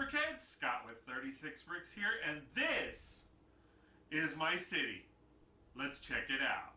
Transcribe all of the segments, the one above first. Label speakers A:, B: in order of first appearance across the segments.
A: Brickheads, Scott with 36 Bricks here, and this is my city. Let's check it out.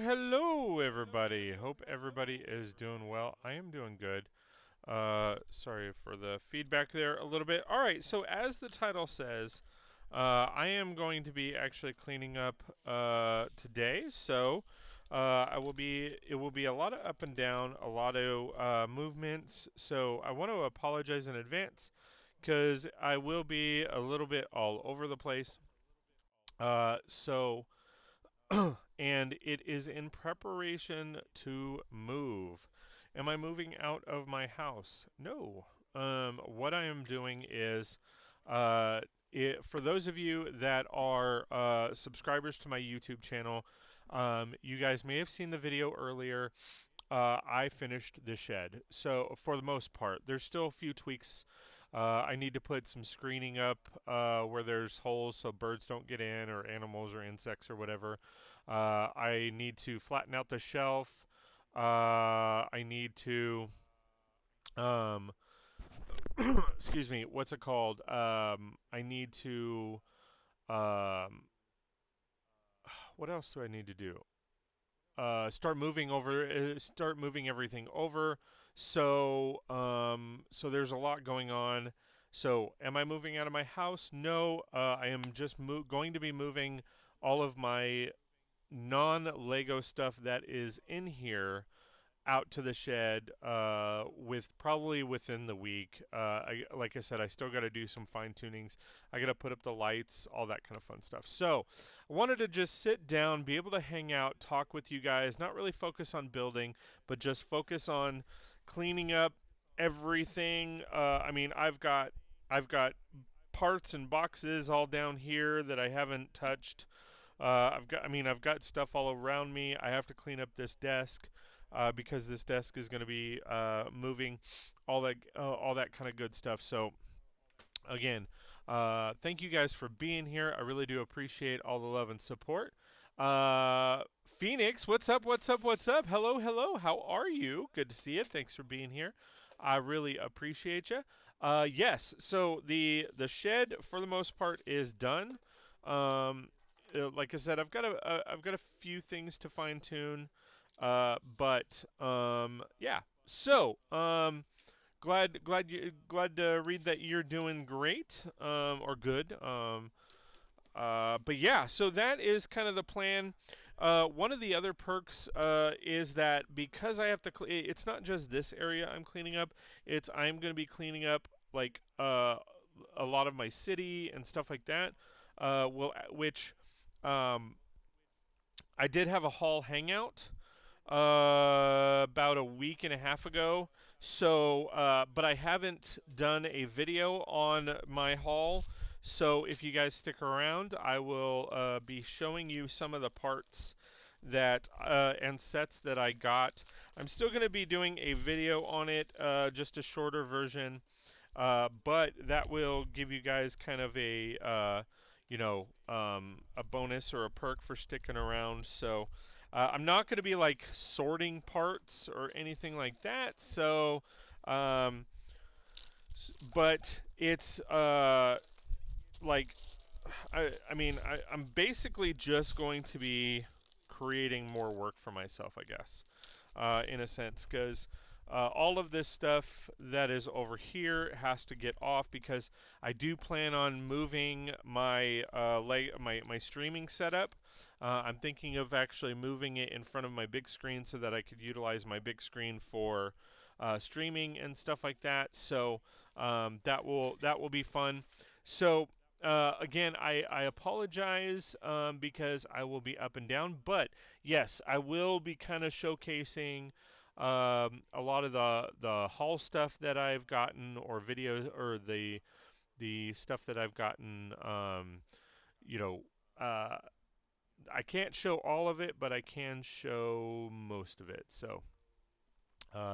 A: Hello, everybody. Hope everybody is doing well. I am doing good. Sorry for the feedback there a little bit. All right, so as the title says, I am going to be actually cleaning up today. So it will be a lot of up and down, a lot of movements. So I want to apologize in advance because I will be a little bit all over the place. So. And it is in preparation to move. Am I moving out of my house? No. What I am doing is, for those of you that are subscribers to my YouTube channel, you guys may have seen the video earlier. I finished the shed. So for the most part, there's still a few tweaks. I need to put some screening up where there's holes so birds don't get in or animals or insects or whatever. I need to flatten out the shelf. I need to, um, excuse me, what's it called? I need to, um, what else do I need to do? Start moving everything over. So there's a lot going on. So am I moving out of my house? No, I am just going to be moving all of my non-Lego stuff that is in here out to the shed with probably within the week. Like I said, I still got to do some fine tunings. I got to put up the lights, all that kind of fun stuff. So I wanted to just sit down, be able to hang out, talk with you guys, not really focus on building, but just focus on cleaning up everything. I mean, I've got parts and boxes all down here that I haven't touched. I've got stuff all around me. I have to clean up this desk. because this desk is going to be moving, all that kind of good stuff. So again, thank you guys for being here. I really do appreciate all the love and support. Uh, Phoenix, what's up? What's up? What's up? Hello, hello. How are you? Good to see you. Thanks for being here. I really appreciate you. Yes. So the shed for the most part is done. Um, like I said, I've got a few things to fine tune. But yeah. So glad to read that you're doing great or good. But yeah, so that is kind of the plan. One of the other perks is that because I have to, it's not just this area I'm cleaning up. It's I'm going to be cleaning up like a lot of my city and stuff like that. Which um, I did have a hall hangout about a week and a half ago. So, but I haven't done a video on my haul. So if you guys stick around, I will be showing you some of the parts that and sets that I got. I'm still going to be doing a video on it, just a shorter version. But that will give you guys kind of a a bonus or a perk for sticking around. So I'm not going to be like sorting parts or anything like that. So, but it's like I mean I'm basically just going to be creating more work for myself, I guess, in a sense, because all of this stuff that is over here has to get off because I do plan on moving my my streaming setup. I'm thinking of actually moving it in front of my big screen so that I could utilize my big screen for streaming and stuff like that. So that will be fun. So again, I apologize because I will be up and down, but yes, I will be kind of showcasing a lot of the haul stuff that I've gotten, or videos, or the stuff that I've gotten. You know, uh, I can't show all of it, but I can show most of it. So.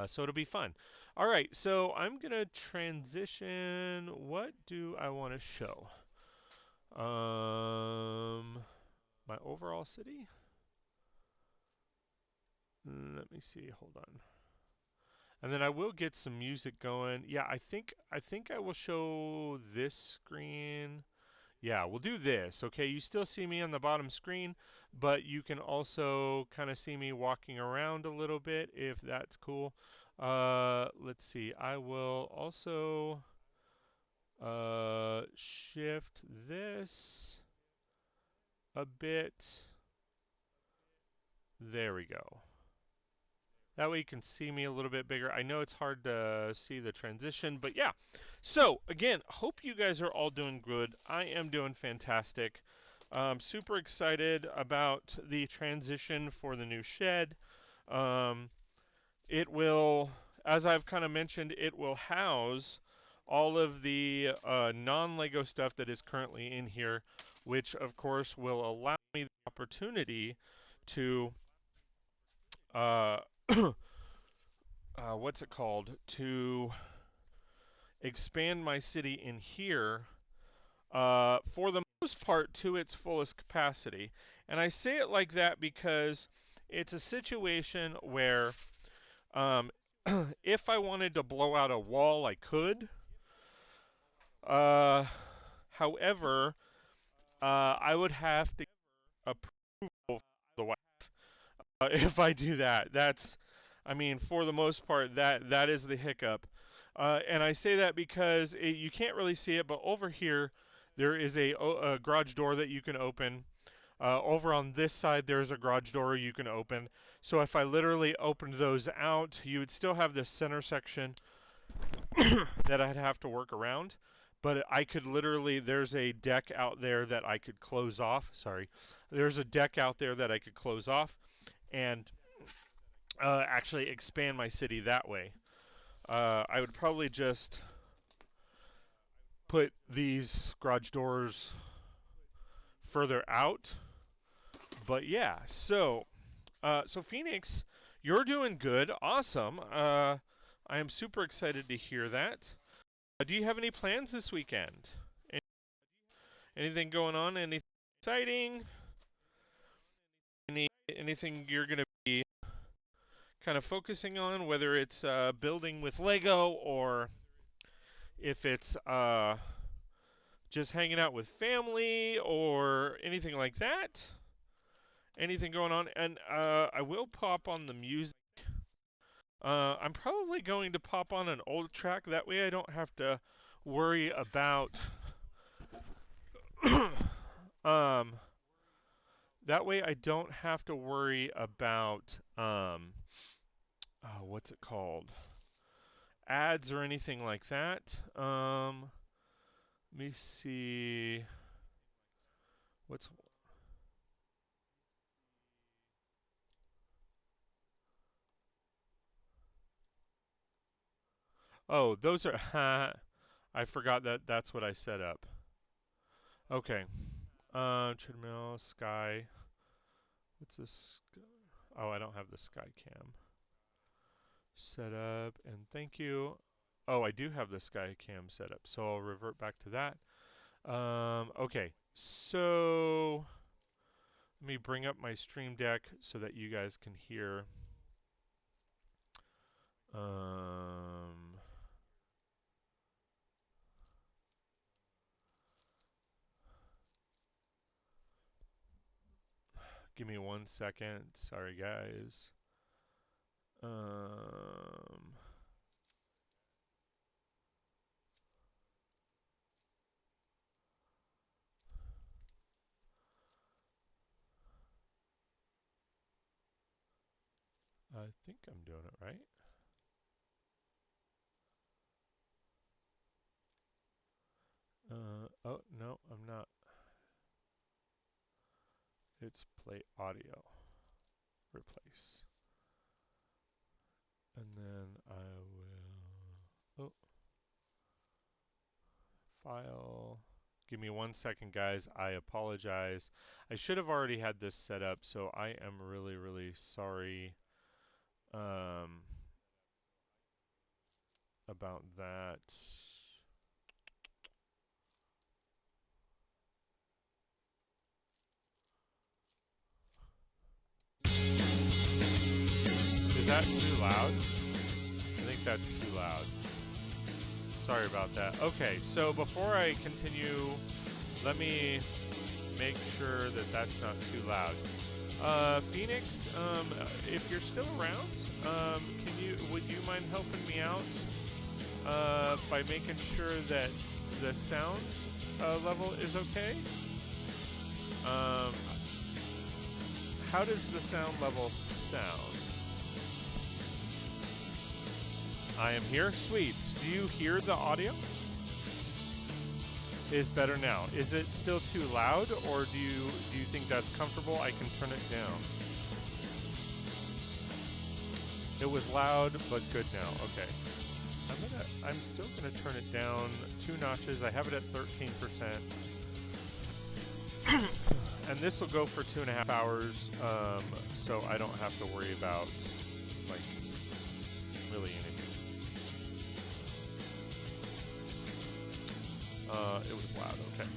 A: So it'll be fun. All right, so I'm gonna transition. What do I want to show? My overall city. Let me see. Hold on. And then I will get some music going. Yeah, I think I will show this screen. Yeah, we'll do this. Okay, you still see me on the bottom screen, but you can also kind of see me walking around a little bit if that's cool. Let's see. I will also shift this a bit. There we go. That way you can see me a little bit bigger. I know it's hard to see the transition, but yeah. So, again, hope you guys are all doing good. I am doing fantastic. Super excited about the transition for the new shed. Um, it will, as I've kind of mentioned, it will house all of the non-Lego stuff that is currently in here, which, of course, will allow me the opportunity to uh, what's it called, to expand my city in here for the most part to its fullest capacity. And I say it like that because it's a situation where if I wanted to blow out a wall, I could. Uh, However, I would have to approval from the wife if I do that. That's, I mean, for the most part, that is the hiccup. And I say that because you can't really see it, but over here there is a garage door that you can open. Over on this side, there's a garage door you can open. So if I literally opened those out, you would still have this center section that I'd have to work around. But I could literally, there's a deck out there that I could close off. Sorry. There's a deck out there that I could close off and actually expand my city that way. I would probably just put these garage doors further out. But yeah, so Phoenix, You're doing good. Awesome. I am super excited to hear that. Do you have any plans this weekend? Anything going on? Anything exciting? Anything you're going to be kind of focusing on, whether it's building with Lego or if it's just hanging out with family or anything like that? Anything going on? And I will pop on the music. I'm probably going to pop on an old track. That way I don't have to worry about um that way I don't have to worry about what's it called? Ads or anything like that. Let me see what's Oh, those are I forgot that that's what I set up. Okay. Treadmill, sky. What's this? Oh, I don't have the sky cam set up, and thank you. Oh, I do have the sky cam set up, so I'll revert back to that. Okay, so let me bring up my stream deck so that you guys can hear. Give me 1 second. Sorry, guys. I think I'm doing it right. Oh, no, I'm not. It's play audio. Replace. And then I will. Oh. File. Give me 1 second, guys. I apologize. I should have already had this set up, so I am really, really sorry about that. Is that too loud? I think that's too loud. Sorry about that. Okay, so before I continue, let me make sure that that's not too loud. Phoenix, if you're still around, would you mind helping me out by making sure that the sound level is okay? How does the sound level sound? I am here. Sweet. Do you hear the audio? Is better now. Is it still too loud, or do you think that's comfortable? I can turn it down. It was loud, but good now. Okay. I'm still gonna turn it down 2 notches. I have it at 13%. And this will go for 2.5 hours, so I don't have to worry about like really anything. It was loud. Okay.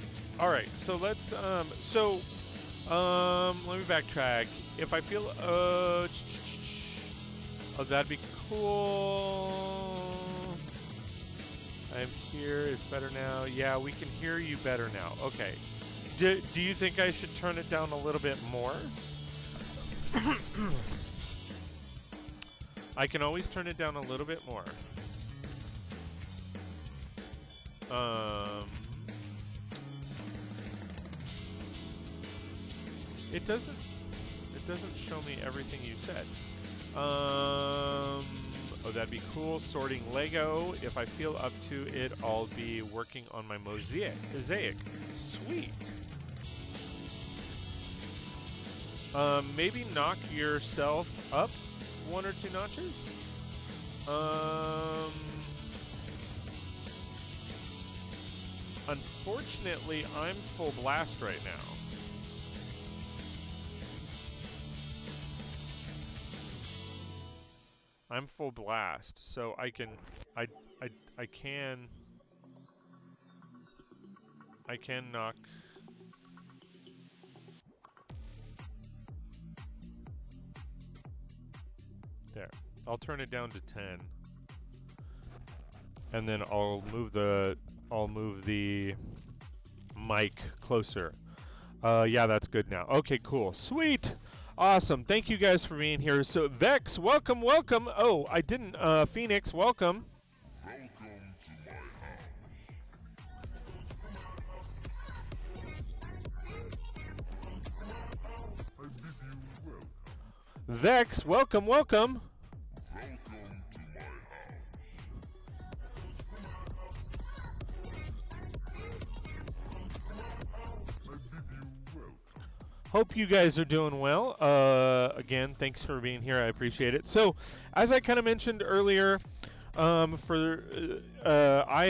A: All right. So let's. Let me backtrack. If I feel. Oh, that'd be cool. I'm here. It's better now. Yeah, we can hear you better now. Okay. Do you think I should turn it down a little bit more? I can always turn it down a little bit more. It doesn't show me everything you said. Oh, that'd be cool. Sorting Lego. If I feel up to it, I'll be working on my mosaic. Sweet. Maybe knock yourself up 1 or 2 notches. Unfortunately, I'm full blast right now. I'm full blast, so I can I I can knock. There. I'll turn it down to 10. And then I'll move the mic closer. Yeah, that's good now. Okay, cool. Sweet. Awesome. Thank you guys for being here. So Vex, welcome, welcome. Oh, I didn't Phoenix, welcome.
B: Welcome to my house. I bid you welcome.
A: Vex, welcome, welcome.
B: Welcome to my house. I bid you welcome.
A: Hope you guys are doing well. Again, thanks for being here. I appreciate it. So, as I kind of mentioned earlier, I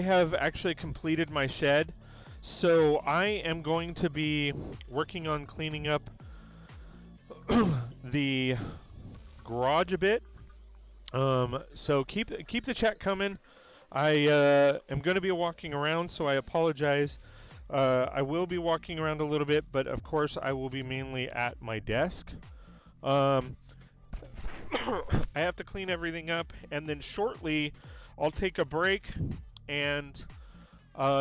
A: have actually completed my shed. So I am going to be working on cleaning up the garage a bit. So keep the chat coming. I am going to be walking around, so I apologize. I will be walking around a little bit, but of course I will be mainly at my desk. I have to clean everything up, and then shortly I'll take a break and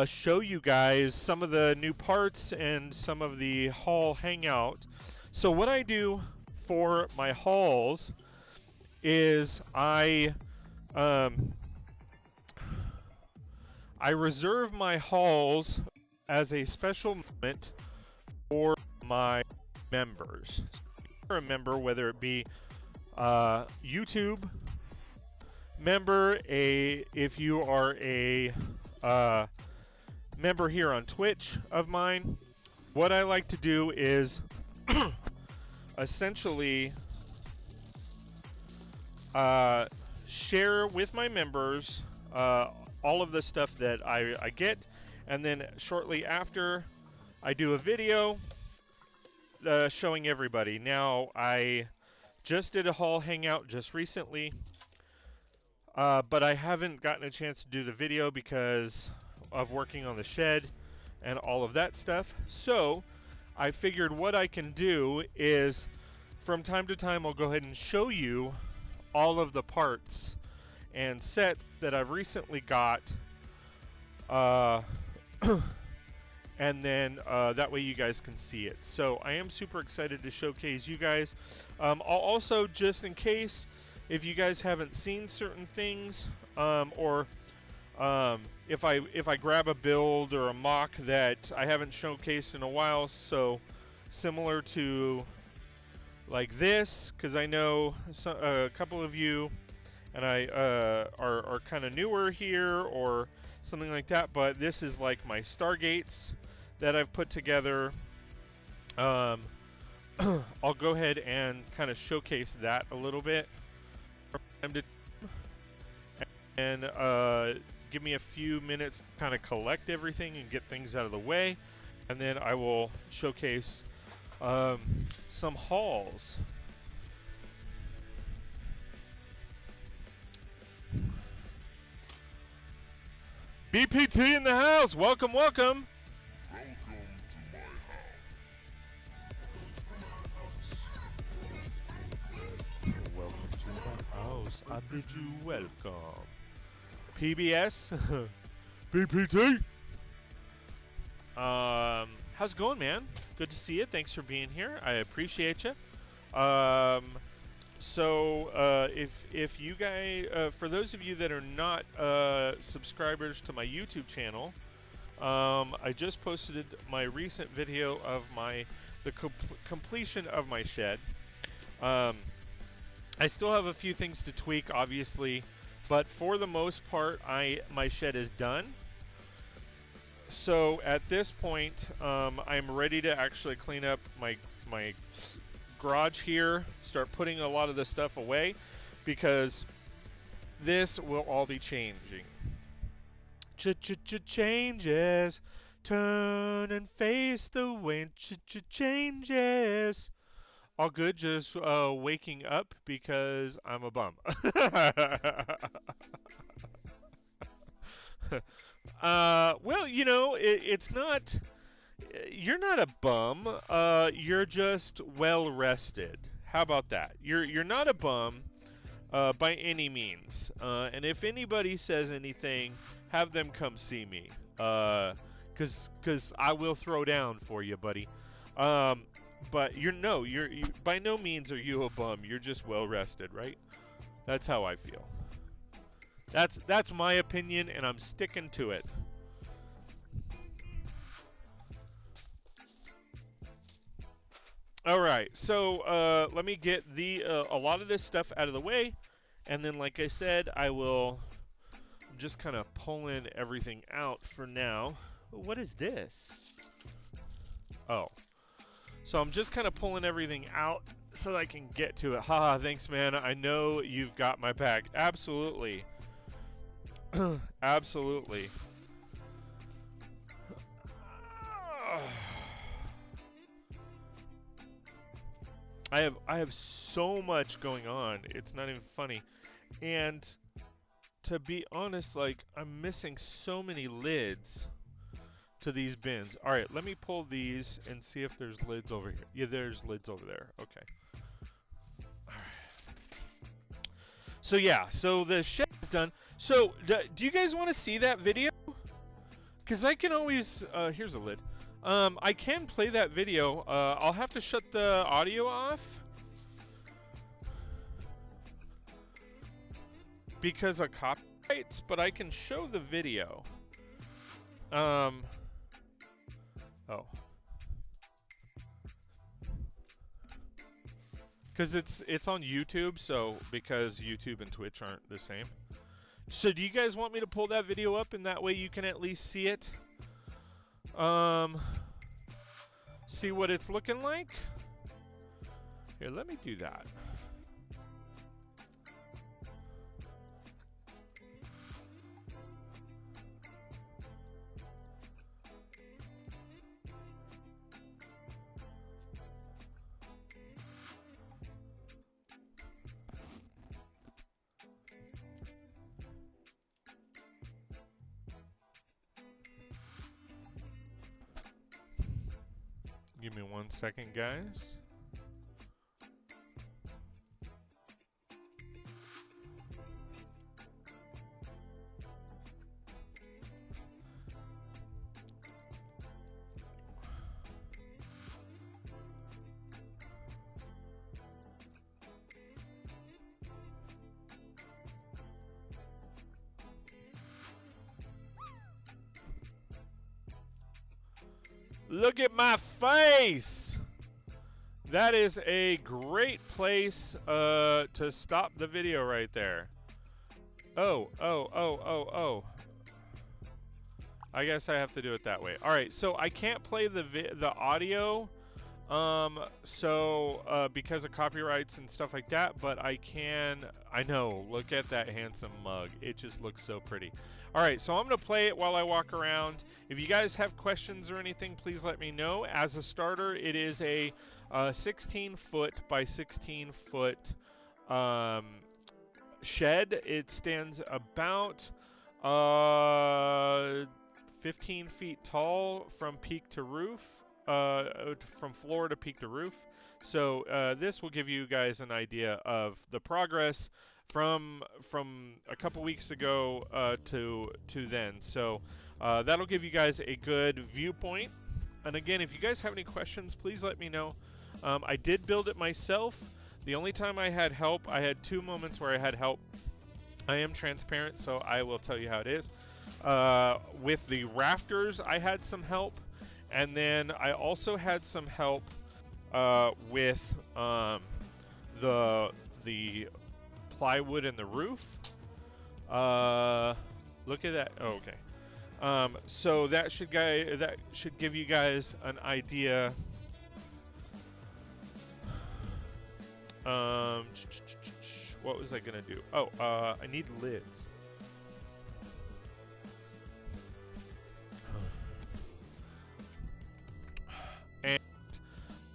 A: show you guys some of the new parts and some of the haul hangout. So what I do for my hauls is I reserve my hauls as a special moment for my members. So if you're a member, whether it be YouTube member, if you are a member here on Twitch of mine, what I like to do is essentially share with my members all of the stuff that I get, and then shortly after I do a video showing everybody. Now, I just did a haul hangout just recently, but I haven't gotten a chance to do the video because of working on the shed and all of that stuff. So I figured what I can do is from time to time I'll go ahead and show you all of the parts and sets that I've recently got, and then that way you guys can see it. So I am super excited to showcase you guys. I'll also, just in case if you guys haven't seen certain things, or if I grab a build or a mock that I haven't showcased in a while, so similar to like this, because I know a couple of you and I are kind of newer here or something like that, but this is like my Stargates that I've put together. I'll go ahead and kind of showcase that a little bit, and give me a few minutes to kind of collect everything and get things out of the way, and then I will showcase some hauls. BPT in the house! Welcome, welcome!
B: Welcome to my house.
A: Welcome to my house. I bid you welcome. PBS? BPT? How's it going, man? Good to see you. Thanks for being here. I appreciate you. So if you guys, for those of you that are not subscribers to my YouTube channel, I just posted my recent video of the completion of my shed. I still have a few things to tweak, obviously, but for the most part, my shed is done. So at this point, I'm ready to actually clean up my garage here, start putting a lot of the stuff away, because this will all be changing. Changes, turn and face the wind. Changes. All good, just waking up because I'm a bum. Well, you know, it's not. You're not a bum. You're just well rested. How about that? You're not a bum by any means. And if anybody says anything, have them come see me. Cause I will throw down for you, buddy. Um, but you by no means are you a bum. You're just well rested, right? That's how I feel. That's my opinion, and I'm sticking to it. All right, so let me get a lot of this stuff out of the way, and then, like I said, I'm just kind of pulling everything out for now. What is this? Oh, so I'm just kind of pulling everything out so that I can get to it. Haha, thanks, man. I know you've got my back. Absolutely, absolutely. I have so much going on. It's not even funny. And to be honest, like I'm missing so many lids to these bins. All right, let me pull these and see if there's lids over here. Yeah, there's lids over there. Okay. All right. So yeah, so the shed is done. So do you guys want to see that video? Cause I can always here's a lid. I can play that video. I'll have to shut the audio off because of copyrights, but I can show the video. Um. Oh. Because it's on YouTube, so because YouTube and Twitch aren't the same. So do you guys want me to pull that video up, and that way you can at least see it? See what it's looking like? Here, let me do that. Give me 1 second, guys. Look at my face! That is a great place to stop the video right there. Oh. I guess I have to do it that way. All right, so I can't play the audio, because of copyrights and stuff like that, but I can. I know. Look at that handsome mug. It just looks so pretty. All right, so I'm gonna play it while I walk around. If you guys have questions or anything, please let me know. As a starter, it is a 16-foot by 16-foot shed. It stands about 15 feet tall from peak to roof, from floor to peak to roof. So this will give you guys an idea of the progress from a couple weeks ago to then. So that'll give you guys a good viewpoint. And again, if you guys have any questions, please let me know. I did build it myself. The only time I had help, I had 2 moments where I had help. I am transparent, so I will tell you how it is. With the rafters, I had some help. And then I also had some help with the plywood and the roof. Look at that. Oh, okay. So that should give you guys an idea. What was I gonna do? Oh, I need lids. And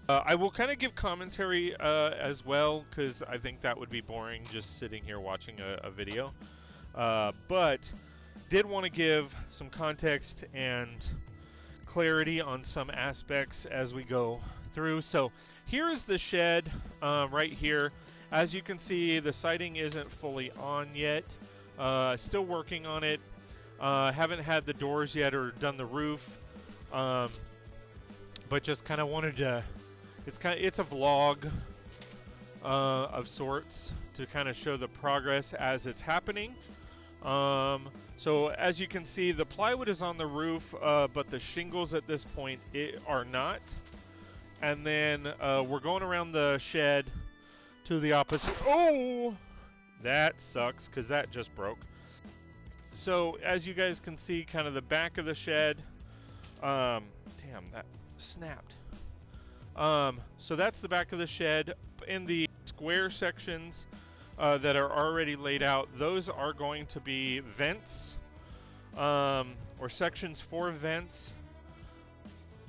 A: I will kind of give commentary as well, because I think that would be boring just sitting here watching a video. But did want to give some context and clarity on some aspects as we go through. So here's the shed right here. As you can see, the siding isn't fully on yet. Still working on it. Haven't had the doors yet or done the roof. But just kind of wanted to, it's a vlog of sorts to kind of show the progress as it's happening. So as you can see, the plywood is on the roof, but the shingles at this point are not. And then we're going around the shed to the opposite. Oh, that sucks because that just broke. So as you guys can see, kind of the back of the shed. Damn, that snapped. So that's the back of the shed. In the square sections that are already laid out, those are going to be vents, or sections for vents.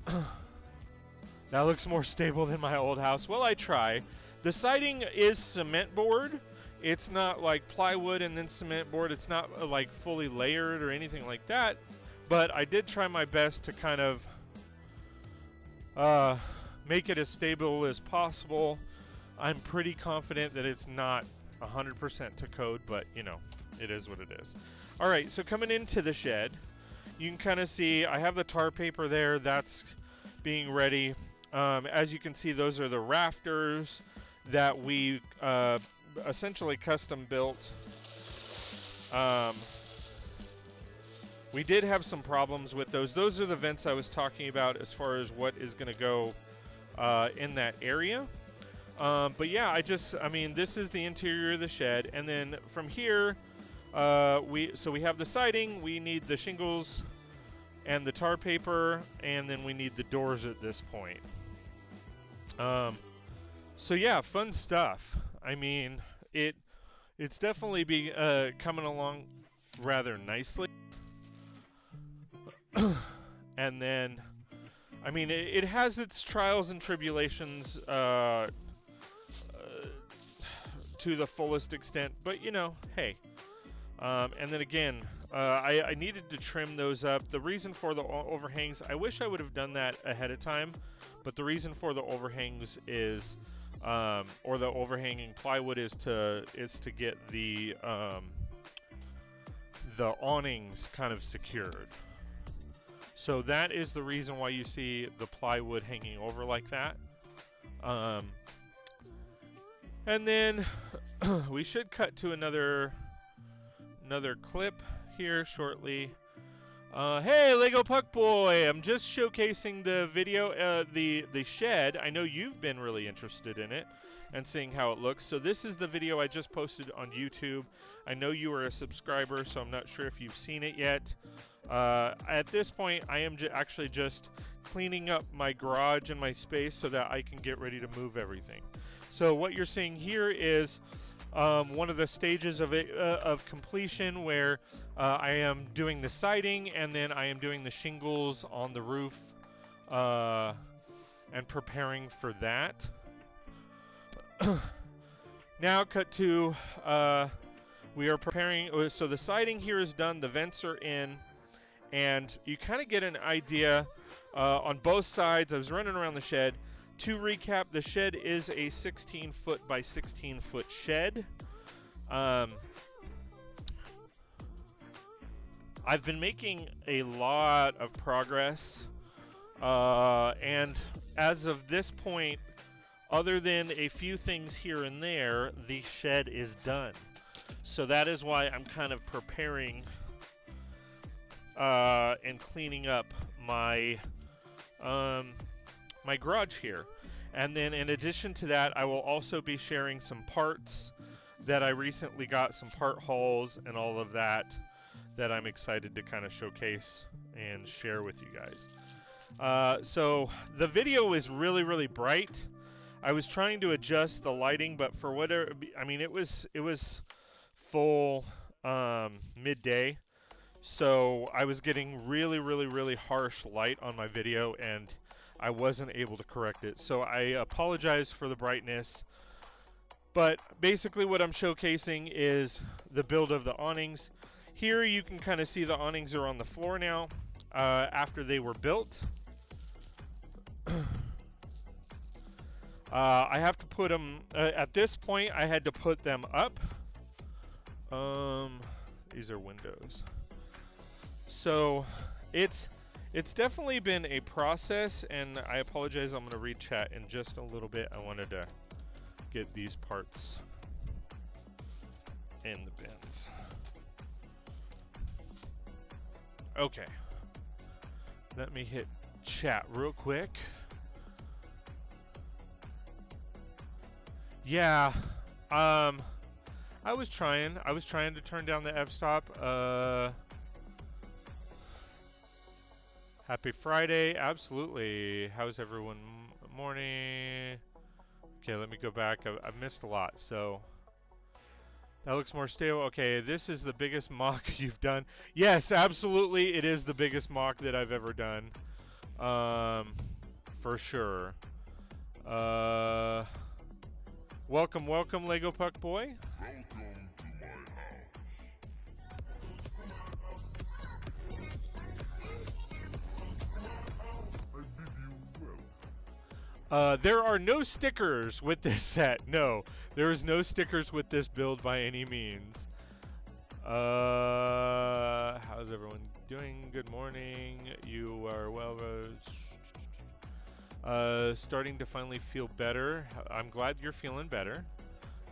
A: That looks more stable than my old house. Well, I try. The siding is cement board. It's not like plywood and then cement board. It's not like fully layered or anything like that. But I did try my best to kind of make it as stable as possible. I'm pretty confident that it's not 100% to code, but you know, it is what it is. All right, so coming into the shed, you can kind of see I have the tar paper there. That's being ready. As you can see, those are the rafters that we essentially custom built. We did have some problems with those. Those are the vents I was talking about as far as what is going to go in that area. But yeah, I mean, this is the interior of the shed. And then from here, we have the siding, we need the shingles and the tar paper, and then we need the doors at this point. So yeah, fun stuff. I mean, it's definitely coming along rather nicely. And then, I mean, it has its trials and tribulations to the fullest extent, but you know, hey. And then again, I needed to trim those up. The reason for the overhangs, I wish I would have done that ahead of time, but the reason for the overhangs is, or the overhanging plywood is to get the awnings kind of secured. So that is the reason why you see the plywood hanging over like that. And then we should cut to another clip here shortly. Hey, Lego Puck Boy! I'm just showcasing the video, the shed. I know you've been really interested in it and seeing how it looks. So this is the video I just posted on YouTube. I know you are a subscriber, so I'm not sure if you've seen it yet. At this point, I am actually just cleaning up my garage and my space so that I can get ready to move everything. So what you're seeing here is one of the stages of completion where I am doing the siding and then I am doing the shingles on the roof and preparing for that. Now cut to we are preparing, so the siding here is done, the vents are in, and you kind of get an idea on both sides. I was running around the shed. To recap, the shed is a 16-foot by 16-foot shed. I've been making a lot of progress, and as of this point, other than a few things here and there, the shed is done. So that is why I'm kind of preparing and cleaning up my my garage here. And then in addition to that, I will also be sharing some parts that I recently got, some part hauls and all of that I'm excited to kind of showcase and share with you guys. So the video is really, really bright. I was trying to adjust the lighting, but for whatever, I mean, it was full midday, so I was getting really, really, really harsh light on my video, and I wasn't able to correct it. So I apologize for the brightness. But basically what I'm showcasing is the build of the awnings. Here you can kind of see the awnings are on the floor now after they were built. I have to put them, at this point I had to put them up. These are windows. So it's definitely been a process, and I apologize, I'm going to read chat in just a little bit. I wanted to get these parts in the bins. Okay. Let me hit chat real quick. Yeah. I was trying to turn down the f-stop. Happy Friday. Absolutely. How's everyone morning? Okay, let me go back. I've missed a lot, so that looks more stable. Okay, this is the biggest mock you've done. Yes, absolutely, it is the biggest mock that I've ever done. For sure. Welcome, welcome, Lego Puck Boy.
B: Welcome to my house. I bid you welcome.
A: There are no stickers with this set. No, there is no stickers with this build by any means. How's everyone doing? Good morning. You are well. Starting to finally feel better. I'm glad you're feeling better.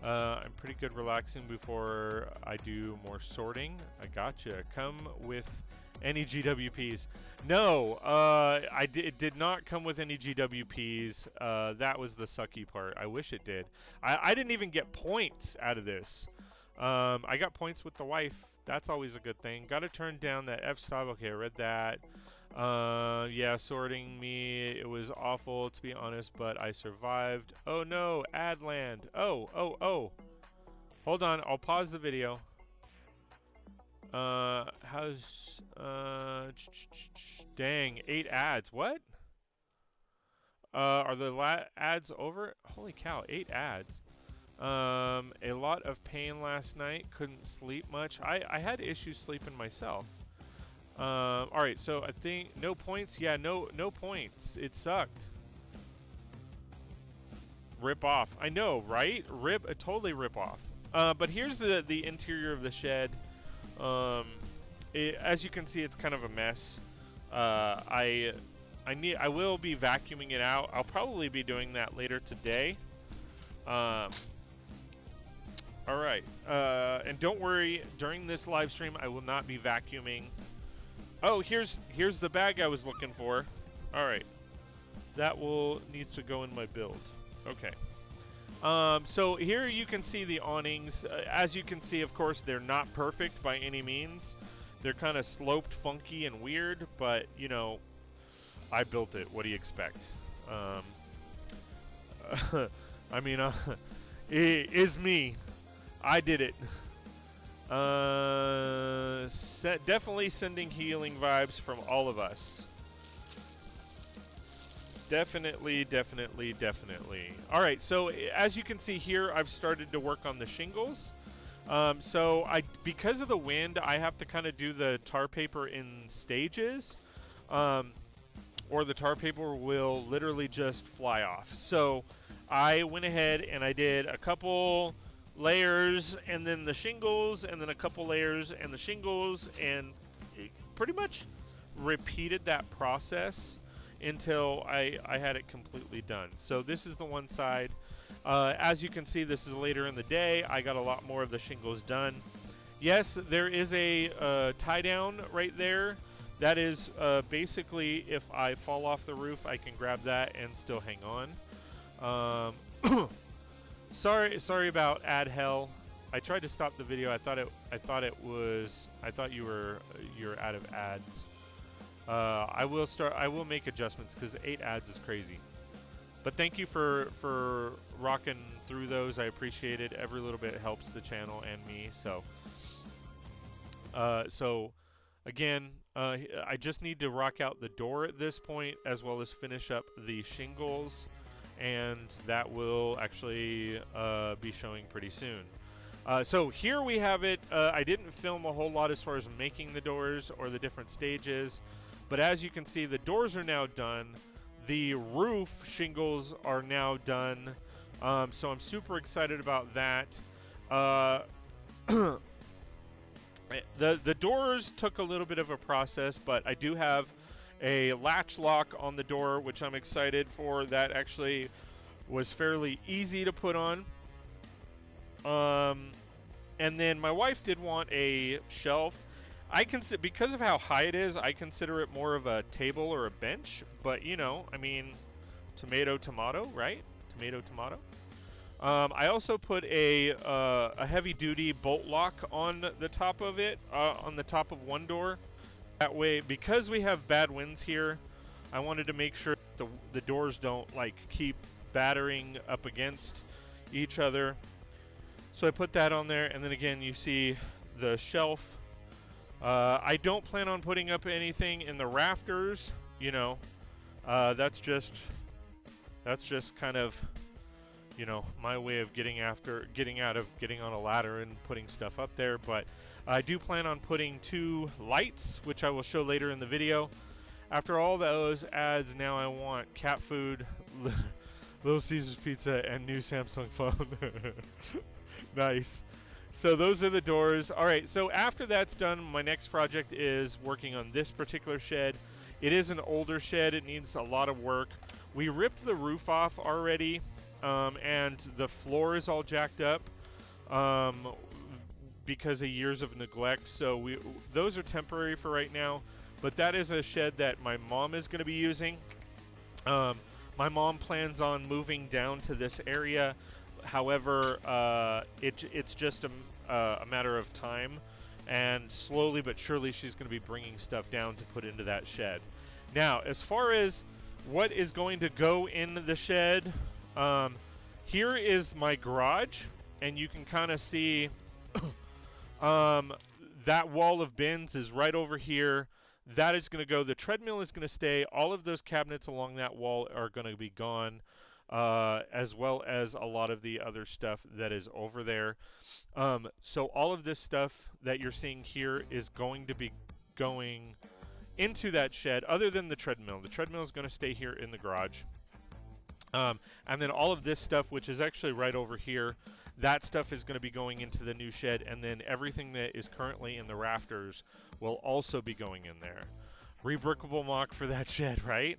A: I'm pretty good relaxing before I do more sorting. I gotcha. Come with any GWPs. No, it did not come with any GWPs. That was the sucky part. I wish it did. I didn't even get points out of this. I got points with the wife. That's always a good thing. Got to turn down that f-stop. Okay, I read that. Yeah, sorting me. It was awful, to be honest, but I survived. Oh no, ad land. Oh. Hold on, I'll pause the video. Dang, 8 ads. What? Are the ads over? Holy cow, 8 ads. A lot of pain last night. Couldn't sleep much. I had issues sleeping myself. Alright, so I think no points. Yeah, no points. It sucked. Rip off. I know, right? Totally rip off. But here's the interior of the shed. As you can see, it's kind of a mess. I will be vacuuming it out. I'll probably be doing that later today. All right. And don't worry, during this live stream, I will not be vacuuming. Oh, here's the bag I was looking for. All right. That needs to go in my build. Okay. So here you can see the awnings. As you can see, of course, they're not perfect by any means. They're kind of sloped, funky, and weird, but, you know, I built it. What do you expect? I mean, it is me. I did it. Definitely sending healing vibes from all of us. Definitely. All right, so as you can see here, I've started to work on the shingles. So because of the wind, I have to kind of do the tar paper in stages, or the tar paper will literally just fly off. So I went ahead and I did a couple layers and then the shingles and then a couple layers and the shingles, and pretty much repeated that process until I had it completely done. So this is the one side. As you can see, this is later in the day. I got a lot more of the shingles done. Yes, there is a tie down right there. That is basically if I fall off the roof, I can grab that and still hang on. Sorry about ad hell. I tried to stop the video. I thought you're out of ads. I will make adjustments because 8 ads is crazy. But thank you for rocking through those. I appreciate it. Every little bit helps the channel and me. So Again, I just need to rock out the door at this point, as well as finish up the shingles, and that will actually be showing pretty soon. So here we have it. I didn't film a whole lot as far as making the doors or the different stages, but as you can see, the doors are now done. The roof shingles are now done, so I'm super excited about that. The doors took a little bit of a process, but I do have a latch lock on the door, which I'm excited for. That actually was fairly easy to put on. And then my wife did want a shelf. Because of how high it is, I consider it more of a table or a bench. But you know, I mean, tomato, tomato, right? Tomato, tomato. I also put a heavy-duty bolt lock on the top of it, on the top of one door. That way, because we have bad winds here, I wanted to make sure the doors don't like keep battering up against each other. So I put that on there, and then again, you see the shelf. I don't plan on putting up anything in the rafters. You know, that's just kind of, you know, my way of getting on a ladder and putting stuff up there. But I do plan on putting 2 lights, which I will show later in the video. After all those ads, now I want cat food, Little Caesars pizza, and new Samsung phone. Nice. So those are the doors. All right, so after that's done, my next project is working on this particular shed. It is an older shed. It needs a lot of work. We ripped the roof off already. And the floor is all jacked up because of years of neglect. So those are temporary for right now. But that is a shed that my mom is going to be using. My mom plans on moving down to this area. However, it's just a matter of time. And slowly but surely she's going to be bringing stuff down to put into that shed. Now, as far as what is going to go in the shed... here is my garage, and you can kind of see that wall of bins is right over here. That is going to go. The treadmill is going to stay. All of those cabinets along that wall are going to be gone, as well as a lot of the other stuff that is over there. So all of this stuff that you're seeing here is going to be going into that shed, other than the treadmill. The treadmill is going to stay here in the garage. And then all of this stuff, which is actually right over here, that stuff is going to be going into the new shed, and then everything that is currently in the rafters will also be going in there. Rebrickable mock for that shed, right?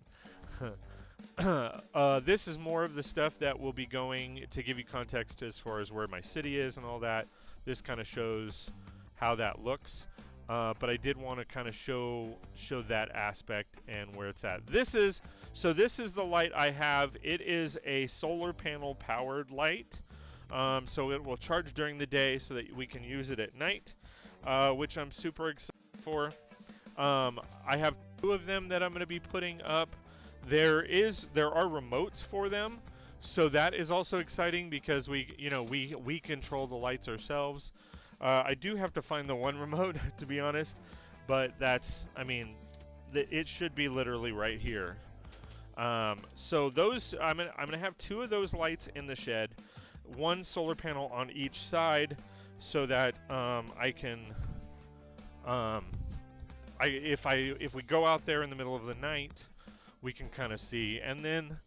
A: This is more of the stuff that will be going, to give you context as far as where my city is and all that. This kind of shows how that looks. But I did want to kind of show that aspect and where it's at. This is the light I have. It is a solar panel powered light. So it will charge during the day so that we can use it at night, which I'm super excited for. I have 2 of them that I'm going to be putting up. There are remotes for them, so that is also exciting because we control the lights ourselves. I do have to find the one remote, to be honest, but it should be literally right here. So those, I'm gonna have 2 of those lights in the shed, 1 solar panel on each side, so that I can, if we go out there in the middle of the night, we can kind of see. And then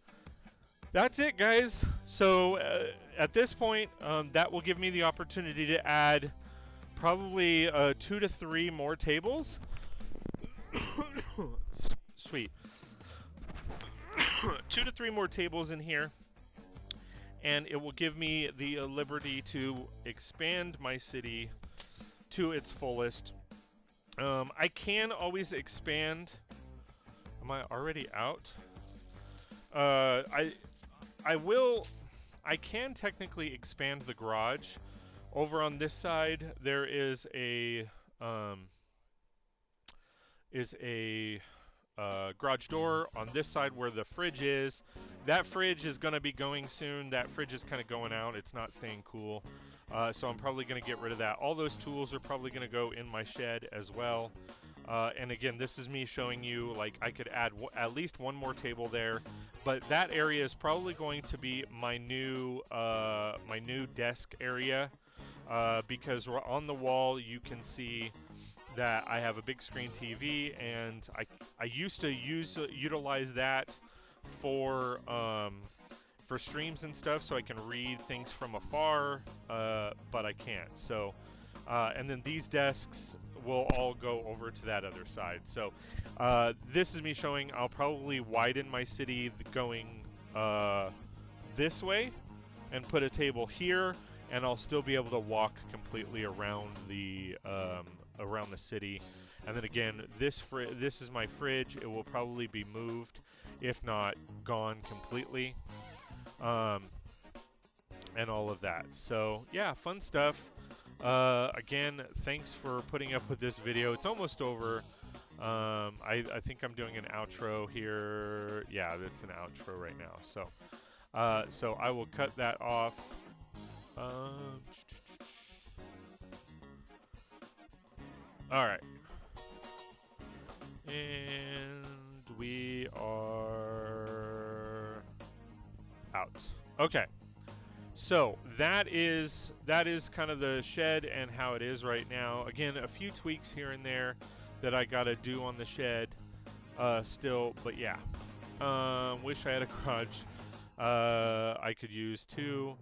A: that's it, guys. So at this point, that will give me the opportunity to add probably 2 to 3 more tables. Sweet. 2 to 3 more tables in here, and it will give me the liberty to expand my city to its fullest. I can always expand. Am I already out? I can technically expand the garage. Over on this side, there is a garage door. On this side, where the fridge is, that fridge is going to be going soon. That fridge is kind of going out. It's not staying cool. So I'm probably going to get rid of that. All those tools are probably going to go in my shed as well. And again, this is me showing you, like, I could add at least one more table there, but that area is probably going to be my new desk area, because on the wall you can see that I have a big screen TV, and I used to utilize that for streams and stuff, so I can read things from afar, but I can't. So, and then these desks will all go over to that other side. So, this is me showing. I'll probably widen my city going this way, and put a table here, and I'll still be able to walk completely around the city. And then again, this is my fridge. It will probably be moved, if not gone completely, and all of that. So yeah, fun stuff. Again, thanks for putting up with this video. It's almost over. I think I'm doing an outro here. Yeah, that's an outro right now. So, so I will cut that off. All right. And we are out. Okay. So that is kind of the shed and how it is right now. Again, a few tweaks here and there that I gotta do on the shed still, but yeah. Wish I had a garage I could use too.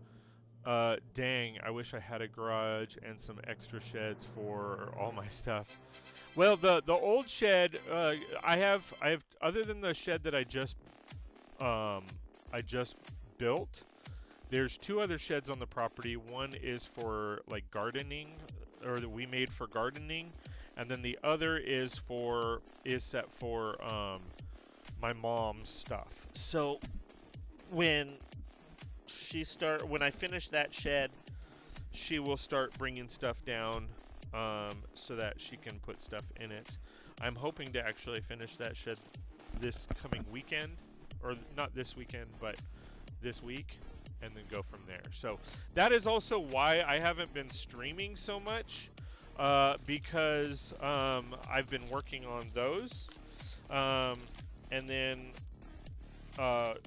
A: Dang, I wish I had a garage and some extra sheds for all my stuff. Well, the old shed, I have other than the shed that I just built. There's two other sheds on the property. One is for like gardening, or that we made for gardening, and then the other is set for my mom's stuff. So when I finish that shed, she will start bringing stuff down, so that she can put stuff in it. I'm hoping to actually finish that shed this coming weekend, or not this weekend, but this week, and then go from there. So that is also why I haven't been streaming so much, because I've been working on those, and then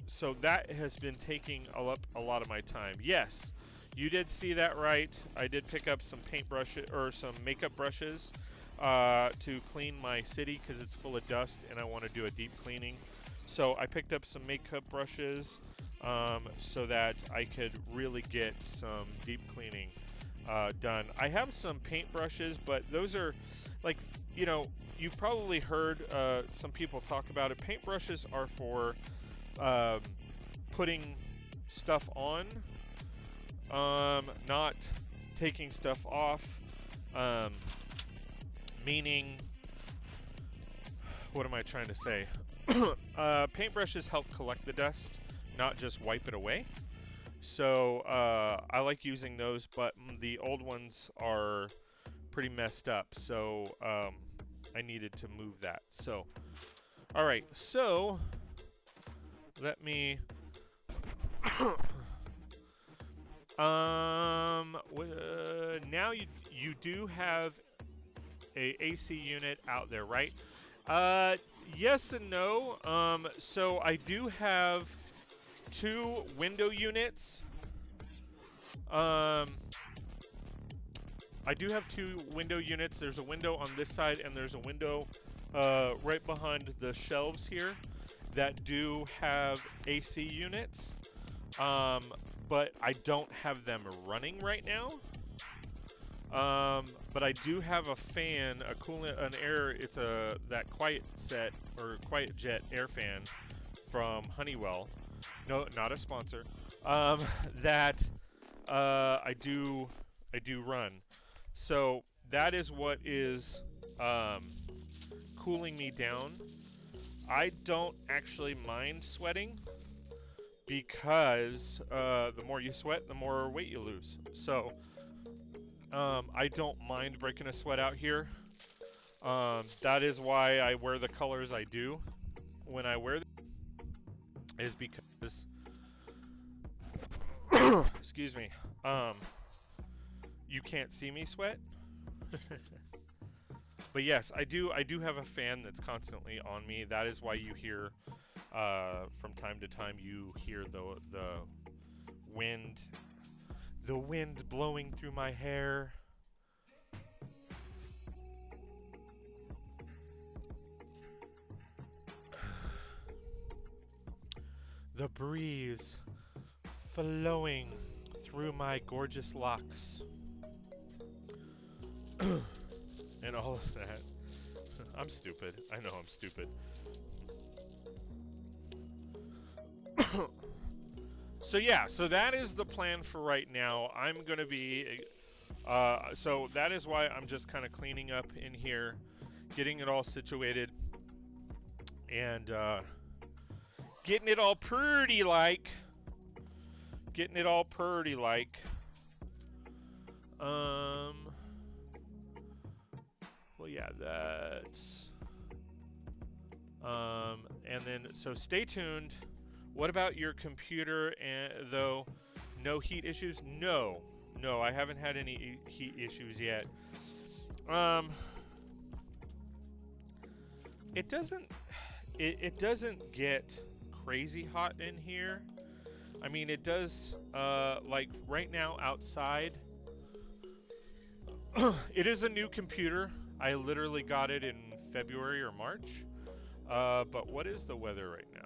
A: so that has been taking a lot of my time. Yes, you did see that right. I did pick up some paintbrushes or some makeup brushes to clean my city because it's full of dust and I want to do a deep cleaning. So I picked up some makeup brushes so that I could really get some deep cleaning done. I have some paint brushes, but those are like, you know, you've probably heard some people talk about it. Paint brushes are for putting stuff on, not taking stuff off, meaning, what am I trying to say? Paintbrushes help collect the dust, not just wipe it away. So I like using those, but the old ones are pretty messed up, so I needed to move that. So, all right, so let me now you do have a AC unit out there, right? Yes and no. So I do have 2 window units. I do have 2 window units. There's a window on this side, and there's a window right behind the shelves here that do have AC units. But I don't have them running right now. But I do have a fan, it's that Quiet Jet air fan from Honeywell. No, not a sponsor. That I do run. So that is what is cooling me down. I don't actually mind sweating because the more you sweat, the more weight you lose. So I don't mind breaking a sweat out here. That is why I wear the colors I do when I wear them, is because excuse me, you can't see me sweat. But yes, I do have a fan that's constantly on me. That is why you hear from time to time you hear the wind blowing through my hair. The breeze flowing through my gorgeous locks. And all of that. I'm stupid. I know I'm stupid. So yeah, so that is the plan for right now. I'm going to be... so that is why I'm just kind of cleaning up in here, getting it all situated, and getting it all pretty like. Getting it all pretty like. Well, yeah, that's... and then, so stay tuned. What about your computer, and though? No heat issues? No. No, I haven't had any heat issues yet. It doesn't... It doesn't get crazy hot in here. I mean, it does, like, right now outside... It is a new computer. I literally got it in February or March. But what is the weather right now?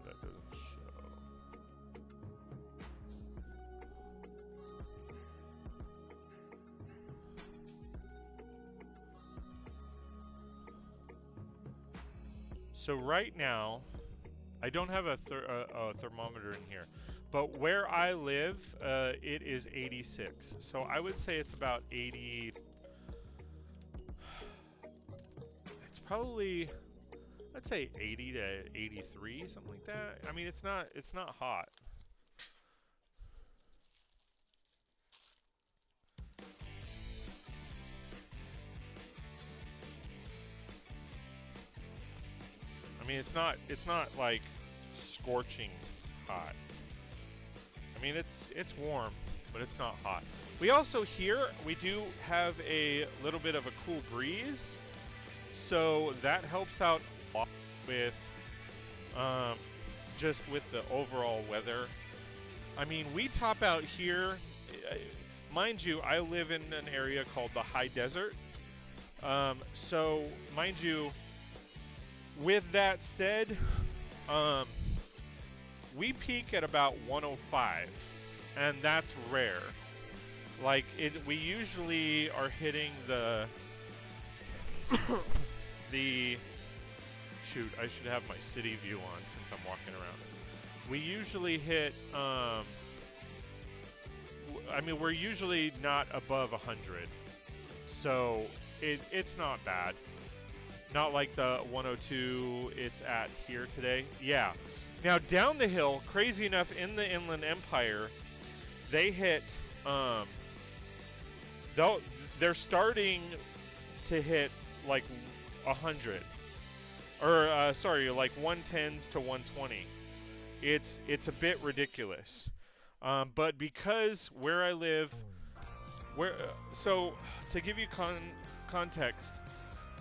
A: That doesn't show. So right now, I don't have a thermometer in here, but where I live, it is 86. So I would say it's about 80. It's probably, I'd say 80 to 83, something like that. I mean, it's not hot. I mean, it's not like scorching hot. I mean, it's warm, but it's not hot. We also here, we do have a little bit of a cool breeze, so that helps out a lot with just with the overall weather. I mean, we top out here. Mind you, I live in an area called the high desert. So, mind you, with that said, we peak at about 105, and that's rare. Like, we usually are hitting the shoot, I should have my city view on since I'm walking around. We usually hit, I mean, we're usually not above 100, so it's not bad. Not like the 102 it's at here today. Yeah. Now, down the hill, crazy enough, in the Inland Empire, they hit, they're starting to hit, like, 100. Or, sorry, like 110s to 120. It's a bit ridiculous. But because where I live, so, to give you context,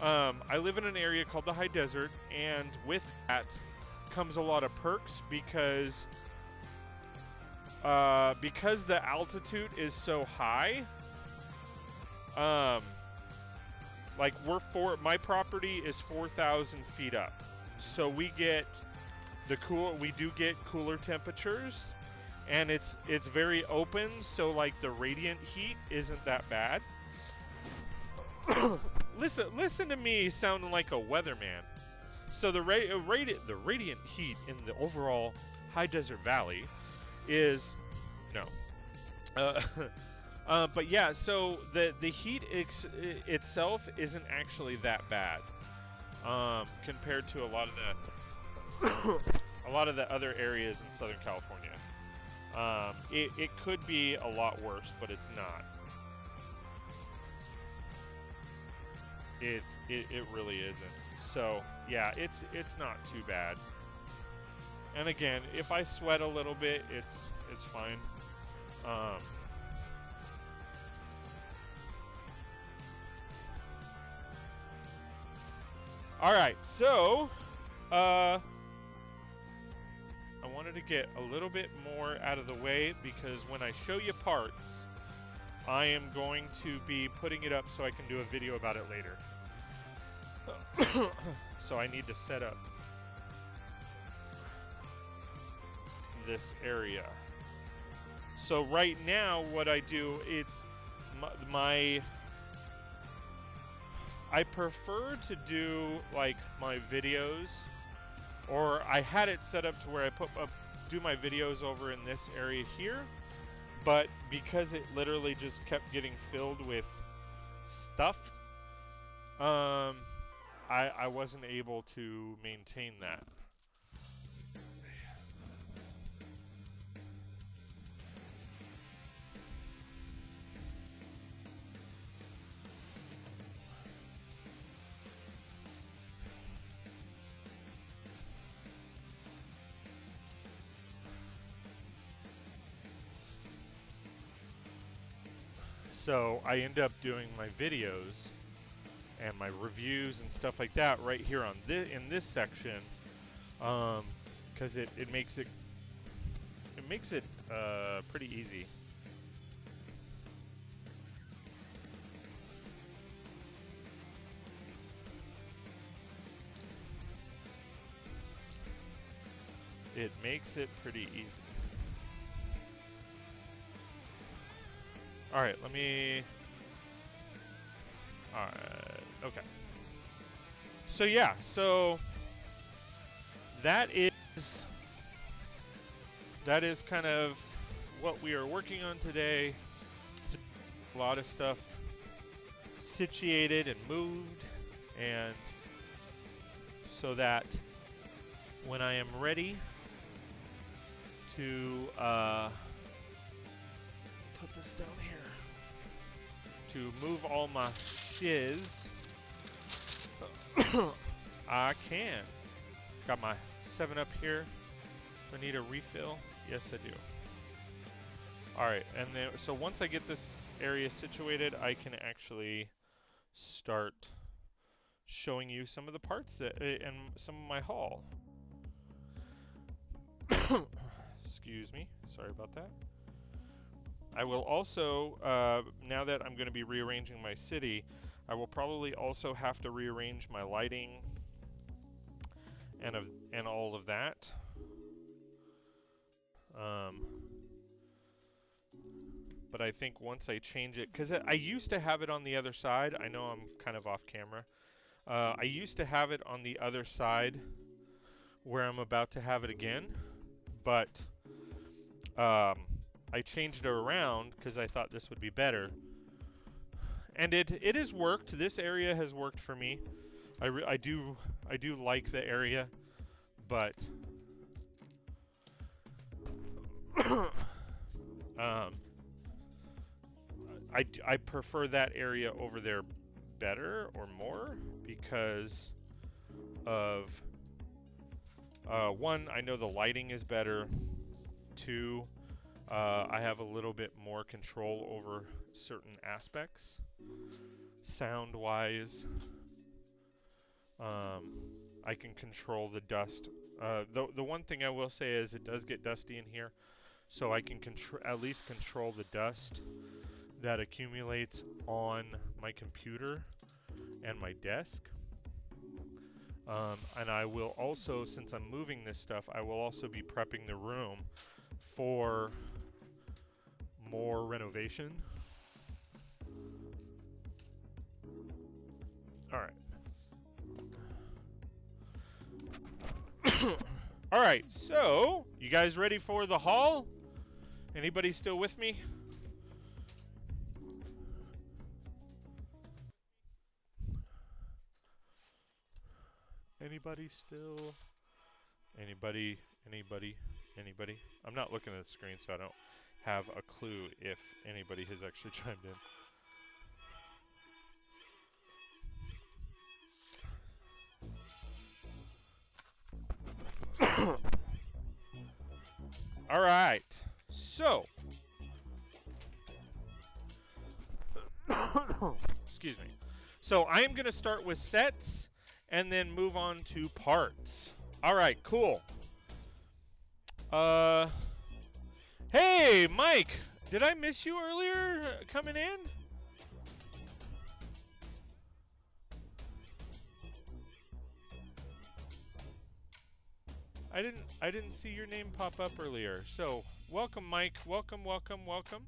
A: I live in an area called the High Desert, and with that comes a lot of perks because the altitude is so high. Like my property is 4,000 feet up, so we get we do get cooler temperatures, and it's very open, so like the radiant heat isn't that bad. Listen to me sounding like a weatherman. So the radiant heat in the overall High Desert Valley is no. But yeah, so the heat itself isn't actually that bad compared to a lot of the other areas in Southern California. It could be a lot worse, but it's not. It really isn't. So yeah, it's not too bad. And again, if I sweat a little bit, it's It's fine. Um, all right, so I wanted to get a little bit more out of the way because when I show you parts, I am going to be putting it up so I can do a video about it later. So I need to set up this area. So right now what I do, it's I prefer to do like my videos, or I had it set up to where I do my videos over in this area here, but because it literally just kept getting filled with stuff, I wasn't able to maintain that. So I end up doing my videos and my reviews and stuff like that right here on in this section, because it makes it pretty easy. It makes it pretty easy. All right, let me. All right, okay. So yeah, so that is kind of what we are working on today. A lot of stuff situated and moved, and so that when I am ready to put this down here to move all my shiz, I can. Got my 7-Up here. Do I need a refill? Yes, I do. Alright, and then so once I get this area situated, I can actually start showing you some of the parts that, and some of my haul. Excuse me. Sorry about that. I will also, now that I'm going to be rearranging my city, I will probably also have to rearrange my lighting and all of that. But I think once I change it, because I used to have it on the other side. I know I'm kind of off camera. I used to have it on the other side where I'm about to have it again, but I changed it around because I thought this would be better. And it has worked. This area has worked for me. I do like the area, but I prefer that area over there better or more because of one, I know the lighting is better. Two, I have a little bit more control over certain aspects, sound-wise. I can control the dust. The one thing I will say is it does get dusty in here, so I can at least control the dust that accumulates on my computer and my desk. And I will also, since I'm moving this stuff, I will also be prepping the room for more renovation. All right. All right, so you guys ready for the haul? Anybody still with me? Anybody still? Anybody? I'm not looking at the screen, so I don't have a clue if anybody has actually chimed in. All right. So, excuse me. So I am going to start with sets and then move on to parts. All right, cool. Hey, Mike, did I miss you earlier coming in? I didn't see your name pop up earlier. So, welcome Mike. Welcome, welcome, welcome.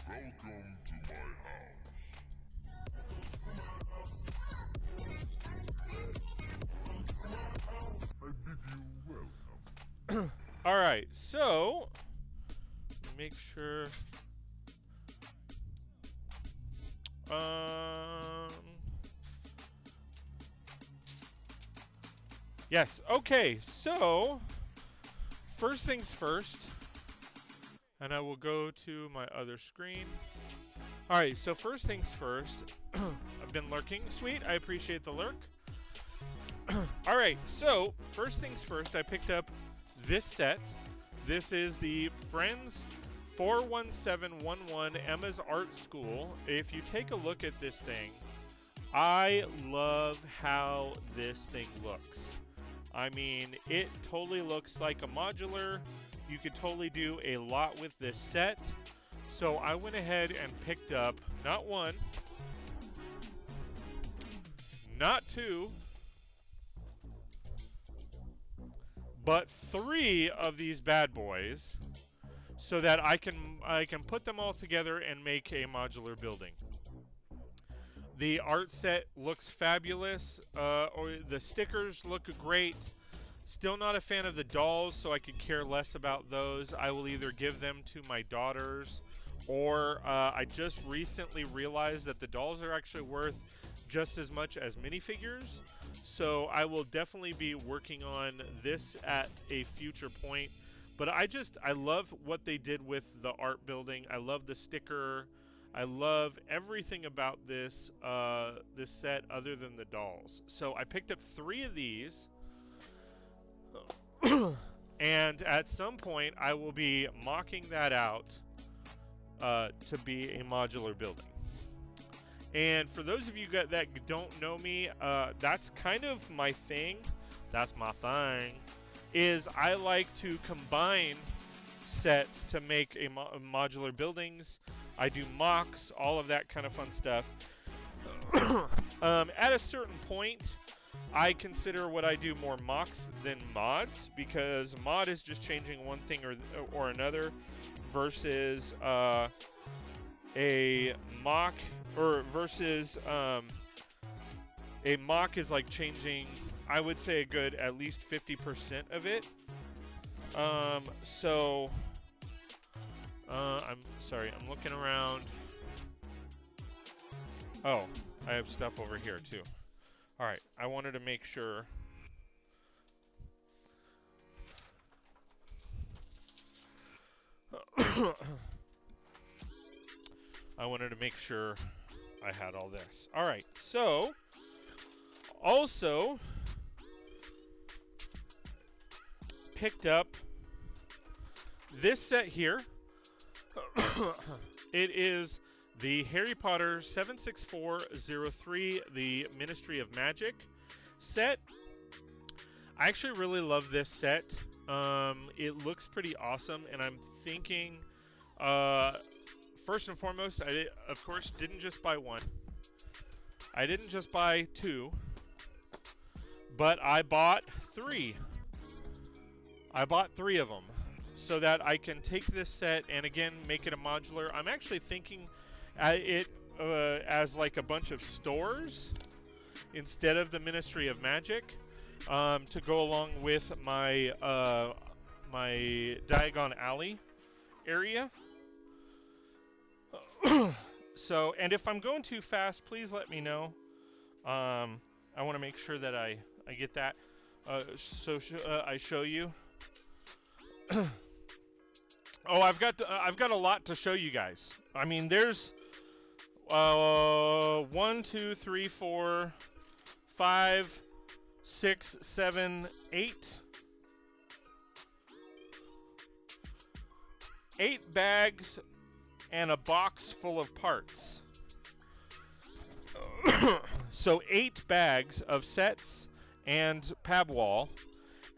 B: Welcome to my house. I bid you welcome.
A: All right. So, make sure yes. Okay. So, first things first, and I will go to my other screen. All right, so first things first, I've been lurking. Sweet, I appreciate the lurk. All right, so first things first, I picked up this set. This is the Friends 41711 Emma's Art School. If you take a look at this thing, I love how this thing looks. I mean, it totally looks like a modular. You could totally do a lot with this set. So I went ahead and picked up not one, not two, but 3 of these bad boys so that I can put them all together and make a modular building. The art set looks fabulous. Or the stickers look great. Still not a fan of the dolls, so I could care less about those. I will either give them to my daughters, or I just recently realized that the dolls are actually worth just as much as minifigures. So I will definitely be working on this at a future point. But I love what they did with the art building. I love the sticker. I love everything about this this set other than the dolls. So I picked up 3 of these. And at some point I will be mocking that out to be a modular building. And for those of you that don't know me, that's kind of my thing. That's my thing. Is I like to combine sets to make a modular buildings. I do mocks, all of that kind of fun stuff. At a certain point, I consider what I do more mocks than mods, because mod is just changing one thing or another, versus a mock versus a mock is like changing, I would say, a good at least 50% of it. So I'm sorry, I'm looking around. Oh, I have stuff over here too. All right, I wanted to make sure. I wanted to make sure I had all this. All right, so also picked up this set here. It is the Harry Potter 76403, the Ministry of Magic set. I actually really love this set. It looks pretty awesome, and I'm thinking, first and foremost, I, of course, didn't just buy one. I didn't just buy 2, but I bought 3. I bought 3 of them so that I can take this set and, again, make it a modular. I'm actually thinking it as like a bunch of stores instead of the Ministry of Magic, to go along with my my Diagon Alley area. So, and if I'm going too fast, please let me know. I want to make sure that I get that. I show you. Oh, I've got a lot to show you guys. I mean, there's 1, 2, 3, 4, 5, 6, 7, 8. 8 bags and a box full of parts. So 8 bags of sets and PAB wall,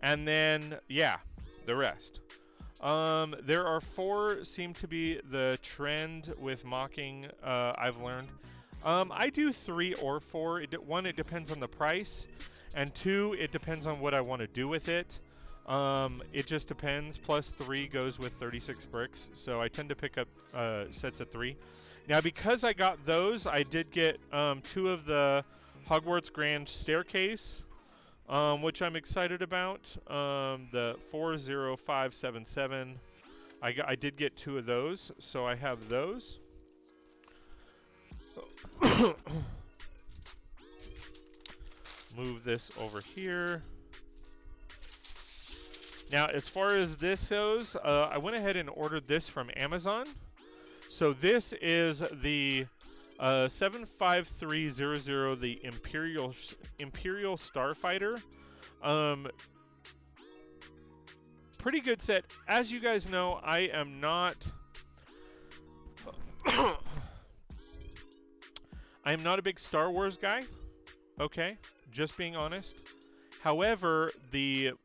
A: and then yeah, the rest. There are 4 seem to be the trend with mocking. I've learned. I do 3 or 4. One, it depends on the price, and 2, it depends on what I want to do with it. It just depends. Plus 3 goes with 36 bricks, so I tend to pick up sets of 3. Now, because I got those, I did get 2 of the Hogwarts Grand Staircase, which I'm excited about. The 40577. I did get 2 of those, so I have those. Move this over here. Now, as far as this goes, I went ahead and ordered this from Amazon. So this is the 75300, the Imperial Starfighter. Pretty good set. As you guys know, I am not I am not a big Star Wars guy. Okay, just being honest. However, there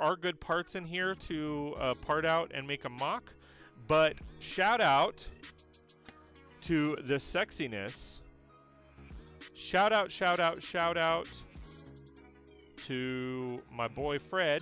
A: are good parts in here to part out and make a mock. But shout out to the sexiness. Shout out to my boy Fred.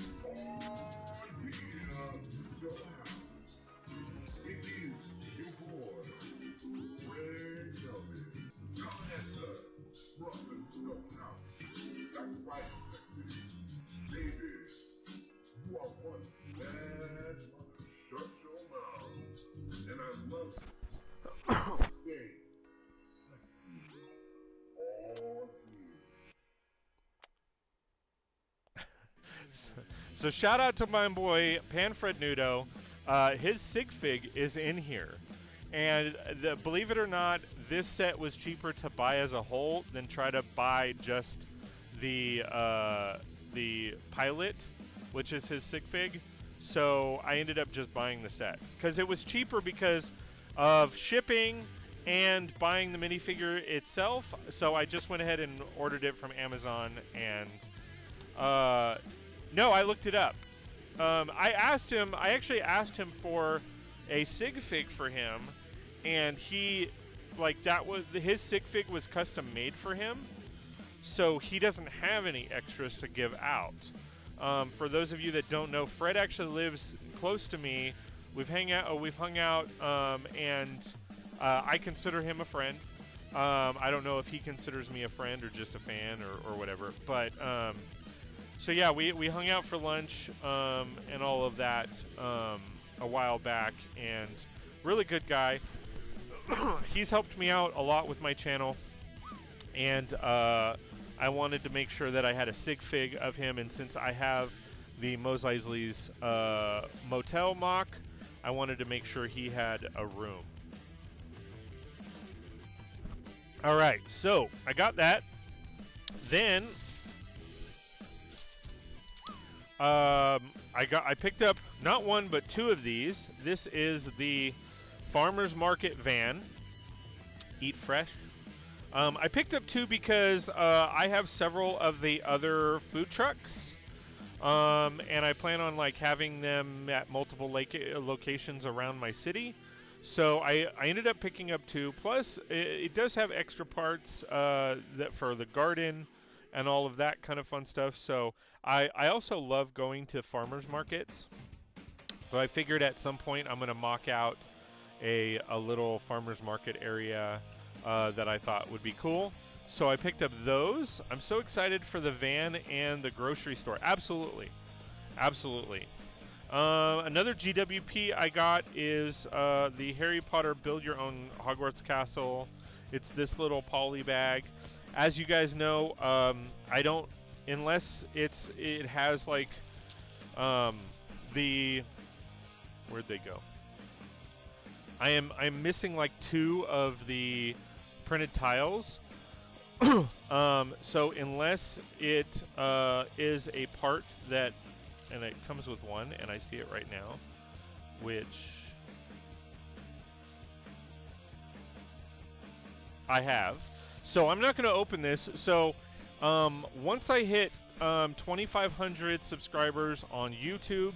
A: So shout out to my boy Panfred Nudo. His sig fig is in here, and believe it or not, this set was cheaper to buy as a whole than try to buy just the pilot, which is his sig fig. So I ended up just buying the set because it was cheaper because of shipping and buying the minifigure itself. So I just went ahead and ordered it from Amazon, and no, I looked it up. I actually asked him for a sig fig for him, and he, his sig fig was custom made for him, so he doesn't have any extras to give out. For those of you that don't know, Fred actually lives close to me. We've hung out, and I consider him a friend. I don't know if he considers me a friend or just a fan or whatever, but so yeah, we hung out for lunch and all of that a while back, and really good guy. He's helped me out a lot with my channel, and I wanted to make sure that I had a sig fig of him, and since I have the Mos Eisley's motel mock, I wanted to make sure he had a room. All right, so I got that. Then I picked up not one but 2 of these. This is the Farmers Market van. Eat fresh. I picked up 2 because I have several of the other food trucks, and I plan on having them at multiple locations around my city. So I ended up picking up 2. Plus, it does have extra parts that for the garden and all of that kind of fun stuff. So I also love going to farmers markets. So I figured at some point I'm going to mock out a little farmers market area that I thought would be cool. So I picked up those. I'm so excited for the van and the grocery store. Absolutely. Another GWP I got is the Harry Potter Build Your Own Hogwarts Castle. It's this little poly bag. As you guys know, I don't, unless it has where'd they go? I'm missing 2 of the printed tiles. So unless it is a part that, and it comes with 1, and I see it right now, which I have. So I'm not going to open this. So once I hit 2,500 subscribers on YouTube,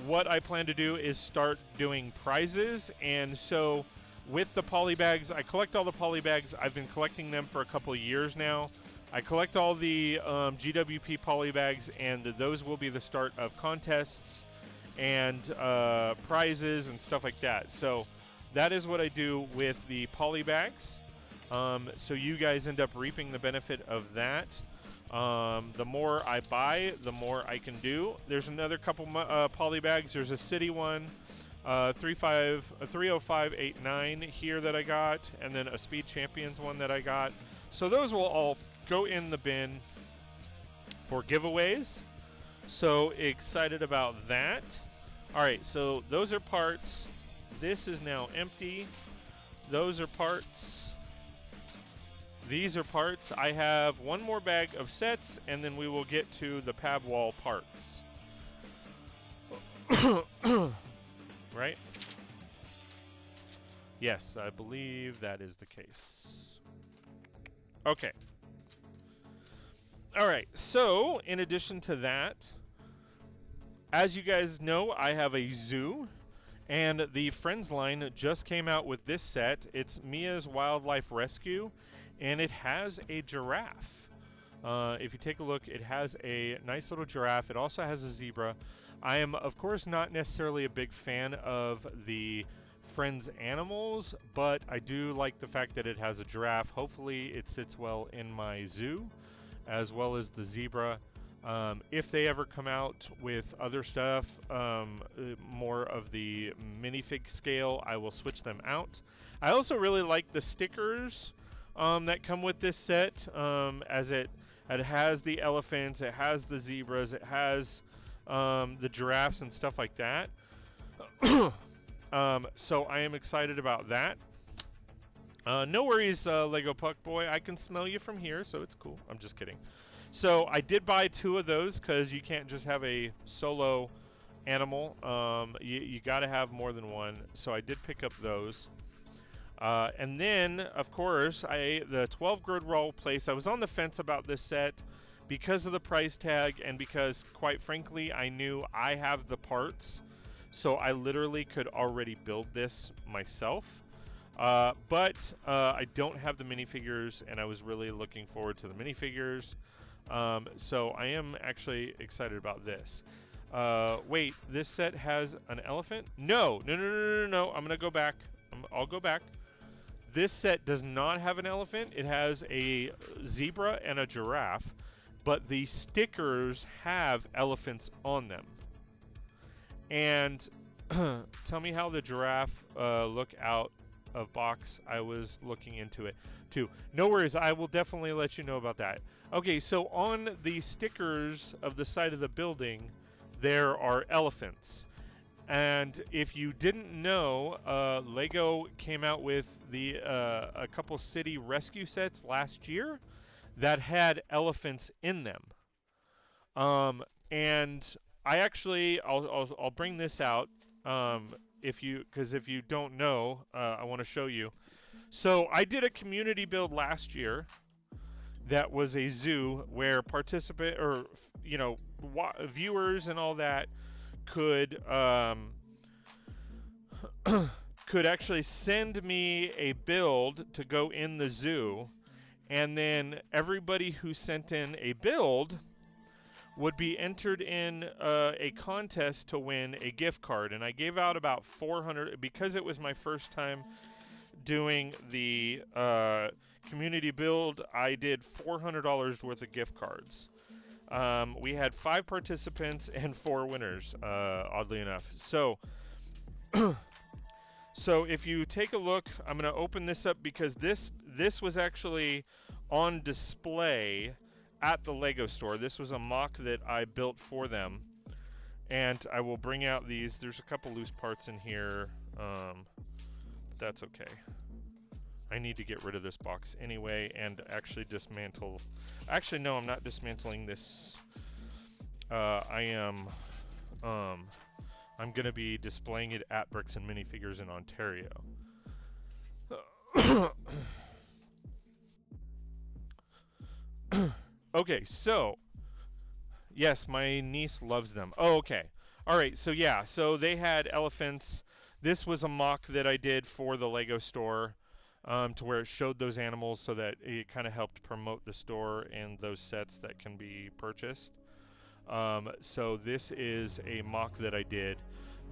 A: what I plan to do is start doing prizes. And so with the polybags, I collect all the polybags. I've been collecting them for a couple of years now. I collect all the GWP polybags, and those will be the start of contests and prizes and stuff like that. So that is what I do with the polybags. So you guys end up reaping the benefit of that. The more I buy, the more I can do. There's another couple polybags. There's a city one, 30589 here that I got, and then a Speed Champions one that I got. So those will all go in the bin for giveaways. So excited about that. All right, so those are parts. This is now empty. Those are parts. These are parts. I have one more bag of sets, and then we will get to the PAB wall parts. Right? Yes, I believe that is the case. Okay. All right, so in addition to that, as you guys know, I have a zoo, and the Friends line just came out with this set. It's Mia's Wildlife Rescue, and it has a giraffe. If you take a look, it has a nice little giraffe. It also has a zebra. I am, of course, not necessarily a big fan of the Friends animals, but I do like the fact that it has a giraffe. Hopefully it sits well in my zoo, as well as the zebra. If they ever come out with other stuff, more of the minifig scale, I will switch them out. I also really like the stickers that come with this set, as it has the elephants, it has the zebras, it has the giraffes and stuff like that. So I am excited about that. No worries, Lego Puck Boy. I can smell you from here, so it's cool. I'm just kidding. So I did buy 2 of those because you can't just have a solo animal. You got to have more than one. So I did pick up those. And then, of course, the 12 grid roll place. I was on the fence about this set because of the price tag and because, quite frankly, I knew I have the parts. So I literally could already build this myself. But I don't have the minifigures, and I was really looking forward to the minifigures. So I am actually excited about this. Wait, this set has an elephant? No. I'm going to go back. I'll go back. This set does not have an elephant. It has a zebra and a giraffe, but the stickers have elephants on them. And tell me how the giraffe look out of box. I was looking into it too. No worries, I will definitely let you know about that. Okay, so on the stickers of the side of the building, there are elephants. And if you didn't know, Lego came out with a couple city rescue sets last year that had elephants in them. And I actually, I'll bring this out. Because if you don't know, I want to show you. So I did a community build last year that was a zoo where viewers and all that could could actually send me a build to go in the zoo, and then everybody who sent in a build would be entered in a contest to win a gift card. And I gave out about 400 because it was my first time doing the community build. I did $400 worth of gift cards. We had 5 participants and 4 winners, oddly enough. So so if you take a look, I'm going to open this up because this was actually on display at the Lego store. This was a mock that I built for them, and I will bring out these. There's a couple loose parts in here, but that's okay. I need to get rid of this box anyway and actually dismantle. Actually, no, I'm not dismantling this. I'm going to be displaying it at Brix and Minifigures in Ontario. Okay, so yes, my niece loves them. Oh, okay. All right, so yeah, so they had elephants. This was a mock that I did for the Lego store, to where it showed those animals so that it kind of helped promote the store and those sets that can be purchased. So this is a mock that I did.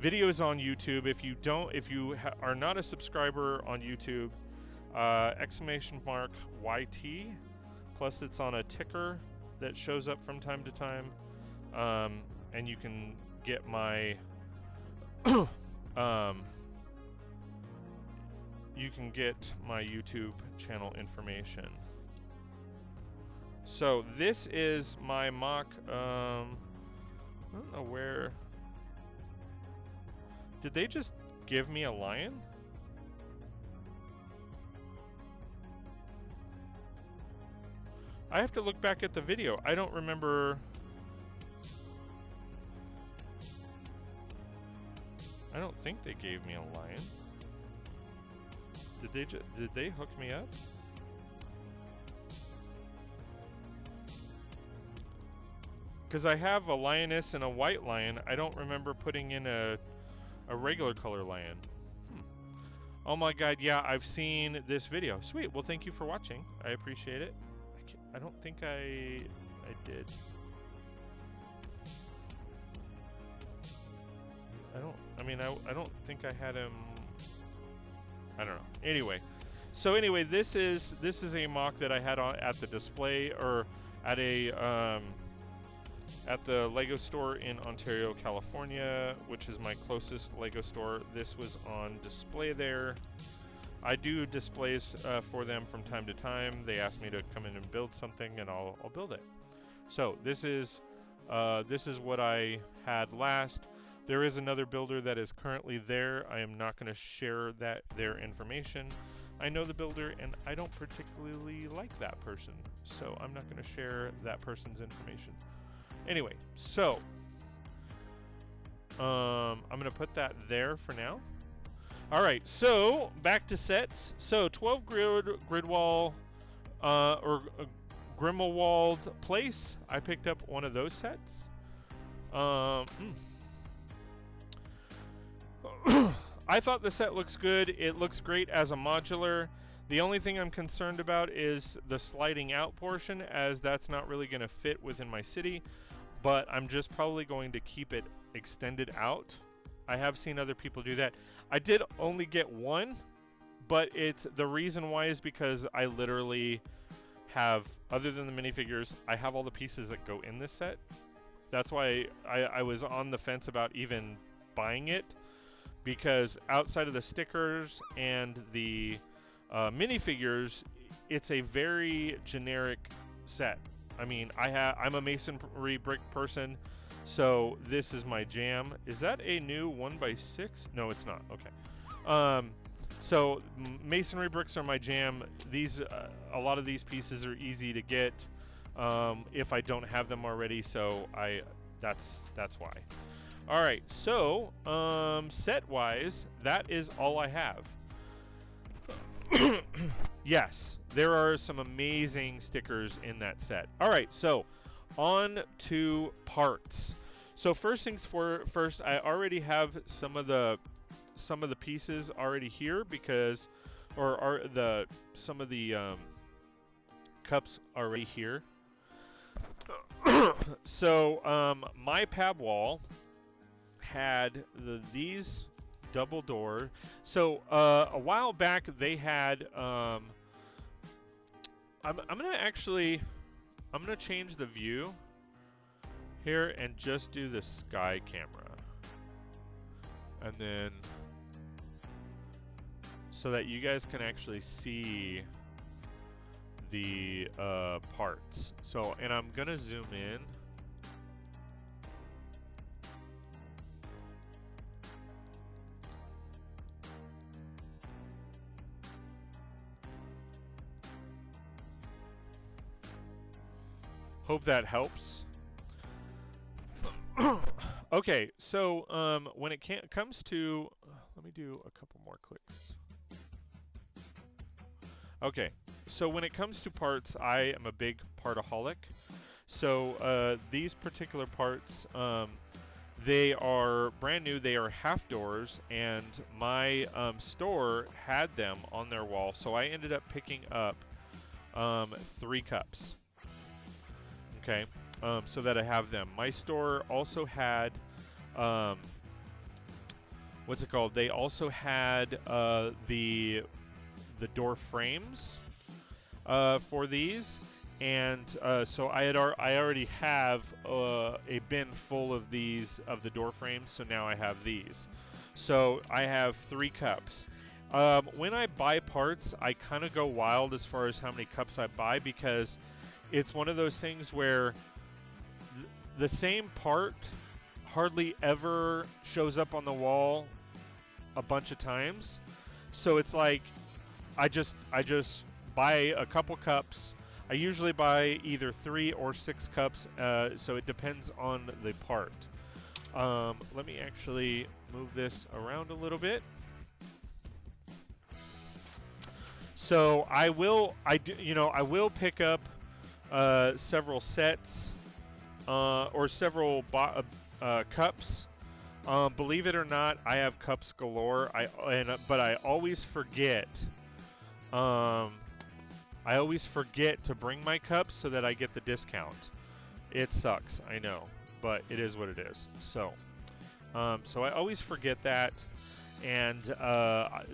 A: Video is on YouTube. If you are not a subscriber on YouTube, exclamation mark YT, plus it's on a ticker that shows up from time to time, and you can get my you can get my YouTube channel information. So this is my mock. I don't know where. Did they just give me a lion? I have to look back at the video. I don't remember. I don't think they gave me a lion. Did they hook me up? Because I have a lioness and a white lion. I don't remember putting in a regular color lion. Oh my god, yeah, I've seen this video. Sweet, well thank you for watching. I appreciate it. I don't think I did. I don't think I had him. I don't know. Anyway, so anyway, this is a mock that I had on at the display, or at a at the Lego store in Ontario, California, which is my closest Lego store. This was on display there. I do displays for them from time to time. They ask me to come in and build something, and I'll build it. So this is what I had last. There is another builder that is currently there. I am not going to share their information. I know the builder, and I don't particularly like that person, so I'm not going to share that person's information. Anyway, so I'm going to put that there for now. All right, so back to sets. So 12 grid wall or Grimmelwald Place. I picked up one of those sets. I thought the set looks good. It looks great as a modular. The only thing I'm concerned about is the sliding out portion, as that's not really going to fit within my city. But I'm just probably going to keep it extended out. I have seen other people do that. I did only get one, but the reason why is because I literally have, other than the minifigures, I have all the pieces that go in this set. That's why I was on the fence about even buying it, because outside of the stickers and the minifigures, it's a very generic set. I mean, I'm a masonry brick person, so this is my jam. Is that a new 1x6? No, it's not. Okay. So masonry bricks are my jam. These a lot of these pieces are easy to get if I don't have them already. So that's why. All right. So set wise, that is all I have. Yes, there are some amazing stickers in that set. All right, so on to parts. So first things first, I already have some of the pieces already here, because some of the cups already here. So my PAB wall had these double door. So a while back they had I'm gonna change the view here and just do the sky camera, and then so that you guys can actually see the parts. So, and I'm gonna zoom in. Hope that helps. Okay, so when it comes to, let me do a couple more clicks. Okay, so when it comes to parts, I am a big partaholic. So these particular parts, they are brand new. They are half doors, and my store had them on their wall. So I ended up picking up 3 cups. Okay, so that I have them. My store also had, um, what's it called? They also had the door frames for these, and so I already have a bin full of these of the door frames. So now I have these. So I have 3 cups. When I buy parts, I kind of go wild as far as how many cups I buy, because it's one of those things where the same part hardly ever shows up on the wall a bunch of times. So it's like I just buy a couple cups. I usually buy either 3 or 6 cups, so it depends on the part. Let me actually move this around a little bit. So I will pick up several sets or several cups. Believe it or not, I have cups galore. But I always forget. I always forget to bring my cups so that I get the discount. It sucks, I know, but it is what it is. So I always forget that, and I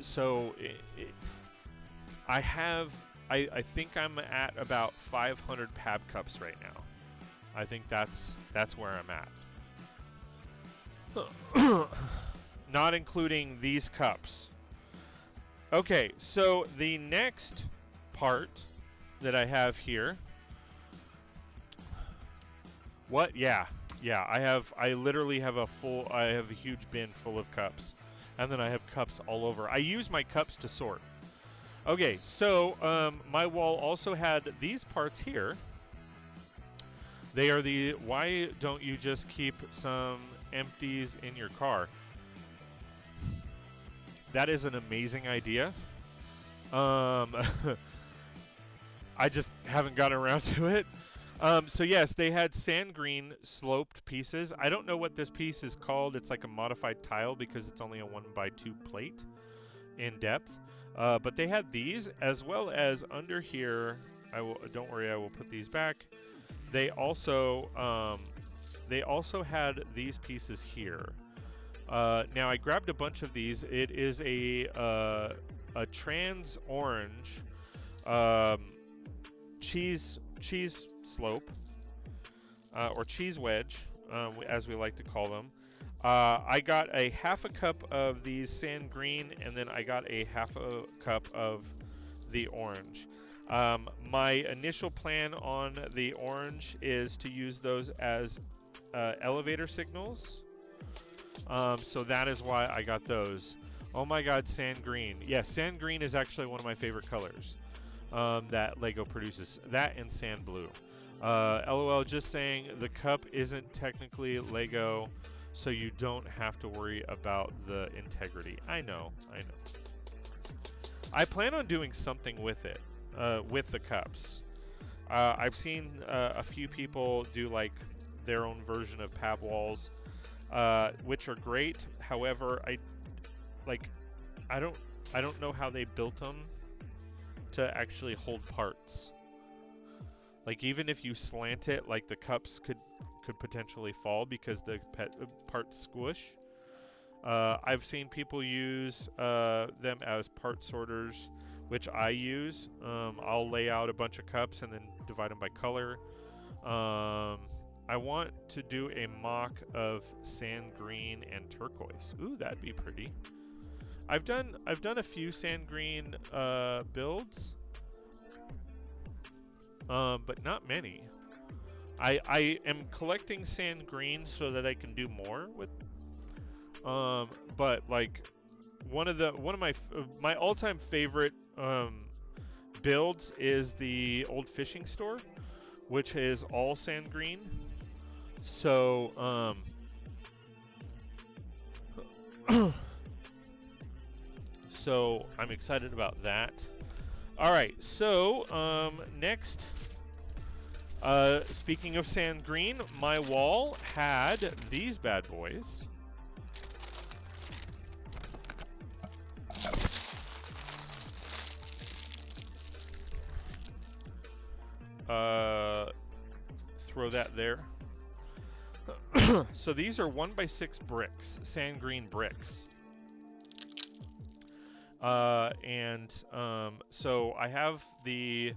A: think I'm at about 500 PAB cups right now. I think that's where I'm at. Not including these cups. Okay, so the next part that I have here. What? Yeah. I literally have a huge bin full of cups. And then I have cups all over. I use my cups to sort. Okay, so my wall also had these parts here. They are why don't you just keep some empties in your car? That is an amazing idea. I just haven't gotten around to it. So yes, they had sand green sloped pieces. I don't know what this piece is called. It's like a modified tile because it's only a 1x2 plate in depth. But they had these, as well as under here. Don't worry, I will put these back. They also had these pieces here. Now I grabbed a bunch of these. It is a trans orange cheese slope or cheese wedge, as we like to call them. I got a half a cup of these sand green, and then I got a half a cup of the orange. My initial plan on the orange is to use those as elevator signals. So that is why I got those. Oh my god, sand green. Yes, sand green is actually one of my favorite colors that Lego produces. That and sand blue. LOL, just saying the cup isn't technically Lego, so you don't have to worry about the integrity. I know. I plan on doing something with it, with the cups. I've seen a few people do like their own version of PAB walls, which are great. However, I don't know how they built them to actually hold parts. Like, even if you slant it, like, the cups could potentially fall because the parts squish. I've seen people use them as part sorters, which I use. I'll lay out a bunch of cups and then divide them by color. I want to do a mock of sand green and turquoise. Ooh, that'd be pretty. I've done a few sand green builds, but not many. I am collecting sand green so that I can do more with. But like one of my all-time favorite builds is the old fishing store, which is all sand green. So so I'm excited about that. All right, so next, speaking of sand green, my wall had these bad boys. Throw that there. So these are 1x6 bricks, sand green bricks. So I have the,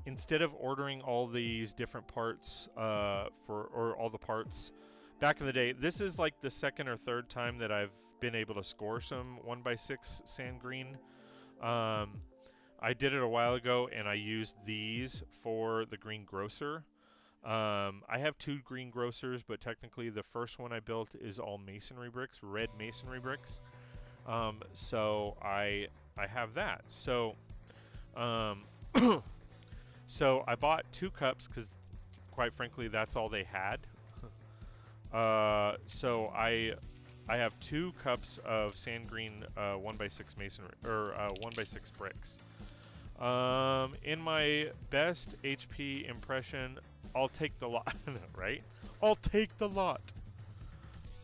A: instead of ordering all these different parts or all the parts, back in the day, this is like the second or third time that I've been able to score some 1x6 sand green. I did it a while ago, and I used these for the green grocer. I have 2 green grocers, but technically the first one I built is all masonry bricks, red masonry bricks. So I have that. So so I bought 2 cups because, quite frankly, that's all they had. So I have 2 cups of sand green 1x6 masonry or 1x6 bricks. In my best HP impression, I'll take the lot, right? I'll take the lot.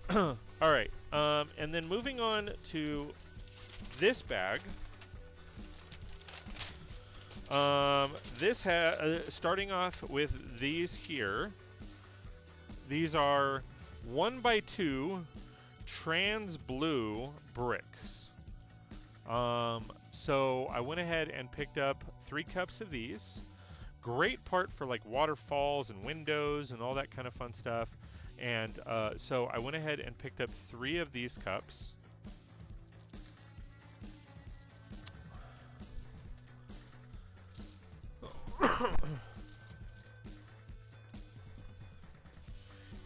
A: All right, and then moving on to this bag. Starting off with these here. These are 1x2 trans blue bricks. So I went ahead and picked up 3 cups of these. Great part for like waterfalls and windows and all that kind of fun stuff. And so I went ahead and picked up 3 of these cups.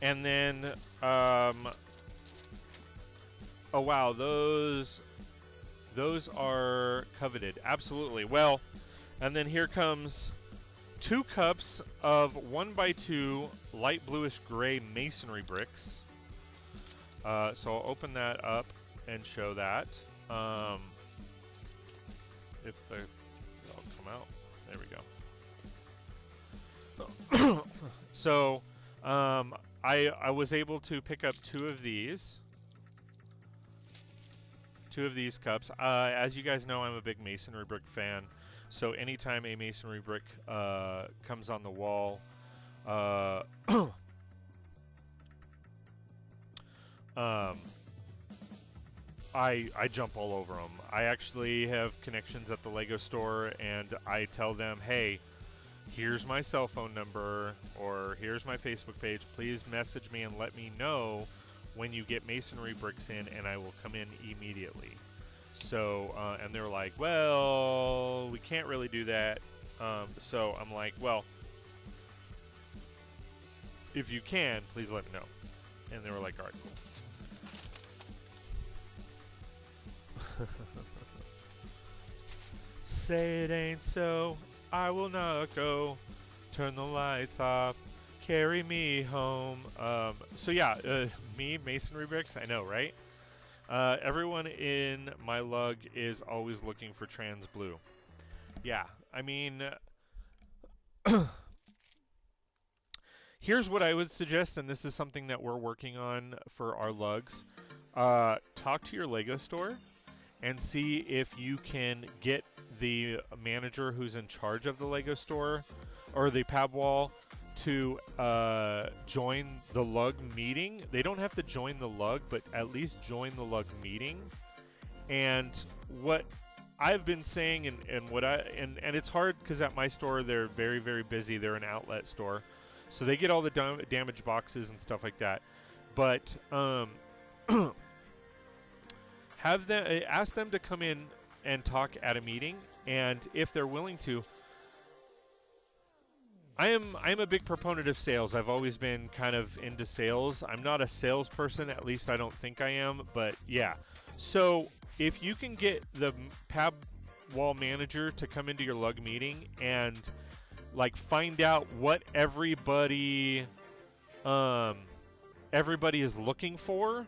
A: And then, oh wow, those are coveted, absolutely. Well, and then here comes 2 cups of 1x2 light bluish gray masonry bricks. So I'll open that up and show that. If that'll come out, there we go. So I was able to pick up 2 of these. 2 of these cups. As you guys know, I'm a big masonry brick fan. So anytime a masonry brick comes on the wall, I jump all over them. I actually have connections at the Lego store, and I tell them, hey, here's my cell phone number, or here's my Facebook page. Please message me and let me know when you get masonry bricks in, and I will come in immediately. So, and they're like, well, we can't really do that. So I'm like, well, if you can, please let me know. And they were like, all right, cool. Say it ain't so, I will not go. Turn the lights off, carry me home. So yeah, me, masonry bricks, I know, right? Everyone in my lug is always looking for trans blue. Yeah, I mean, here's what I would suggest, and this is something that we're working on for our lugs. Talk to your Lego store and see if you can get the manager who's in charge of the Lego store or the PAB wall to join the lug meeting. They don't have to join the lug, but at least join the lug meeting. And what I've been saying, and it's hard because at my store they're very, very busy. They're an outlet store, so they get all the damaged boxes and stuff like that. But have them ask them to come in and talk at a meeting, and if they're willing to. I'm a big proponent of sales. I've always been kind of into sales. I'm not a salesperson, at least I don't think I am, but yeah. So if you can get the PAB wall manager to come into your lug meeting and like find out what everybody is looking for,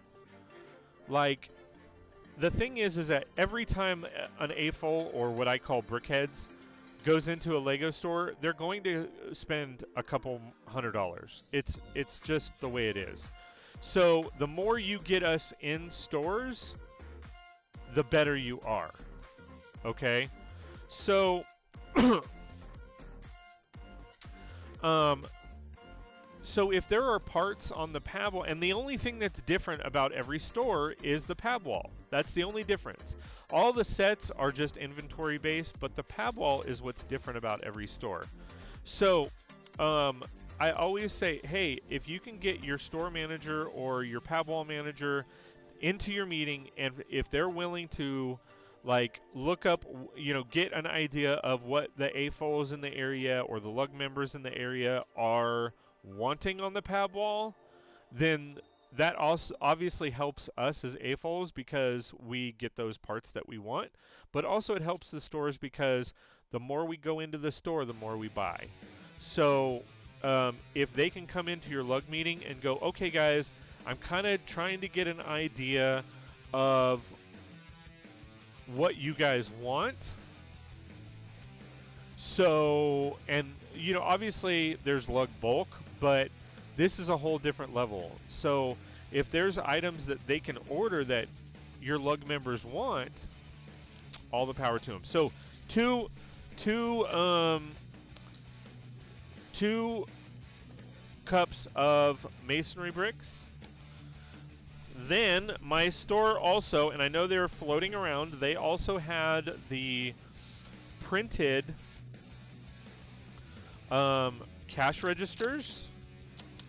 A: like the thing is that every time an AFOL, or what I call brickheads, goes into a Lego store, they're going to spend a couple $100. It's just the way it is. So the more you get us in stores, the better you are. Okay? So um so if there are parts on the PAB wall, and the only thing that's different about every store is the PAB wall. That's the only difference. All the sets are just inventory based, but the PAB wall is what's different about every store. So I always say, hey, if you can get your store manager or your PAB wall manager into your meeting, and if they're willing to like look up, get an idea of what the AFOs in the area or the lug members in the area are wanting on the PAB wall, then that also obviously helps us as AFOs because we get those parts that we want, but also it helps the stores because the more we go into the store, the more we buy. So if they can come into your lug meeting and go, okay guys, I'm kind of trying to get an idea of what you guys want. So, and obviously there's lug bulk, but this is a whole different level. So if there's items that they can order that your lug members want, all the power to them. So two cups of masonry bricks. Then my store also, and I know they're floating around, they also had the printed cash registers.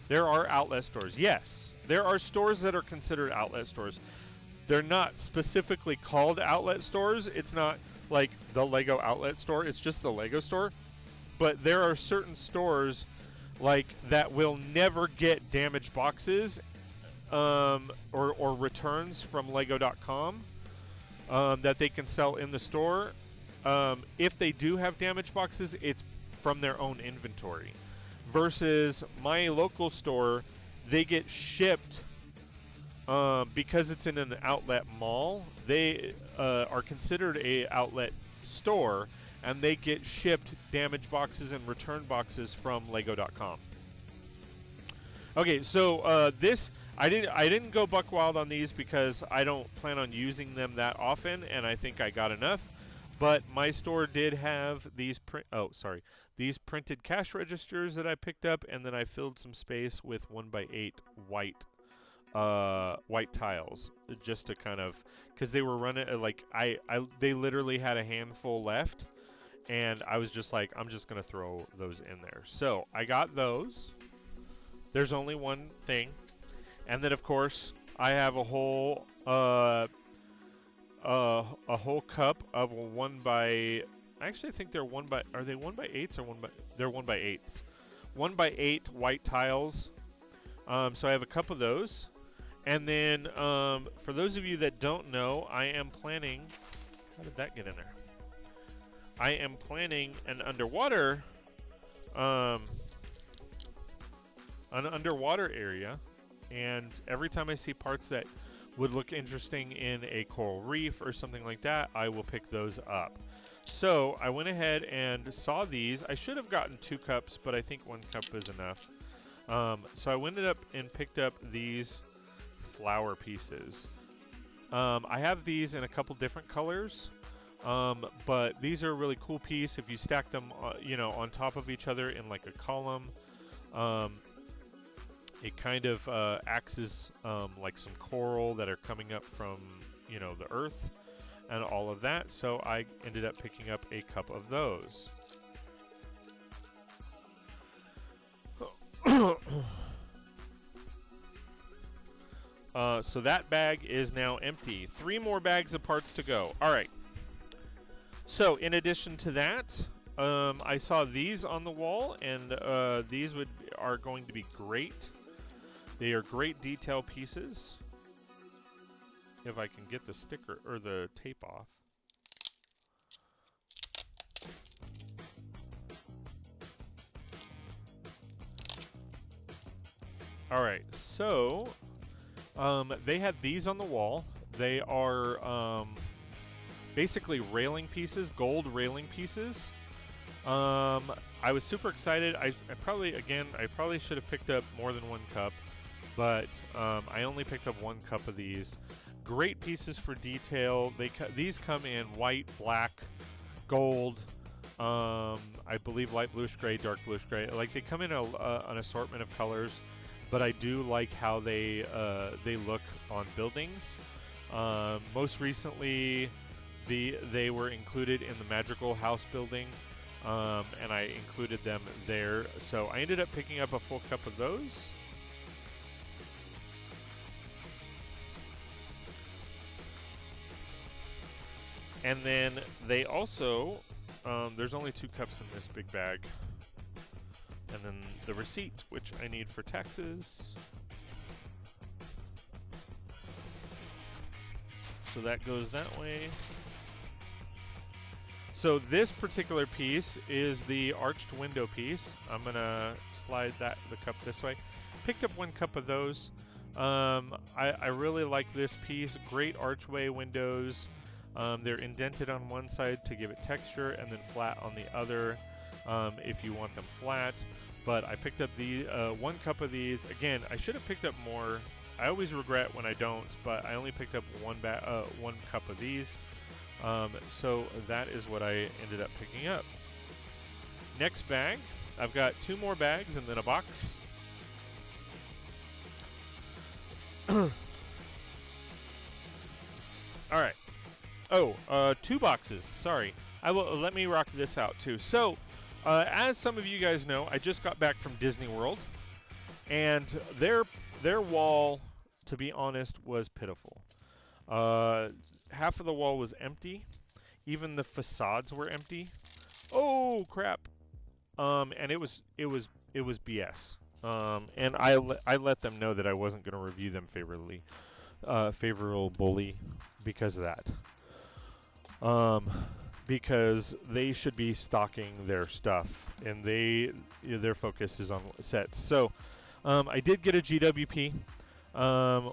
A: There are outlet stores. Yes, there are stores that are considered outlet stores. They're not specifically called outlet stores. It's not like the Lego outlet store. It's just the Lego store. But there are certain stores like that will never get damaged boxes or returns from Lego.com that they can sell in the store. If they do have damaged boxes, it's from their own inventory. Versus my local store, they get shipped because it's in an outlet mall. They are considered a outlet store, and they get shipped damaged boxes and return boxes from Lego.com. Okay, so this I didn't go buck wild on these because I don't plan on using them that often, and I think I got enough. But my store did have these these printed cash registers that I picked up, and then I filled some space with 1x8 white tiles, just to kind of, because they were running they literally had a handful left, and I was just like, I'm just gonna throw those in there. So I got those. There's only one thing, and then of course I have a whole cup of actually I think they're are they 1x8s or they're 1x8s. 1x8 white tiles. So I have a cup of those. And then for those of you that don't know, I am planning, how did that get in there? I am planning an underwater area, and every time I see parts that would look interesting in a coral reef or something like that, I will pick those up. So I went ahead and saw these. I should have gotten 2 cups, but I think 1 cup is enough. So I went up and picked up these flower pieces. I have these in a couple different colors, but these are a really cool piece. If you stack them, on top of each other in like a column, it kind of acts as like some coral that are coming up from, the earth and all of that. So I ended up picking up a cup of those. So that bag is now empty. 3 more bags of parts to go. All right. So in addition to that, I saw these on the wall, and these are going to be great. They are great detail pieces. If I can get the sticker or the tape off. All right, so they had these on the wall. They are basically railing pieces, gold railing pieces. I was super excited. I probably should have picked up more than one cup, but I only picked up one cup of these. Great pieces for detail. These come in white, black, gold. I believe light bluish gray, dark bluish gray. Like they come in an assortment of colors, but I do like how they look on buildings. Most recently, they were included in the Magical House building, and I included them there. So I ended up picking up a full cup of those. And then they also, there's only 2 cups in this big bag. And then the receipt, which I need for taxes. So that goes that way. So this particular piece is the arched window piece. I'm going to slide the cup this way. Picked up 1 cup of those. I really like this piece. Great archway windows. They're indented on one side to give it texture and then flat on the other if you want them flat. But I picked up the 1 cup of these. Again, I should have picked up more. I always regret when I don't, but I only picked up 1 cup of these. So that is what I ended up picking up. Next bag, I've got 2 more bags and then a box. All right. Oh, 2 boxes. Sorry. Let me rock this out too. So, as some of you guys know, I just got back from Disney World, and their wall, to be honest, was pitiful. Half of the wall was empty. Even the facades were empty. Oh crap! And it was BS. And I let them know that I wasn't going to review them favorably because of that. Because they should be stocking their stuff, and their focus is on sets. So, I did get a GWP,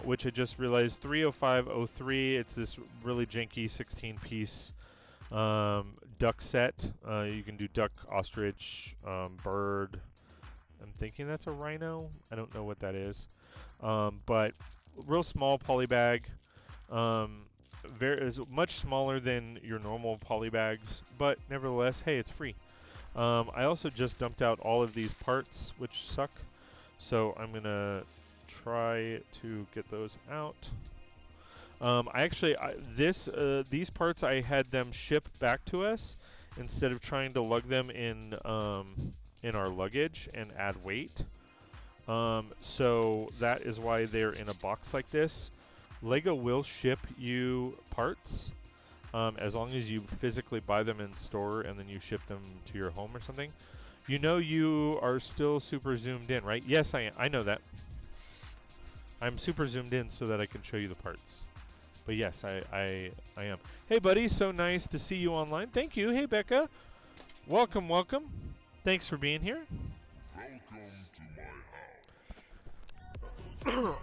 A: which I just realized 30503. It's this really janky 16-piece duck set. You can do duck, ostrich, bird. I'm thinking that's a rhino. I don't know what that is, but real small poly bag. Is much smaller than your normal poly bags, but nevertheless, hey, it's free. I also just dumped out all of these parts, which suck, so I'm gonna try to get those out. These parts I had them ship back to us instead of trying to lug them in our luggage and add weight. So that is why they're in a box like this. Lego will ship you parts as long as you physically buy them in store and then you ship them to your home or something. You know you are still super zoomed in, right? Yes, I am. I know that. I'm super zoomed in so that I can show you the parts. But yes, I am. Hey, buddy. So nice to see you online. Thank you. Hey, Becca. Welcome, welcome. Thanks for being here.
B: Welcome to my house.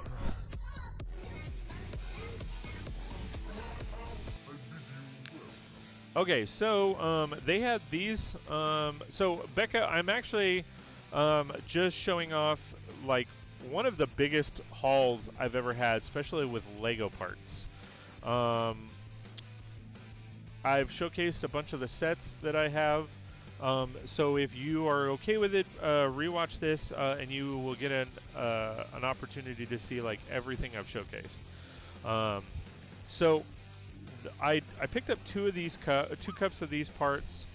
A: Okay, so they had these. So Becca, I'm actually just showing off like one of the biggest hauls I've ever had, especially with Lego parts. I've showcased a bunch of the sets that I have. So if you are okay with it, rewatch this, and you will get an opportunity to see like everything I've showcased. So I picked up 2 cups of these parts,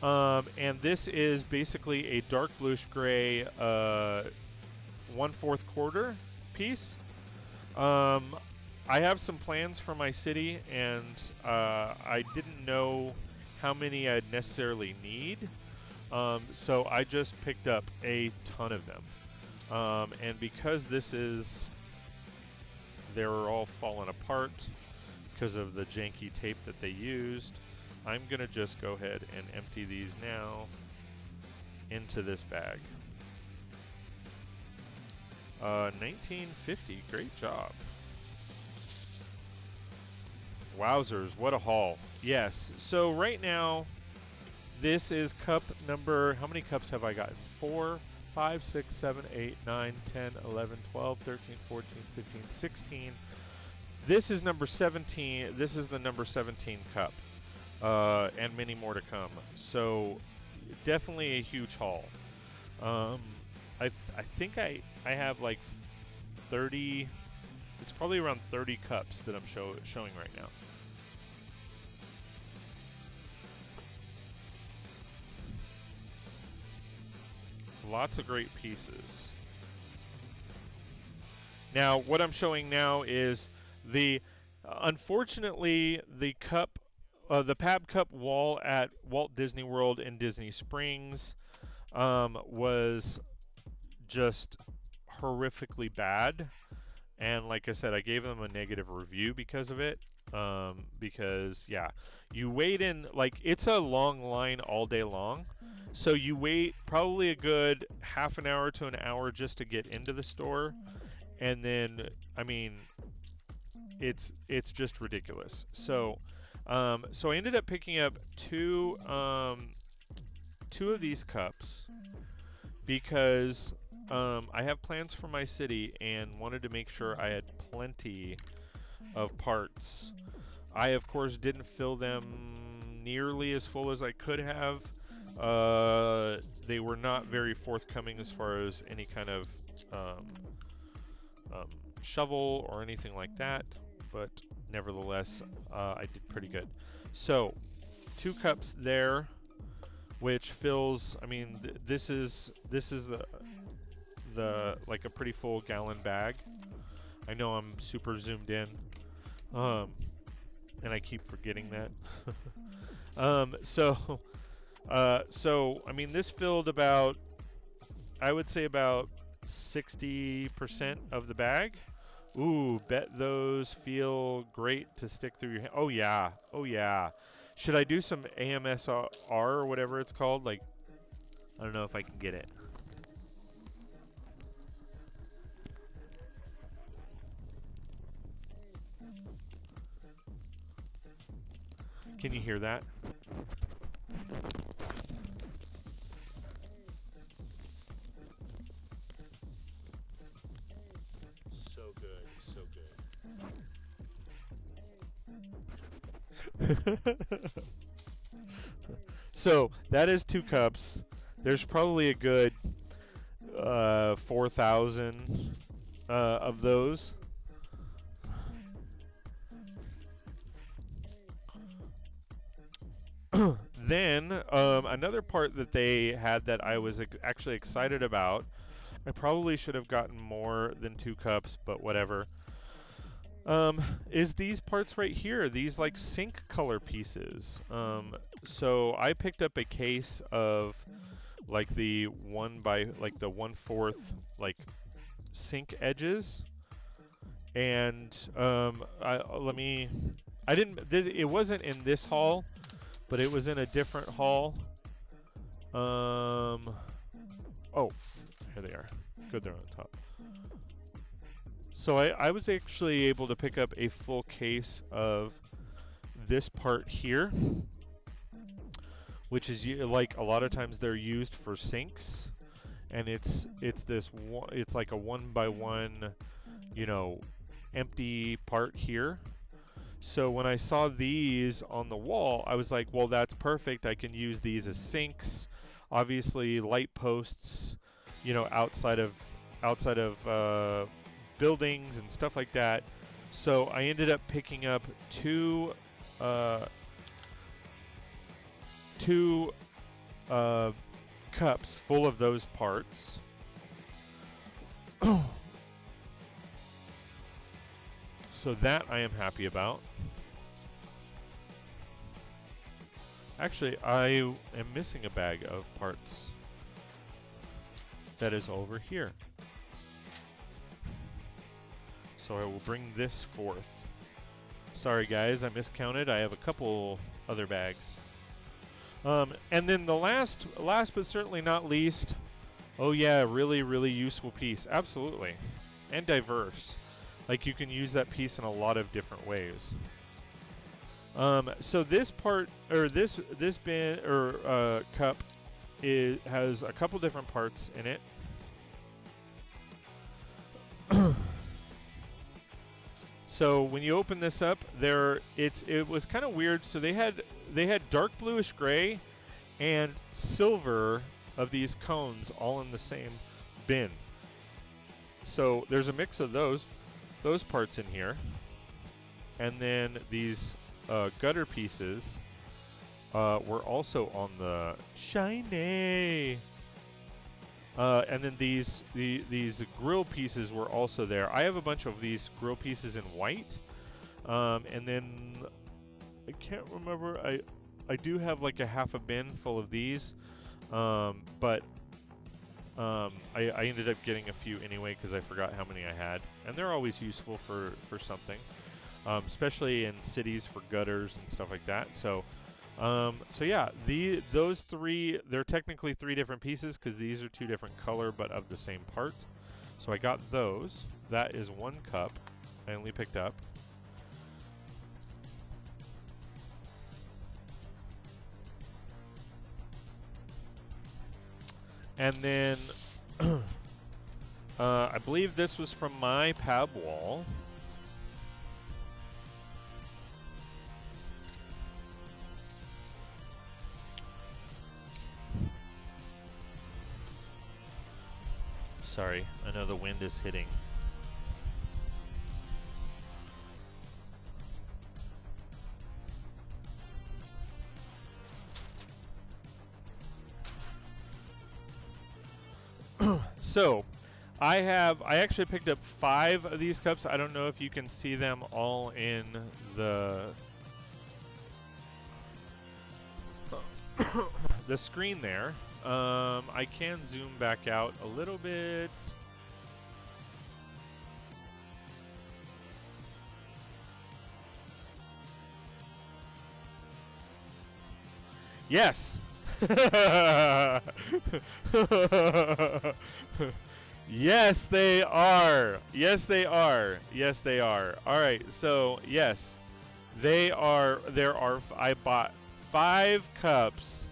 A: and this is basically a dark bluish gray 1/4 quarter piece. I have some plans for my city, and I didn't know how many I'd necessarily need, so I just picked up a ton of them. And because they're all falling apart because of the janky tape that they used, I'm going to just go ahead and empty these now into this bag. 1950, great job. Wowzers, what a haul. Yes, so right now, this is cup number, how many cups have I gotten? 4, 5, 6, 7, 8, 9, 10, 11, 12, 13, 14, 15, 16. This is number 17. This is the number 17 cup. And many more to come. So definitely a huge haul. I think I have like 30. It's probably around 30 cups that I'm showing right now. Lots of great pieces. Now, what I'm showing now is the, unfortunately, the cup, the PAB Cup wall at Walt Disney World in Disney Springs was just horrifically bad. And like I said, I gave them a negative review because of it. Because, yeah, you wait in, like, it's a long line all day long. So you wait probably a good half an hour to an hour just to get into the store. And then, I mean, it's just ridiculous. So, so I ended up picking up two of these cups because I have plans for my city and wanted to make sure I had plenty of parts. I, of course, didn't fill them nearly as full as I could have. They were not very forthcoming as far as any kind of shovel or anything like that, but nevertheless, I did pretty good. So, 2 cups there, which fills. I mean, this is the like a pretty full gallon bag. I know I'm super zoomed in, and I keep forgetting that. So I mean, this filled about, I would say about 60% of the bag. Ooh, bet those feel great to stick through your hand. Oh yeah, oh yeah. Should I do some AMSR or whatever it's called? Like, I don't know if I can get it. Can you hear that? So good, so good. So that is 2 cups. There's probably a good 4,000 of those. Then another part that they had that I was actually excited about. I probably should have gotten more than 2 cups, but whatever. Is these parts right here, these like sink color pieces. So I picked up a case of like the 1/4 like sink edges, and it wasn't in this haul, but it was in a different haul. Oh, here they are. Good, they're on top. So I was actually able to pick up a full case of this part here, which is like a lot of times they're used for sinks, and it's like a 1x1, you know, empty part here. So when I saw these on the wall, I was like, well, that's perfect. I can use these as sinks. Obviously, light posts, you know, outside of buildings and stuff like that. So I ended up picking up two cups full of those parts. So that I am happy about. Actually, I am missing a bag of parts that is over here. So I will bring this forth. Sorry guys, I miscounted. I have a couple other bags. And then the last but certainly not least, oh yeah, really, really useful piece. Absolutely. And diverse. Like, you can use that piece in a lot of different ways. So this part, or this bin or cup, has a couple different parts in it. So when you open this up, it was kind of weird. So they had dark bluish gray and silver of these cones all in the same bin. So there's a mix of those parts in here, and then these gutter pieces were also on the shiny. And then these grill pieces were also there. I have a bunch of these grill pieces in white, and then I can't remember. I do have like a half a bin full of these, but I ended up getting a few anyway because I forgot how many I had, and they're always useful for something, especially in cities for gutters and stuff like that. So yeah, those three, they're technically three different pieces because these are two different color but of the same part. So I got those. That is one cup I only picked up. And then I believe this was from my PAB wall. Sorry, I know the wind is hitting. So, I actually picked up 5 of these cups. I don't know if you can see them all in the the screen there. I can zoom back out a little bit. Yes. Yes, they are. Yes, they are. Yes, they are. All right. So, yes. They are I bought 5 cups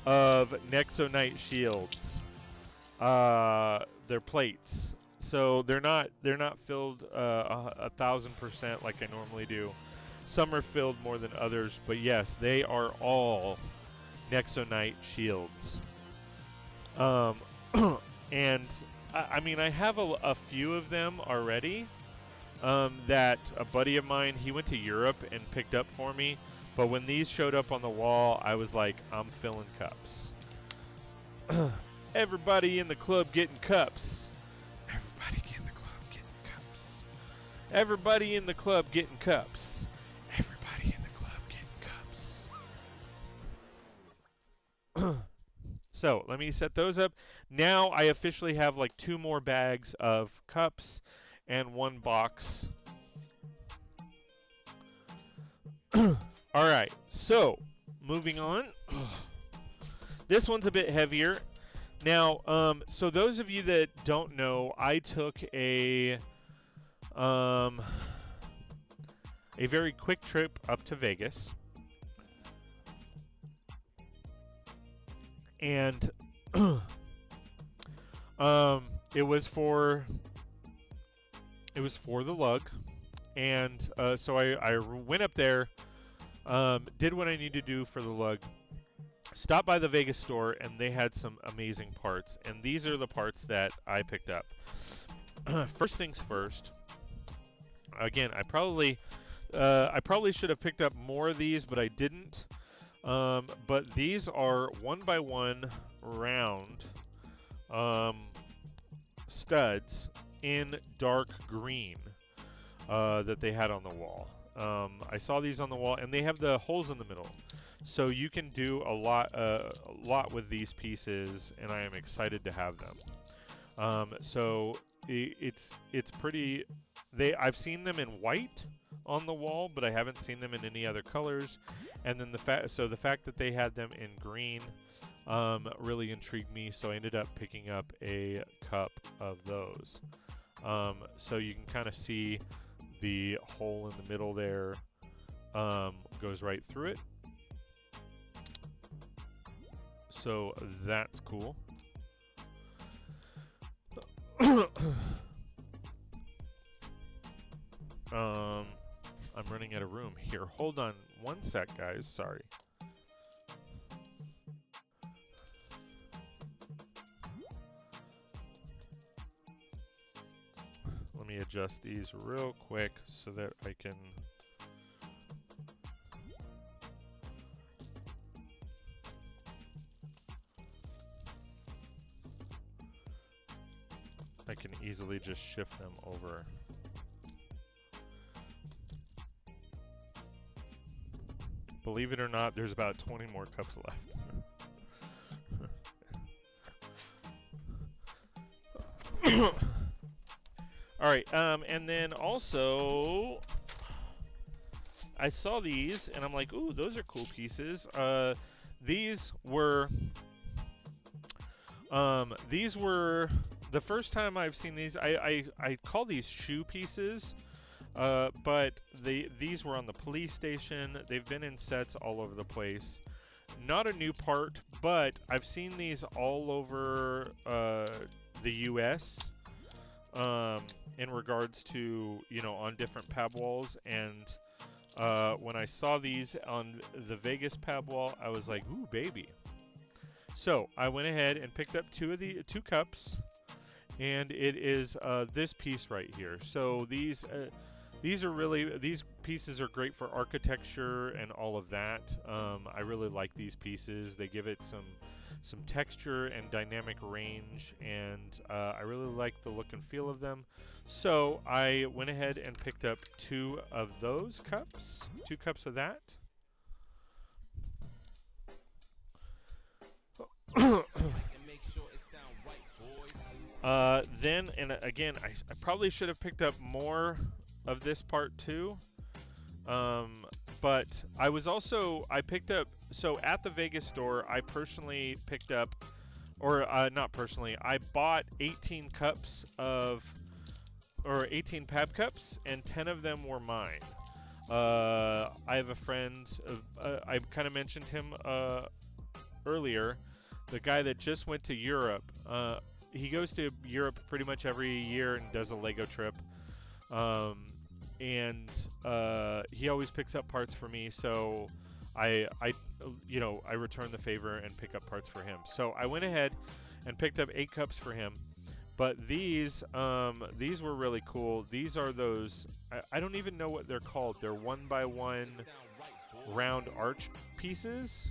A: of Nexonite shields. They're plates. So they're not filled 1,000% like I normally do. Some are filled more than others, but yes, they are all Nexonite shields. And I mean, I have a few of them already. That a buddy of mine, he went to Europe and picked up for me. But when these showed up on the wall, I was like, I'm filling cups. Everybody in the club getting cups. Everybody in the club getting cups. Everybody in the club getting cups. Everybody in the club getting cups. So let me set those up. Now I officially have like 2 more bags of cups and 1 box. All right, so moving on. This one's a bit heavier. Now, so those of you that don't know, I took a very quick trip up to Vegas. And it was for the lug, and so I went up there, did what I need to do for the lug, stopped by the Vegas store, and they had some amazing parts, and these are the parts that I picked up. First things first. Again, I probably should have picked up more of these, but I didn't. But these are 1x1 round studs in dark green that they had on the wall. I saw these on the wall, and they have the holes in the middle, so you can do a lot with these pieces, and I am excited to have them. So it's pretty. I've seen them in white on the wall, but I haven't seen them in any other colors. And then the fact that they had them in green really intrigued me, so I ended up picking up a cup of those. So you can kind of see the hole in the middle there, goes right through it. So that's cool. I'm running out of room here. Hold on one sec, guys. Sorry. Let me adjust these real quick so that I can... I can easily just shift them over. Believe it or not, there's about 20 more cups left. Alright, and then also, I saw these, and I'm like, ooh, those are cool pieces. These were the first time I've seen these. I call these shoe pieces. But these were on the police station. They've been in sets all over the place. Not a new part, but I've seen these all over the U.S. In regards to, you know, on different PAB walls. And when I saw these on the Vegas PAB wall, I was like, ooh, baby. So I went ahead and picked up two cups. And it is this piece right here. So these pieces are great for architecture and all of that. I really like these pieces. They give it some texture and dynamic range, and I really like the look and feel of them. So I went ahead and picked up two of those cups, 2 cups of that. Then, and again, I probably should have picked up more of this part too. But I picked up, so at the Vegas store, I personally picked up, or not personally, I bought 18 cups or 18 PAB cups, and 10 of them were mine. I have a friend, I kind of mentioned him earlier, the guy that just went to Europe. He goes to Europe pretty much every year and does a Lego trip. And he always picks up parts for me, so I return the favor and pick up parts for him. So I went ahead and picked up 8 cups for him. But these were really cool. These are those, I don't even know what they're called. They're 1x1 round arch pieces.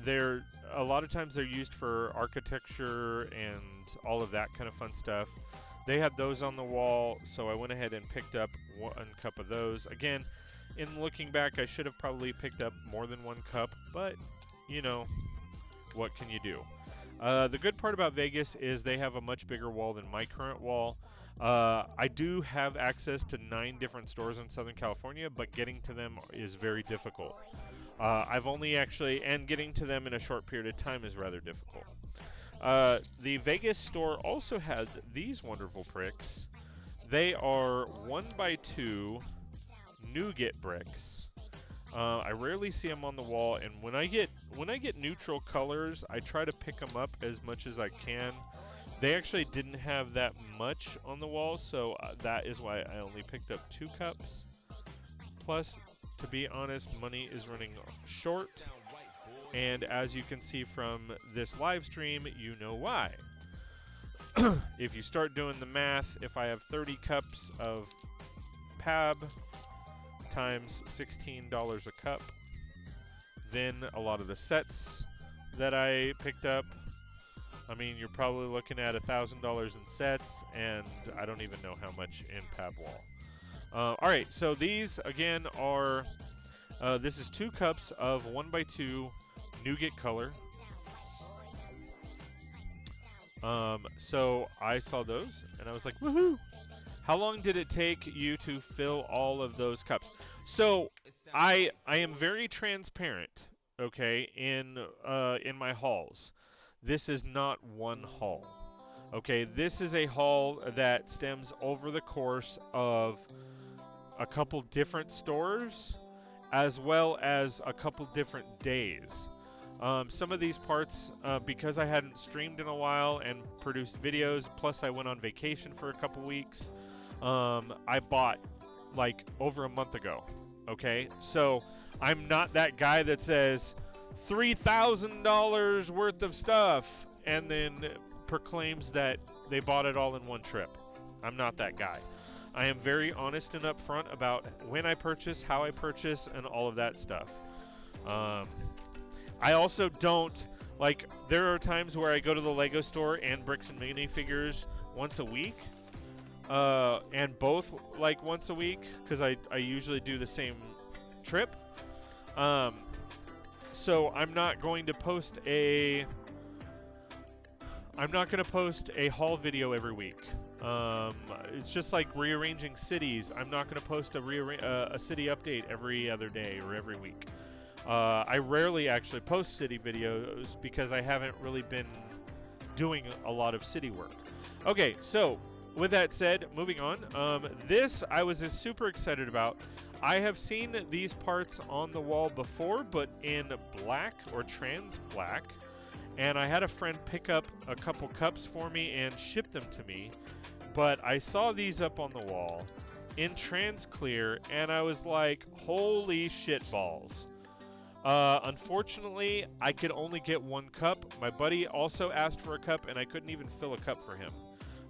A: They're a lot of times they're used for architecture and all of that kind of fun stuff. They had those on the wall, so I went ahead and picked up 1 cup of those. Again, in looking back, I should have probably picked up more than 1 cup, but, you know, what can you do? The good part about Vegas is they have a much bigger wall than my current wall. I do have access to 9 different stores in Southern California, but getting to them is very difficult. I've only actually, and getting to them in a short period of time is rather difficult. The Vegas store also has these wonderful bricks. They are 1x2 nougat bricks. I rarely see them on the wall, and when I get neutral colors, I try to pick them up as much as I can. They actually didn't have that much on the wall, so that is why I only picked up 2 cups. Plus, to be honest, money is running short, and as you can see from this live stream, you know why. If you start doing the math, if I have 30 cups of PAB times $16 a cup, then a lot of the sets that I picked up, I mean, you're probably looking at $1,000 in sets, and I don't even know how much in PAB wall. Alright, so these, again, are, this is 2 cups of 1x2 nougat color. So I saw those, and I was like, woohoo! How long did it take you to fill all of those cups? So I am very transparent, okay, in my hauls. This is not one haul. Okay, this is a haul that stems over the course of a couple different stores, as well as a couple different days. Some of these parts, because I hadn't streamed in a while and produced videos, plus I went on vacation for a couple weeks, I bought like over a month ago. Okay, so I'm not that guy that says $3,000 worth of stuff and then proclaims that they bought it all in one trip. I'm not that guy. I am very honest and upfront about when I purchase, how I purchase, and all of that stuff. I also don't, like, there are times where I go to the Lego store and Bricks and minifigures once a week. And both, like, once a week, because I usually do the same trip. So I'm not going to post a haul video every week. It's just like rearranging cities. I'm not going to post a city update every other day or every week. I rarely actually post city videos because I haven't really been doing a lot of city work. Okay, so with that said, moving on. This I was super excited about. I have seen these parts on the wall before, but in black or trans black. And I had a friend pick up a couple cups for me and ship them to me. But I saw these up on the wall in trans clear, and I was like, holy shit balls. Unfortunately, I could only get one cup. My buddy also asked for a cup, and I couldn't even fill a cup for him.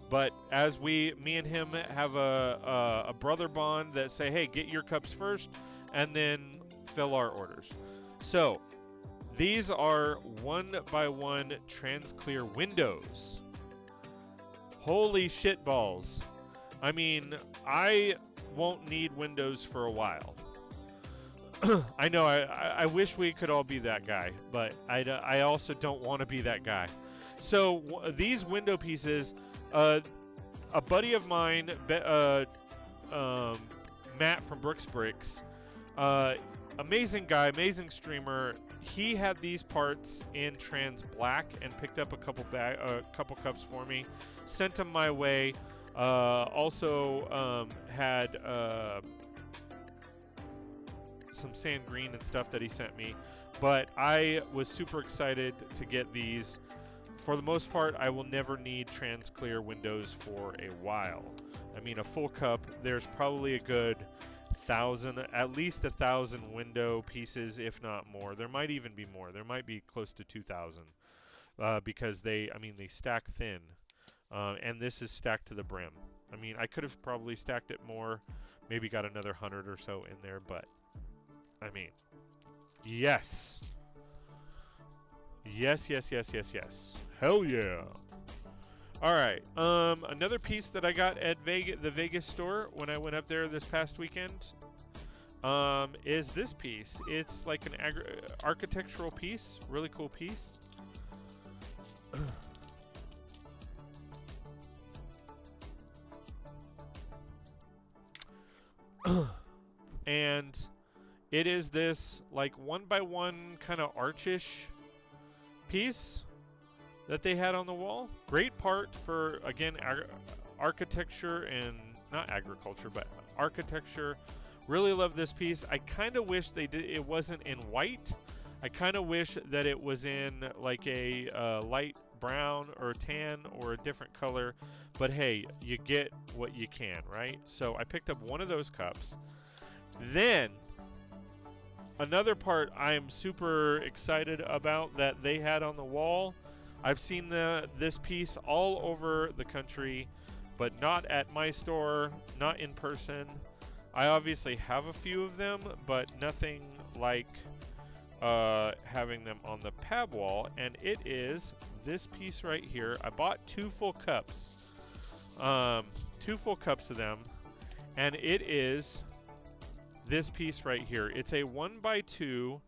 A: But as me and him have a brother bond that say, hey, get your cups first, and then fill our orders. So these are 1x1 trans clear windows. Holy shit balls. I mean, I won't need windows for a while. I know, I wish we could all be that guy, but I also don't want to be that guy. So these window pieces, a buddy of mine, Matt from Brix, amazing guy, amazing streamer. He had these parts in trans black and picked up a couple cups for me, sent them my way. Also had some sand green and stuff that he sent me, but I was super excited to get these. For the most part, I will never need trans clear windows for a while. I mean, a full cup, there's probably a good 1,000, at least 1,000 window pieces, if not more. There might even be more. There might be close to 2,000 because they stack thin, and this is stacked to the brim. I mean, I could have probably stacked it more, maybe got another 100 or so in there, but I mean, yes. Yes. Hell yeah. All right. Another piece that I got at the Vegas store when I went up there this past weekend is this piece. It's like an architectural piece, really cool piece. And it is this like 1x1 kind of archish piece that they had on the wall. Great part for, again, architecture and not agriculture, but architecture. Really love this piece. I kind of wish it wasn't in white. I kind of wish that it was in like a light brown or tan or a different color. But hey, you get what you can, right? So I picked up one of those cups. Then another part I'm super excited about that they had on the wall. I've seen this piece all over the country, but not at my store, not in person. I obviously have a few of them, but nothing like having them on the PAB wall, and it is this piece right here. I bought 2 full cups. 2 full cups of them, and it is this piece right here. It's a 1x2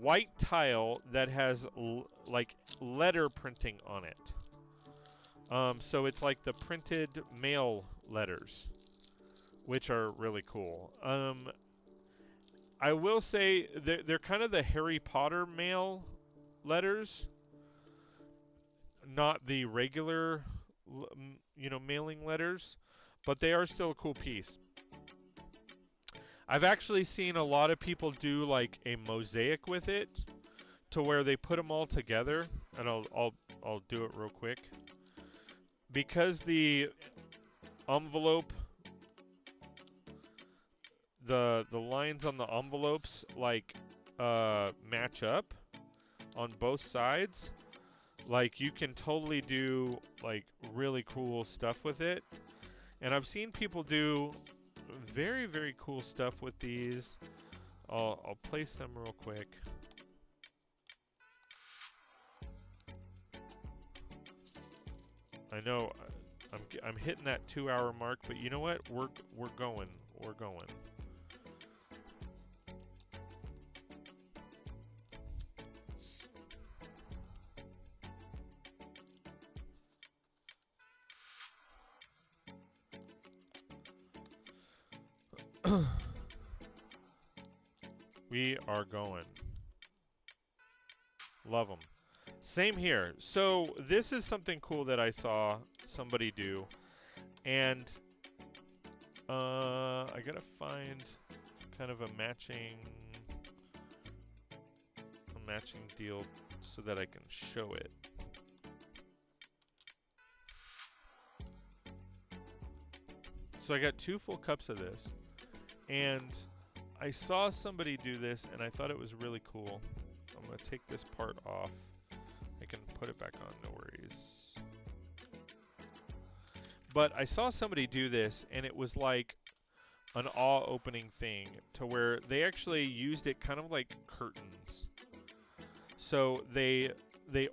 A: white tile that has like letter printing on it. So it's like the printed mail letters, which are really cool. I will say they're kind of the Harry Potter mail letters, not the regular, mailing letters, but they are still a cool piece. I've actually seen a lot of people do like a mosaic with it, to where they put them all together, and I'll do it real quick. Because the envelope, the lines on the envelopes like match up on both sides, like you can totally do like really cool stuff with it. And I've seen people do very, very cool stuff with these. I'll place them real quick. I know I'm hitting that 2-hour mark, but you know what? We're going. We're going. We are going. Love them. Same here. So this is something cool that I saw somebody do, and I gotta find kind of a matching deal so that I can show it. So I got 2 full cups of this, and I saw somebody do this, and I thought it was really cool. I'm going to take this part off. I can put it back on, no worries. But I saw somebody do this, and it was like an awe-opening thing, to where they actually used it kind of like curtains. So they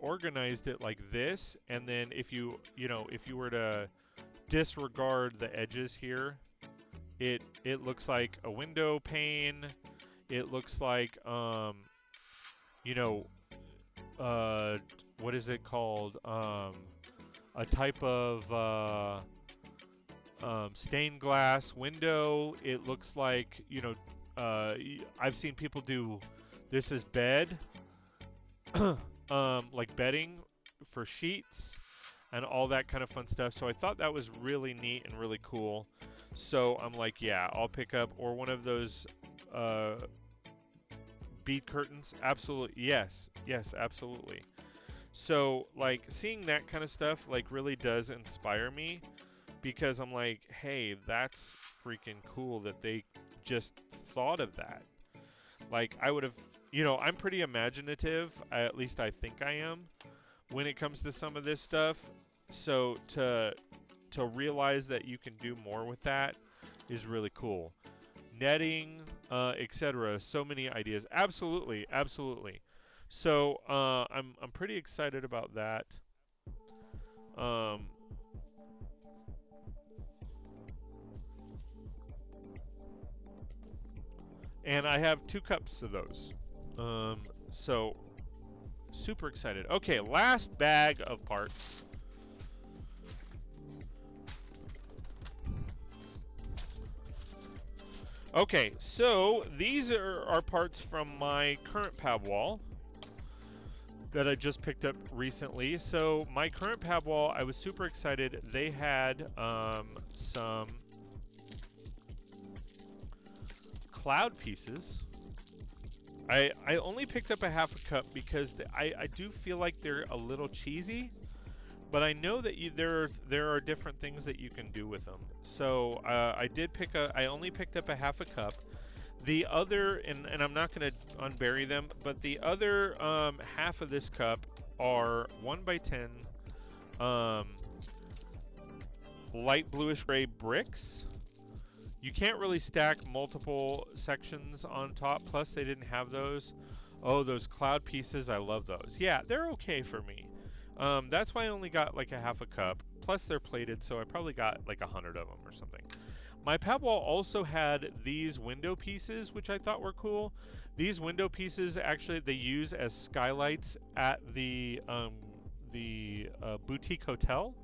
A: organized it like this, and then if you were to disregard the edges here, it looks like a window pane. It looks like what is it called? A type of stained glass window. It looks like, I've seen people do this as bed, like bedding for sheets and all that kind of fun stuff. So I thought that was really neat and really cool. So I'm like, yeah, I'll pick up, or one of those bead curtains. Absolutely. Yes, absolutely. So like seeing that kind of stuff like really does inspire me, because I'm like, hey, that's freaking cool that they just thought of that. Like I would have, I'm pretty imaginative, at least I think I am, when it comes to some of this stuff. So to realize that you can do more with that is really cool. Netting, etc. So many ideas. Absolutely. So I'm pretty excited about that. And I have 2 cups of those. So super excited. Okay, last bag of parts. Okay, so these are parts from my current PAB wall that I just picked up recently. So my current PAB wall, I was super excited. They had some cloud pieces. I only picked up a half a cup because I do feel like they're a little cheesy. But I know that there are different things that you can do with them. So I only picked up a half a cup. The other, and I'm not going to unbury them, but the other half of this cup are 1x10 light bluish gray bricks. You can't really stack multiple sections on top, plus they didn't have those. Oh, those cloud pieces, I love those. Yeah, they're okay for me. That's why I only got like a half a cup. Plus they're plated, so I probably got like 100 of them or something. My PAB wall also had these window pieces, which I thought were cool. These window pieces, actually, they use as skylights at the boutique hotel.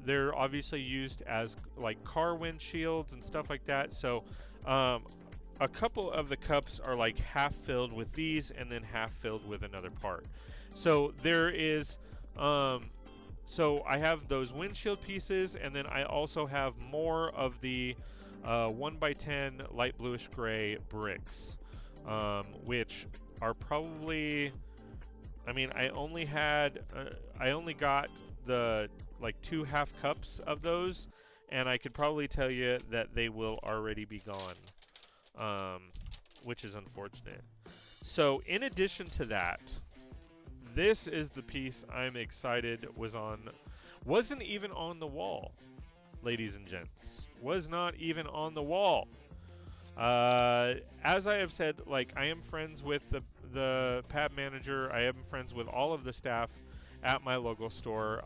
A: They're obviously used as like car windshields and stuff like that. So a couple of the cups are like half filled with these and then half filled with another part. So there is, so I have those windshield pieces, and then I also have more of the 1x10 light bluish gray bricks, which are probably, I mean, I only got the like 2 half cups of those, and I could probably tell you that they will already be gone, which is unfortunate. So in addition to that, this is the piece I'm excited wasn't even on the wall, ladies and gents. Was not even on the wall. As I have said, like, I am friends with the PAB manager. I am friends with all of the staff at my local store.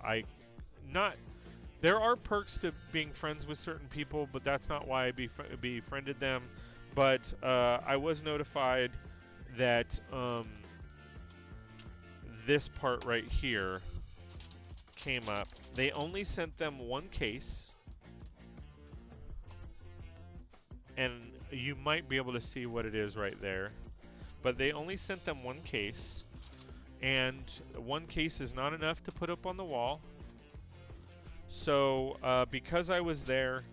A: There are perks to being friends with certain people, but that's not why I befriended them. But I was notified that this part right here came up. They only sent them one case, and you might be able to see what it is right there. But they only sent them one case, and one case is not enough to put up on the wall. So because I was there,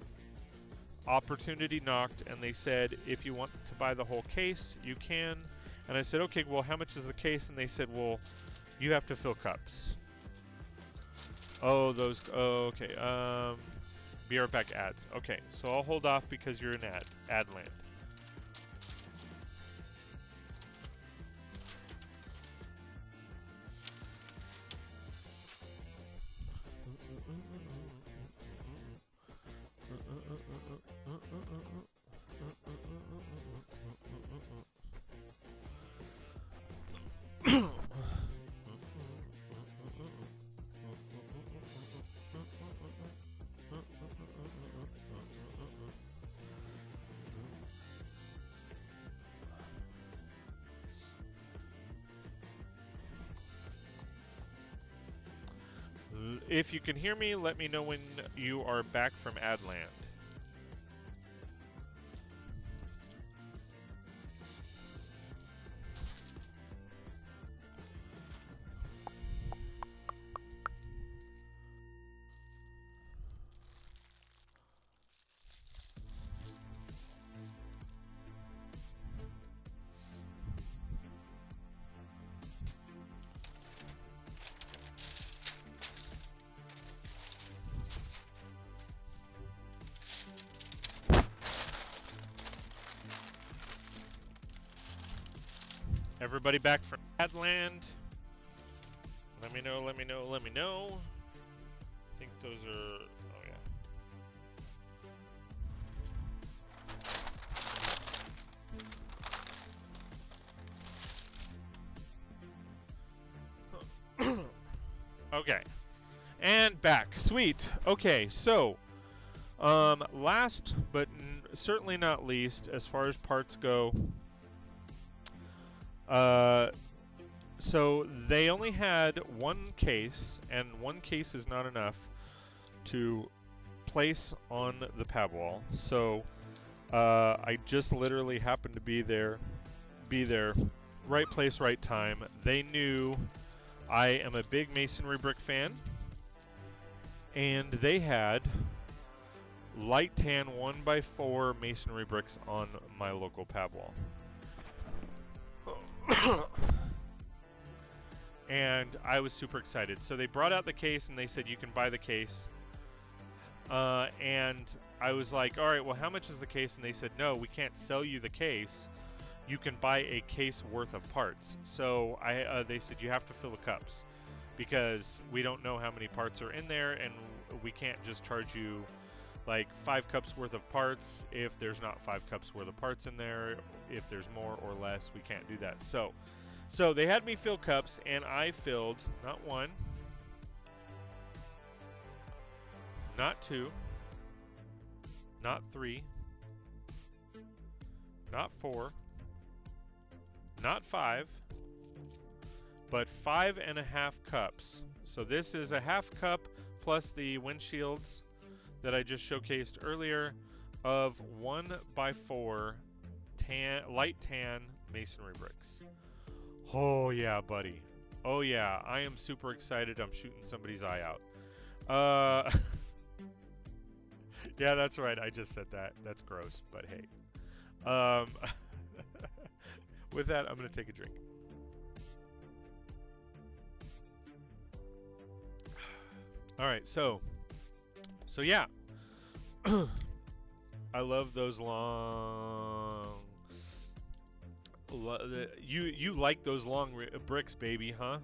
A: opportunity knocked, and they said, if you want to buy the whole case, you can. And I said, okay, well, how much is the case? And they said, well, you have to fill cups. Oh, okay. Be right back, ads. Okay, so I'll hold off because you're in ad land. If you can hear me, let me know when you are back from Adland. Everybody back from Adland? Let me know, let me know, let me know. I think those are... oh yeah. Okay. And back. Sweet. Okay, so... last but certainly not least, as far as parts go... so they only had one case, and one case is not enough to place on the PAB wall. So I just literally happened to be there, right place, right time. They knew I am a big masonry brick fan, and they had light tan 1x4 masonry bricks on my local PAB wall. And I was super excited. So they brought out the case and they said, you can buy the case. And I was like, all right, well, how much is the case? And they said, no, we can't sell you the case. You can buy a case worth of parts. So they said, you have to fill the cups because we don't know how many parts are in there, and we can't just charge you like 5 cups worth of parts if there's not 5 cups worth of parts in there. If there's more or less, we can't do that. So they had me fill cups, and I filled not 1, not 2, not 3, not 4, not 5, but 5.5 cups. So this is a half cup plus the windshields that I just showcased earlier of 1x4 light tan masonry bricks. Oh yeah, buddy. Oh yeah, I am super excited. I'm shooting somebody's eye out. Yeah, that's right. I just said that. That's gross, but hey. Um, with that, I'm gonna take a drink. All right, so yeah, I love those long. You like those long bricks, baby, huh?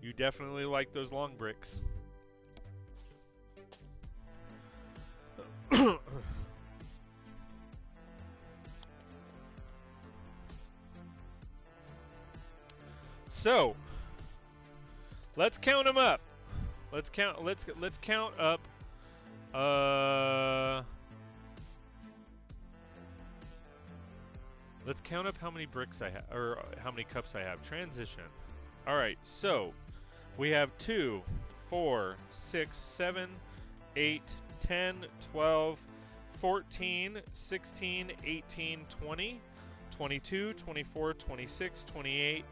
A: You definitely like those long bricks. So let's count them up. Let's count. Let's count up. Let's count up how many bricks I have, or how many cups I have. Transition. All right. So we have 2, 4, 6, 7, 8, 10, 12, 14, 16, 18, 20, 22, 24, 26, 28,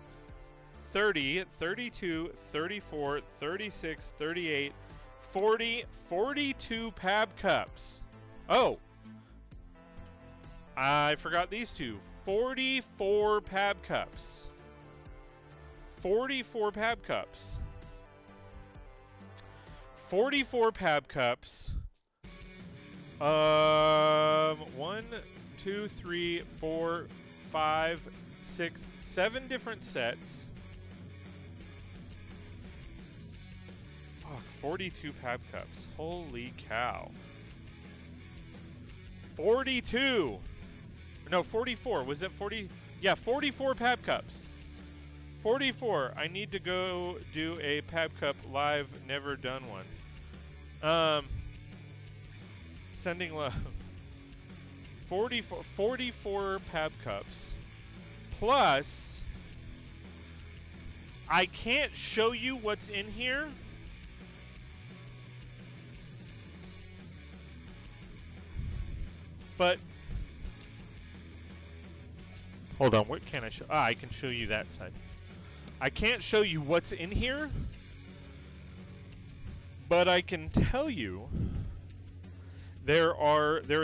A: 30, 32, 34, 36, 38, 40, 42 PAB cups. Oh, I forgot these two. 44 PAB cups. 44 PAB cups. 44 PAB cups. 1, 2, 3, 4, 5, 6, 7 different sets. Fuck, 42 PAB cups. Holy cow. 42. No, 44. Was it 40? Yeah, 44 PAB cups. 44. I need to go do a PAB cup live, never done one. Sending love. 44 PAB cups. Plus, I can't show you what's in here. But hold on, what can I show? I can show you that side. I can't show you what's in here, but I can tell you there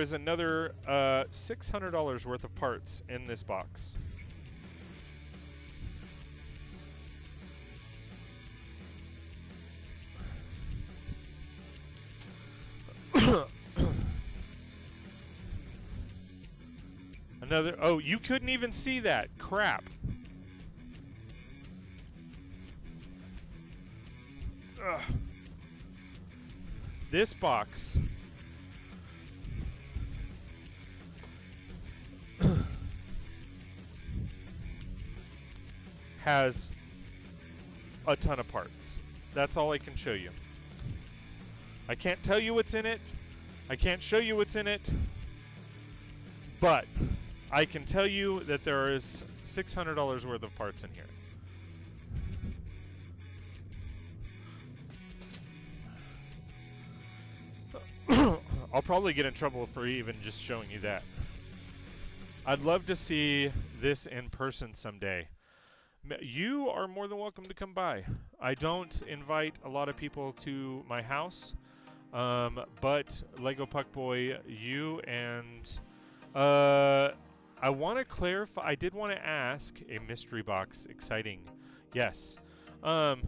A: is another $600 worth of parts in this box. Another. Oh, you couldn't even see that. Crap. Ugh. This box has a ton of parts. That's all I can show you. I can't tell you what's in it. I can't show you what's in it. But I can tell you that there is $600 worth of parts in here. I'll probably get in trouble for even just showing you that. I'd love to see this in person someday. You are more than welcome to come by. I don't invite a lot of people to my house, but Lego Puck Boy, you and I want to clarify. I did want to ask a mystery box. Exciting, yes, because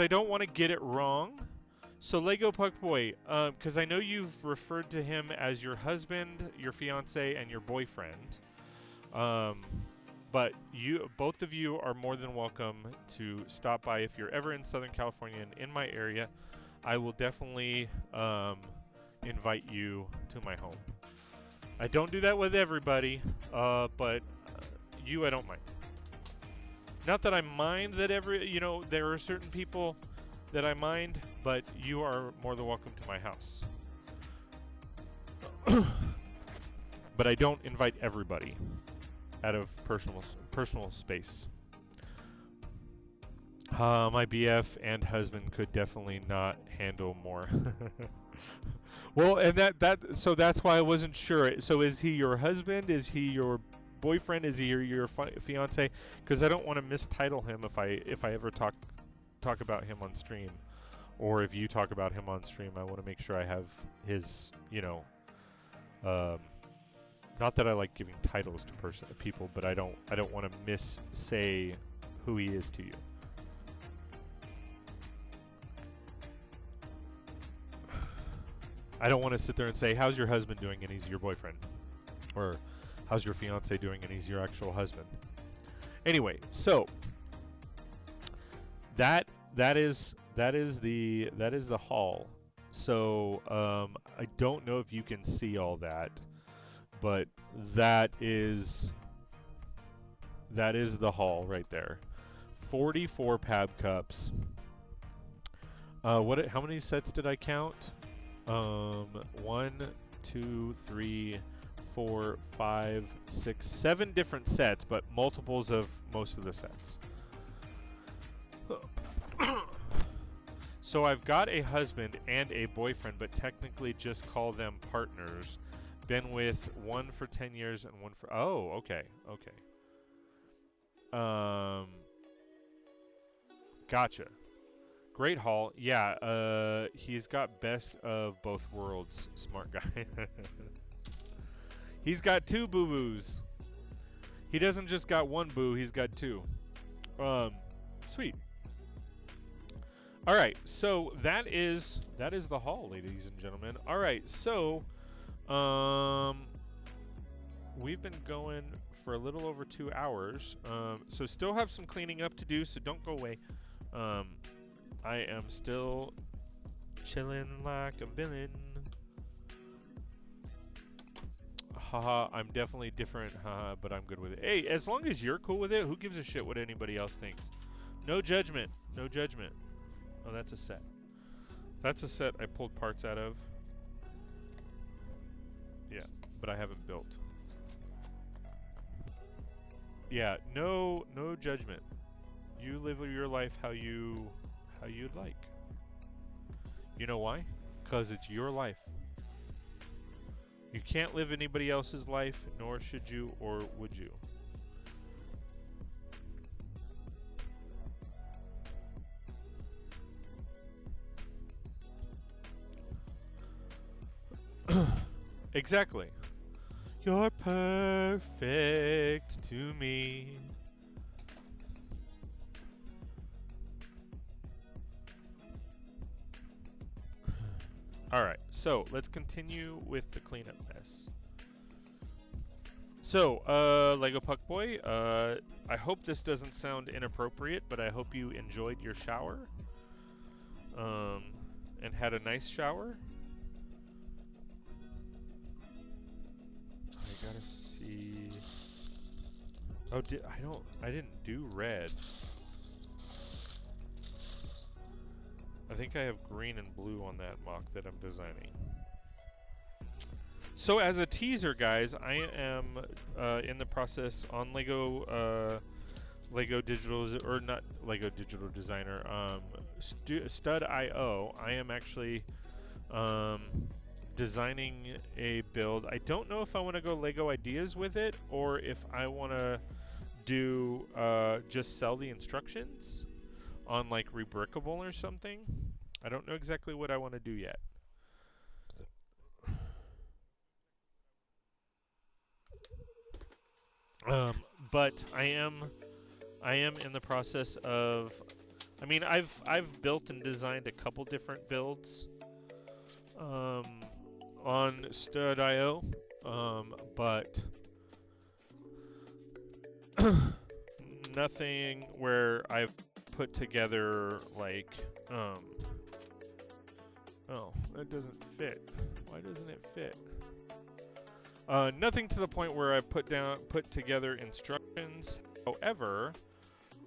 A: I don't want to get it wrong. So Lego Puck Boy, because I know you've referred to him as your husband, your fiance, and your boyfriend. But both of you are more than welcome to stop by if you're ever in Southern California and in my area. I will definitely invite you to my home. I don't do that with everybody, but you I don't mind. Not that I mind that there are certain people that I mind, but you are more than welcome to my house. But I don't invite everybody out of personal space. My BF and husband could definitely not handle more. Well, and so that's why I wasn't sure. So is he your husband? Is he your boyfriend? Is he your fiance? Because I don't want to mistitle him if I ever talk about him on stream. or if you talk about him on stream, I want to make sure I have his, um, not that I like giving titles to people, but I don't want to say who he is to you. I don't want to sit there and say, how's your husband doing, and he's your boyfriend, or how's your fiance doing, and he's your actual husband. Anyway, so that is the haul. So I don't know if you can see all that, but that is the haul right there. 44 PAB cups. How many sets did I count? 1, 2, 3, 4, 5, 6, 7 different sets, but multiples of most of the sets. So I've got a husband and a boyfriend, but technically just call them partners. Been with one for 10 years and one for... Oh, okay. Gotcha. Great haul. Yeah, he's got best of both worlds. Smart guy. He's got 2 boo-boos. He doesn't just got 1 boo, he's got 2. Sweet. All right, so that is the haul, ladies and gentlemen. All right, so we've been going for a little over 2 hours. So still have some cleaning up to do, so don't go away. I am still chilling like a villain. Haha, I'm definitely different, haha, but I'm good with it. Hey, as long as you're cool with it, who gives a shit what anybody else thinks? No judgment. No judgment. Oh, that's a set. That's a set I pulled parts out of. Yeah, but I haven't built. Yeah, no judgment. You live your life how you'd like. You know why? Because it's your life. You can't live anybody else's life, nor should you or would you. Exactly. You're perfect to me. Alright, so let's continue with the cleanup mess. So, Lego Puck Boy, I hope this doesn't sound inappropriate, but I hope you enjoyed your shower. And had a nice shower. I gotta see. Oh, I didn't do red. I think I have green and blue on that mock that I'm designing. So as a teaser, guys, I am in the process on Lego Digital, or not Lego Digital Designer, Stud.io. I am actually designing a build. I don't know if I want to go Lego Ideas with it, or if I want to do just sell the instructions on like Rebrickable or something. I don't know exactly what I want to do yet. But I am in the process of. I mean, I've built and designed a couple different builds on Stud.io, but nothing where I've put together like oh, that doesn't fit. Why doesn't it fit? Nothing to the point where I've put together instructions. However,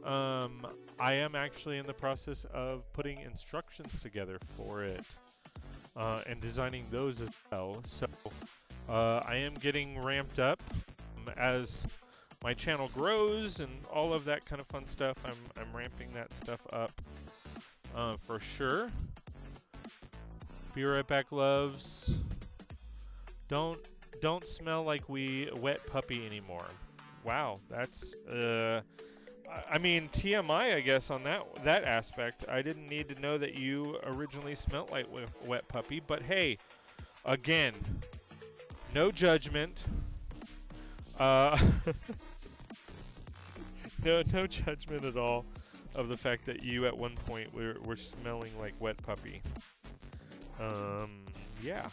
A: I am actually in the process of putting instructions together for it and designing those as well. So I am getting ramped up as my channel grows and all of that kind of fun stuff. I'm ramping that stuff up for sure. Be right back, loves. Don't smell like we wet puppy anymore. Wow, that's I mean, TMI, I guess, on that aspect. I didn't need to know that you originally smelt like wet puppy, but hey, again, no judgment. Uh, no judgment at all of the fact that you at one point were smelling like wet puppy. Yeah.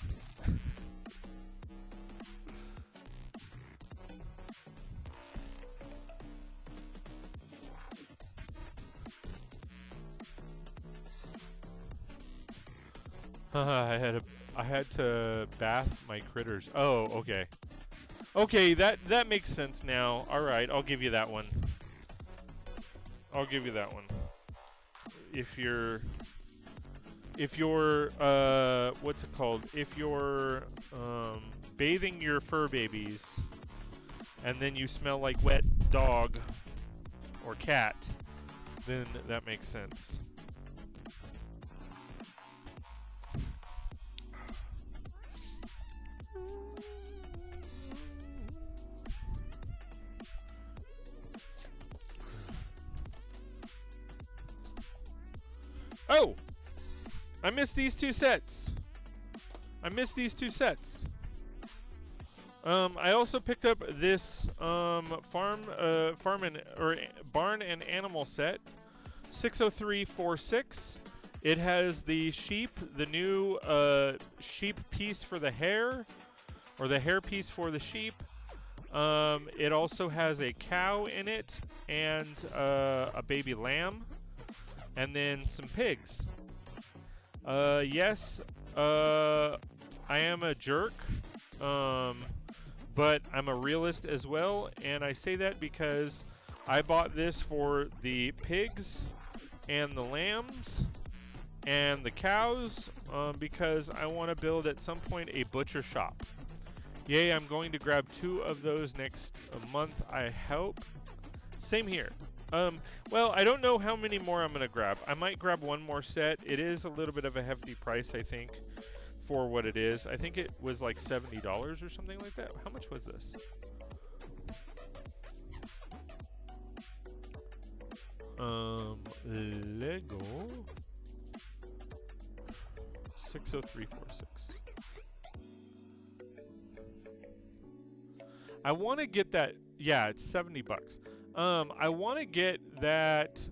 A: I had to bath my critters. Oh, okay. Okay, that makes sense now. All right, I'll give you that one. I'll give you that one. If you're what's it called? If you're bathing your fur babies and then you smell like wet dog or cat, then that makes sense. Oh! I missed these two sets. I also picked up this farm or barn and animal set, 60346. It has the sheep, the new sheep piece for the hair, or the hair piece for the sheep. It also has a cow in it and a baby lamb, and then some pigs. Yes, I am a jerk, but I'm a realist as well, and I say that because I bought this for the pigs and the lambs and the cows because I want to build at some point a butcher shop. Yay, I'm going to grab 2 of those next month, I hope. Same here. Well, I don't know how many more I'm going to grab. I might grab one more set. It is a little bit of a hefty price, I think, for what it is. I think it was like $70 or something like that. How much was this? Lego 60346. I want to get that. Yeah, it's $70. I want to get that.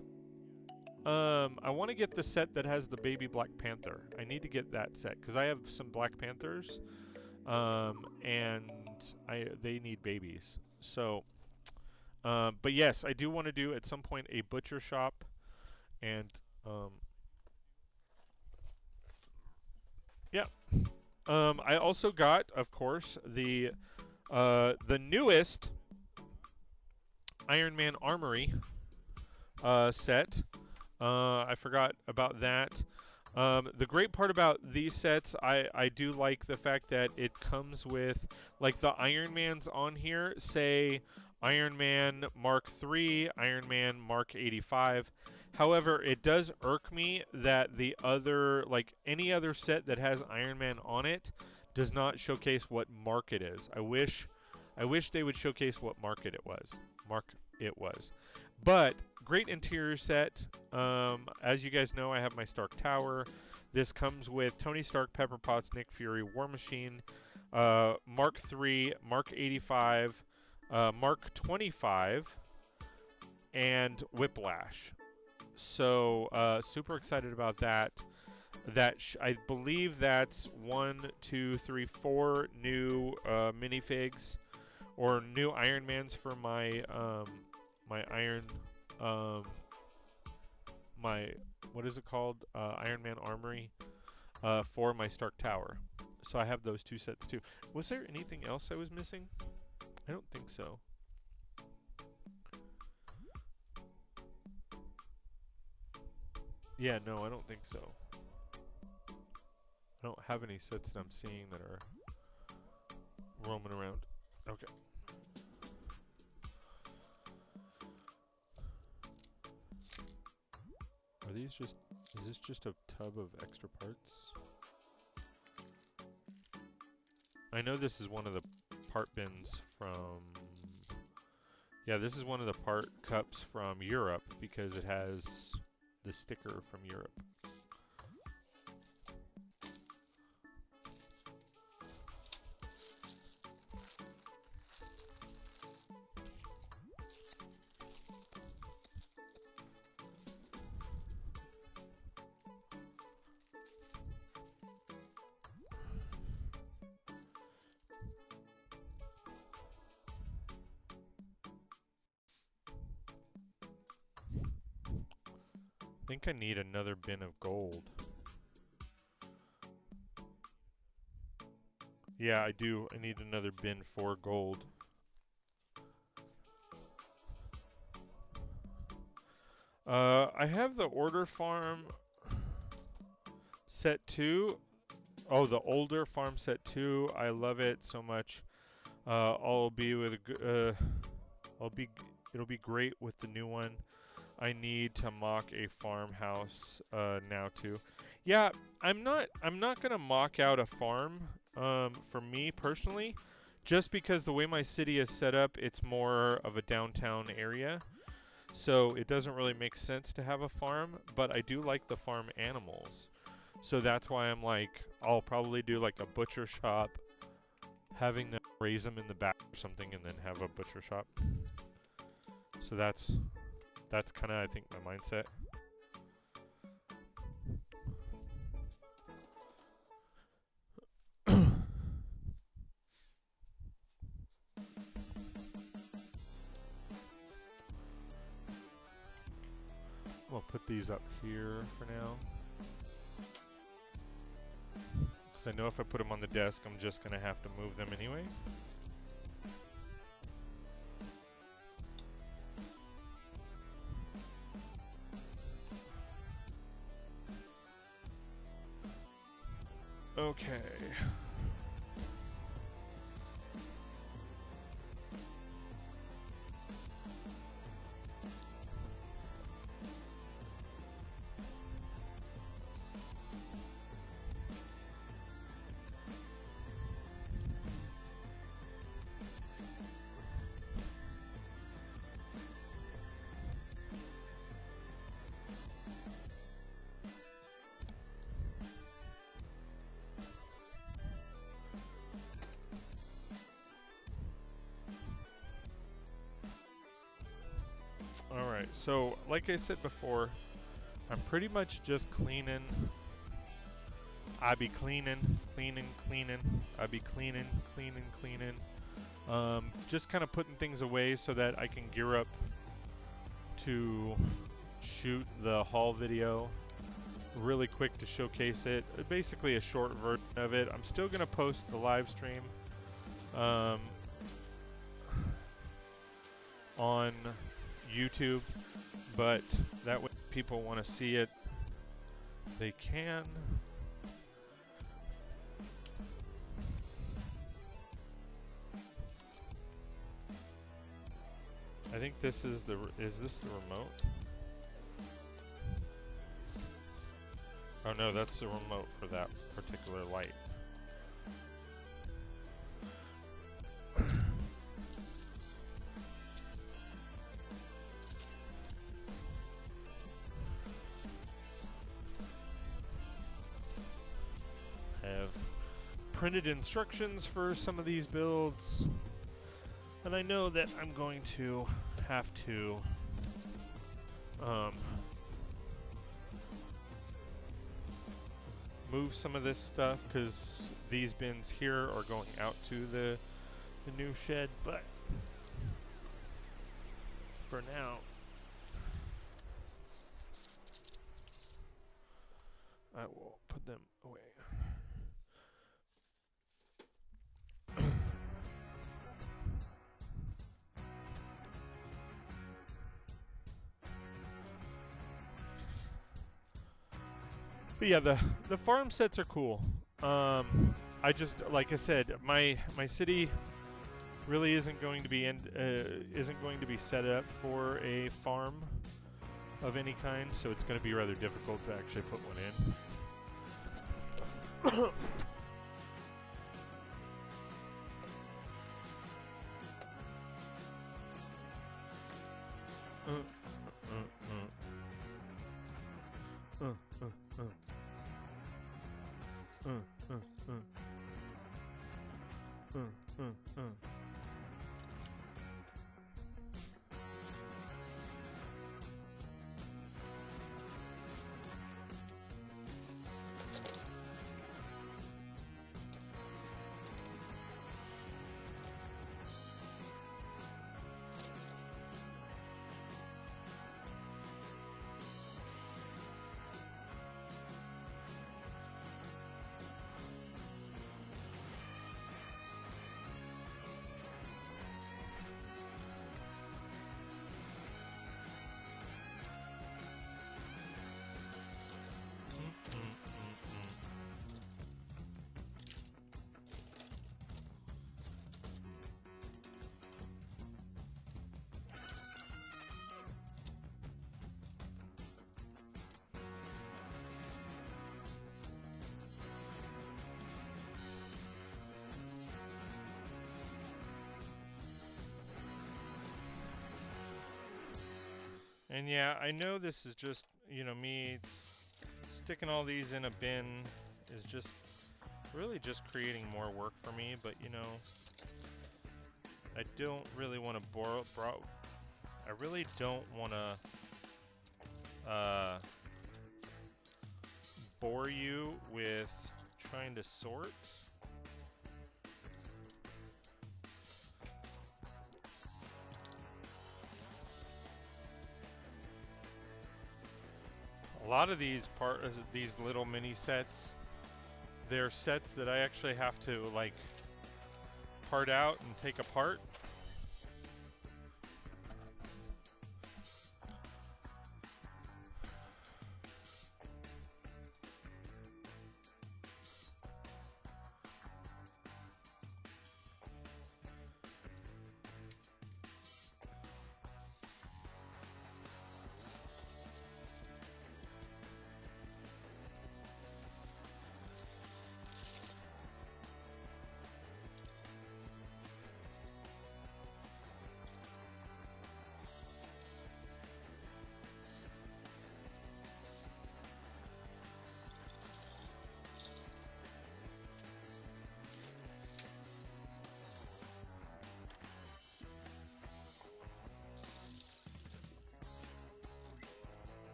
A: I want to get the set that has the baby Black Panther. I need to get that set because I have some Black Panthers, and they need babies. So, but yes, I do want to do at some point a butcher shop, and yeah. I also got, of course, the newest Iron Man Armory set. I forgot about that. The great part about these sets, I do like the fact that it comes with, like, the Iron Mans on here, say Iron Man Mark III, Iron Man Mark 85. However, it does irk me that the other, like, any other set that has Iron Man on it does not showcase what mark it is. I wish they would showcase what mark it was. But great interior set. As you guys know, I have my Stark Tower. This comes with Tony Stark, Pepper Potts, Nick Fury, War Machine, Mark III, Mark 85, Mark 25, and Whiplash. So super excited about that. I believe that's 1, 2, 3, 4 new minifigs or new Iron Mans for my my Iron my what is it called? Iron Man Armory for my Stark Tower. So I have those 2 sets too. Was there anything else I was missing? I don't think so. Yeah, no, I don't think so. I don't have any sets that I'm seeing that are roaming around. Okay. Are these just... Is this just a tub of extra parts? I know this is one of the part bins from... Yeah, this is one of the part cups from Europe because it has the sticker from Europe. I think I need another bin of gold. Yeah, I do. I need another bin for gold. I have the order farm set 2. Oh, the older farm set 2. I love it so much. I'll be with it'll be great with the new one. I need to mock a farmhouse now too. Yeah, I'm not gonna mock out a farm for me personally, just because the way my city is set up, it's more of a downtown area. So it doesn't really make sense to have a farm, but I do like the farm animals. So that's why I'm like, I'll probably do like a butcher shop, having them raise them in the back or something, and then have a butcher shop. So that's kind of, I think, my mindset. We'll put these up here for now. Because I know if I put them on the desk, I'm just going to have to move them anyway. Okay. Alright, so like I said before, I'm pretty much just cleaning. I be cleaning. I be cleaning. Just kind of putting things away so that I can gear up to shoot the haul video really quick to showcase it. Basically a short version of it. I'm still going to post the live stream on YouTube, but that way people want to see it, they can. I think this is is this the remote? Oh no, that's the remote for that particular light. Have printed instructions for some of these builds, and I know that I'm going to have to move some of this stuff because these bins here are going out to the new shed, but for now I will put them away. But yeah, the farm sets are cool. I just, like I said, my city really isn't going to be set up for a farm of any kind, so it's going to be rather difficult to actually put one in. uh, uh, uh, uh, uh, uh, uh, uh. And yeah, I know this is just, me sticking all these in a bin is just really just creating more work for me, but I don't really want to I really don't want to bore you with trying to sort. A lot of these little mini sets, they're sets that I actually have to like part out and take apart.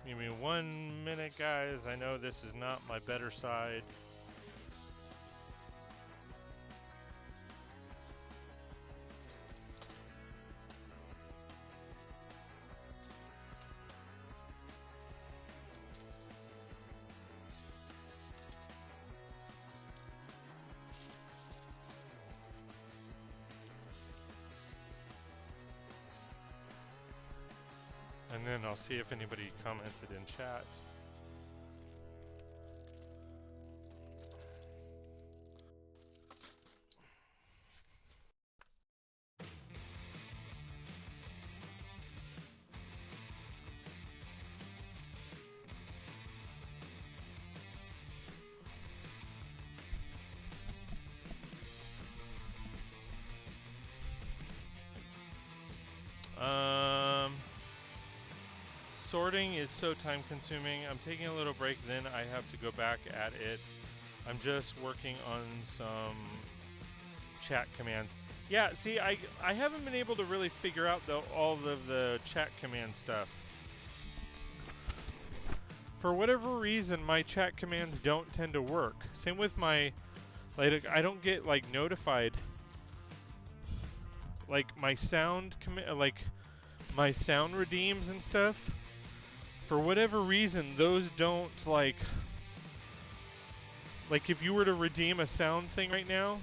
A: Give me 1 minute, guys. I know this is not my better side. And then I'll see if anybody commented in chat. Sorting is so time consuming. I'm taking a little break, then I have to go back at it. I'm just working on some chat commands. Yeah, see, I haven't been able to really figure out all of the chat command stuff. For whatever reason, my chat commands don't tend to work. Same with my, like, I don't get like notified. Like my sound my sound redeems and stuff. For whatever reason, those don't like if you were to redeem a sound thing right now,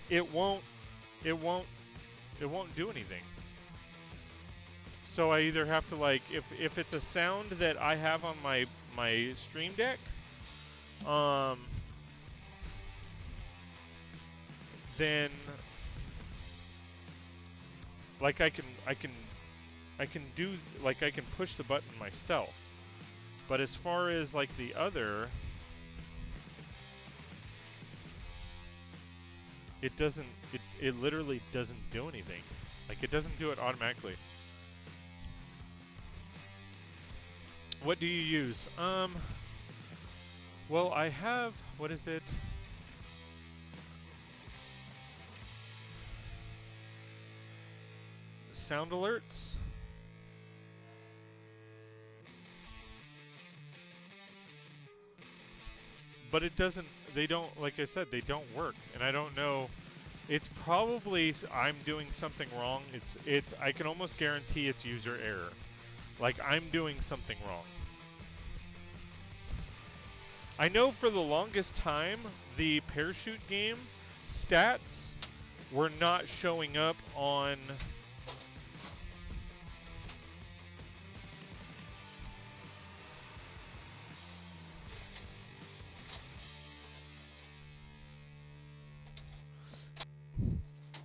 A: it won't do anything. So I either have to if it's a sound that I have on my Stream Deck, then I can do I can push the button myself. But as far as the other, it doesn't it literally doesn't do anything. Like, it doesn't do it automatically. What do you use? Well, I have, what is it? Sound alerts. But it doesn't, they don't, like I said, they don't work. And I don't know, it's probably, I'm doing something wrong. I can almost guarantee it's user error. Like, I'm doing something wrong. I know for the longest time, the parachute game stats were not showing up on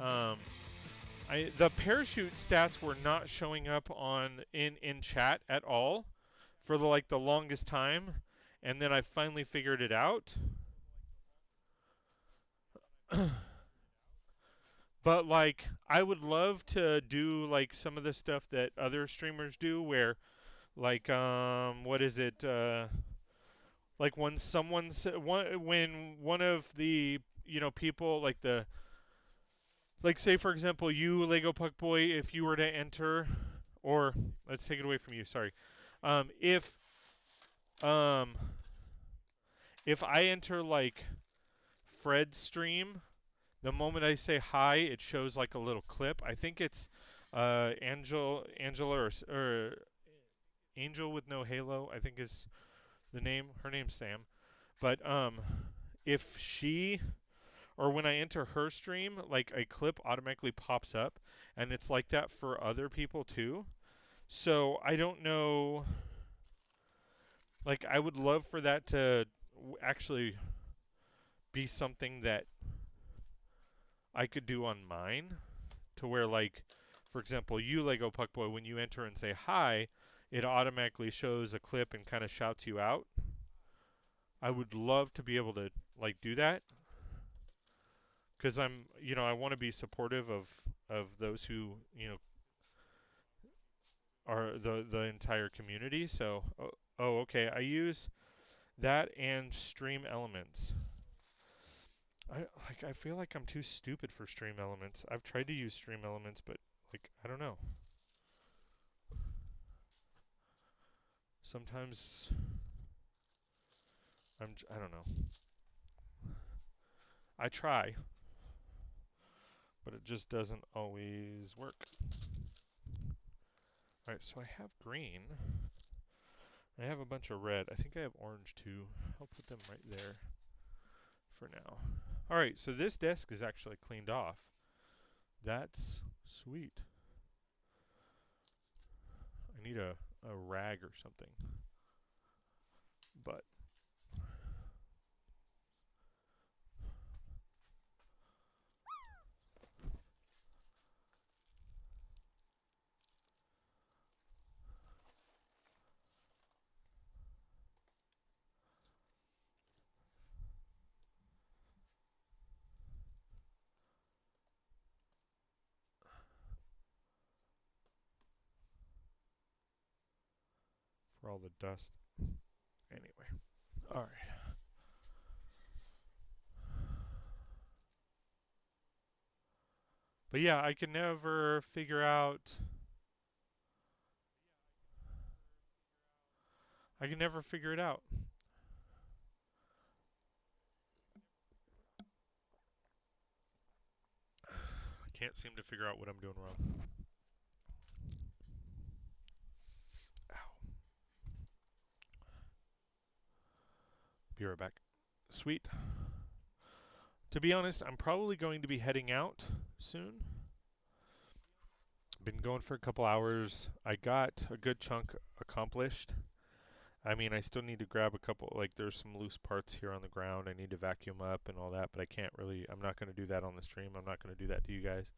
A: um, the parachute stats were not showing up on in chat at all for the longest time, and then I finally figured it out. But like, I would love to do like some of the stuff that other streamers do, where like what is it? Like when when one of the people like say for example you Lego Puck Boy, if you were to enter, or let's take it away from you. Sorry, um, if um, if I enter like Fred's stream, the moment I say hi, it shows like a little clip. I think it's Angela or Angel with no halo, I think is the name. Her name's Sam. But if she or when I enter her stream, like a clip automatically pops up, and it's like that for other people too. So I don't know. Like I would love for that to actually be something that I could do on mine, to where like, for example, you Lego Puck Boy, when you enter and say hi, it automatically shows a clip and kind of shouts you out. I would love to be able to like do that, because I want to be supportive of those who are the entire community. So okay, I use that and Stream Elements. I feel like I'm too stupid for Stream Elements. I've tried to use Stream Elements, but like I don't know. Sometimes I don't know. I try, but it just doesn't always work. All right, so I have green. I have a bunch of red. I think I have orange too. I'll put them right there for now. All right, so this desk is actually cleaned off. That's sweet. I need a rag or something. But for all the dust. Anyway. All right. But yeah, I can never figure out. I can never figure it out. I can't seem to figure out what I'm doing wrong. Ow. Be right back. Sweet. To be honest, I'm probably going to be heading out soon. Been going for a couple hours. I got a good chunk accomplished. I mean, I still need to grab a couple, like there's some loose parts here on the ground. I need to vacuum up and all that, but I can't really, I'm not going to do that on the stream. I'm not going to do that to you guys.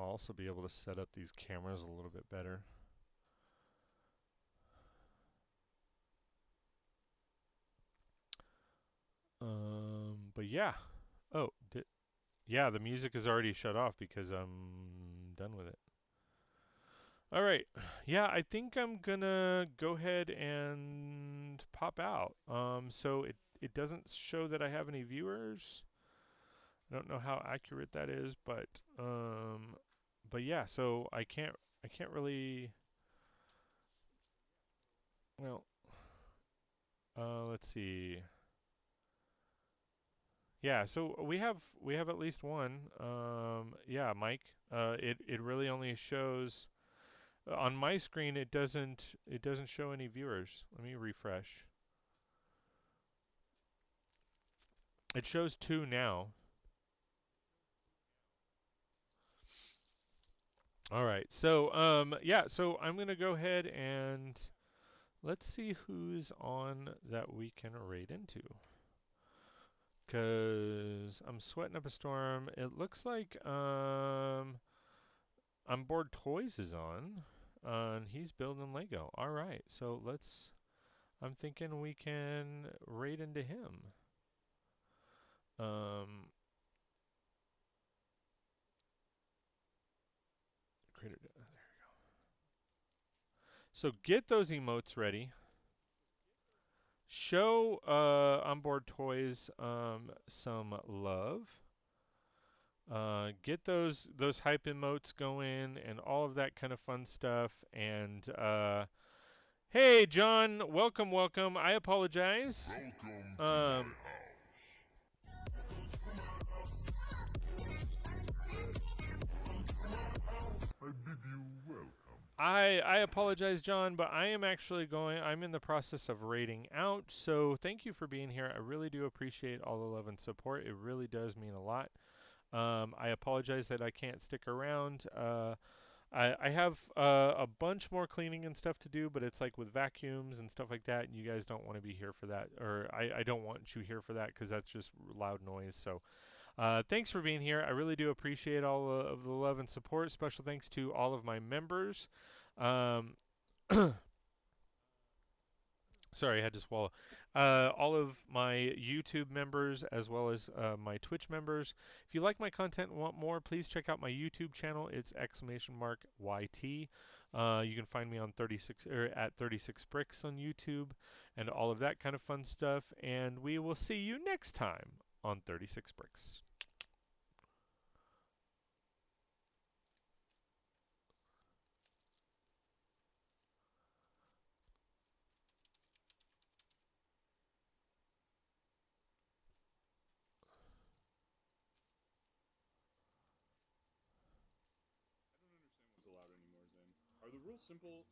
A: I'll also be able to set up these cameras a little bit better. But yeah. Oh, yeah, the music is already shut off because I'm done with it. All right. Yeah, I think I'm gonna go ahead and pop out. So it doesn't show that I have any viewers. I don't know how accurate that is, but yeah, so I can't really, well, let's see. Yeah, so we have at least one. Yeah, Mike. It really only shows on my screen. It doesn't show any viewers. Let me refresh. It shows two now. All right. So yeah. So I'm gonna go ahead and let's see who's on that we can raid into. Cause I'm sweating up a storm. It looks like I'm bored toys is on. And he's building Lego. All right. So let's. I'm thinking we can raid into him. Um. Creator. So get those emotes ready. Show onboard toys some love. Get those hype emotes going and all of that kind of fun stuff. And hey, John, welcome, welcome. I apologize.
B: Welcome to my
A: Um,
B: house. I bid you welcome.
A: I apologize, John, but I am actually going. I'm in the process of raiding out. So thank you for being here. I really do appreciate all the love and support. It really does mean a lot. I apologize that I can't stick around. I have a bunch more cleaning and stuff to do, but it's like with vacuums and stuff like that, and you guys don't want to be here for that, or I don't want you here for that because that's just loud noise. So thanks for being here. I really do appreciate all of the love and support. Special thanks to all of my members. Um, Sorry, I had to swallow. All of my YouTube members as well as my Twitch members. If you like my content and want more, please check out my YouTube channel. It's !YT. You can find me on 36 at 36 Brix on YouTube and all of that kind of fun stuff. And we will see you next time on 36 Brix.
C: Allowed anymore, Zen. Are the rules simple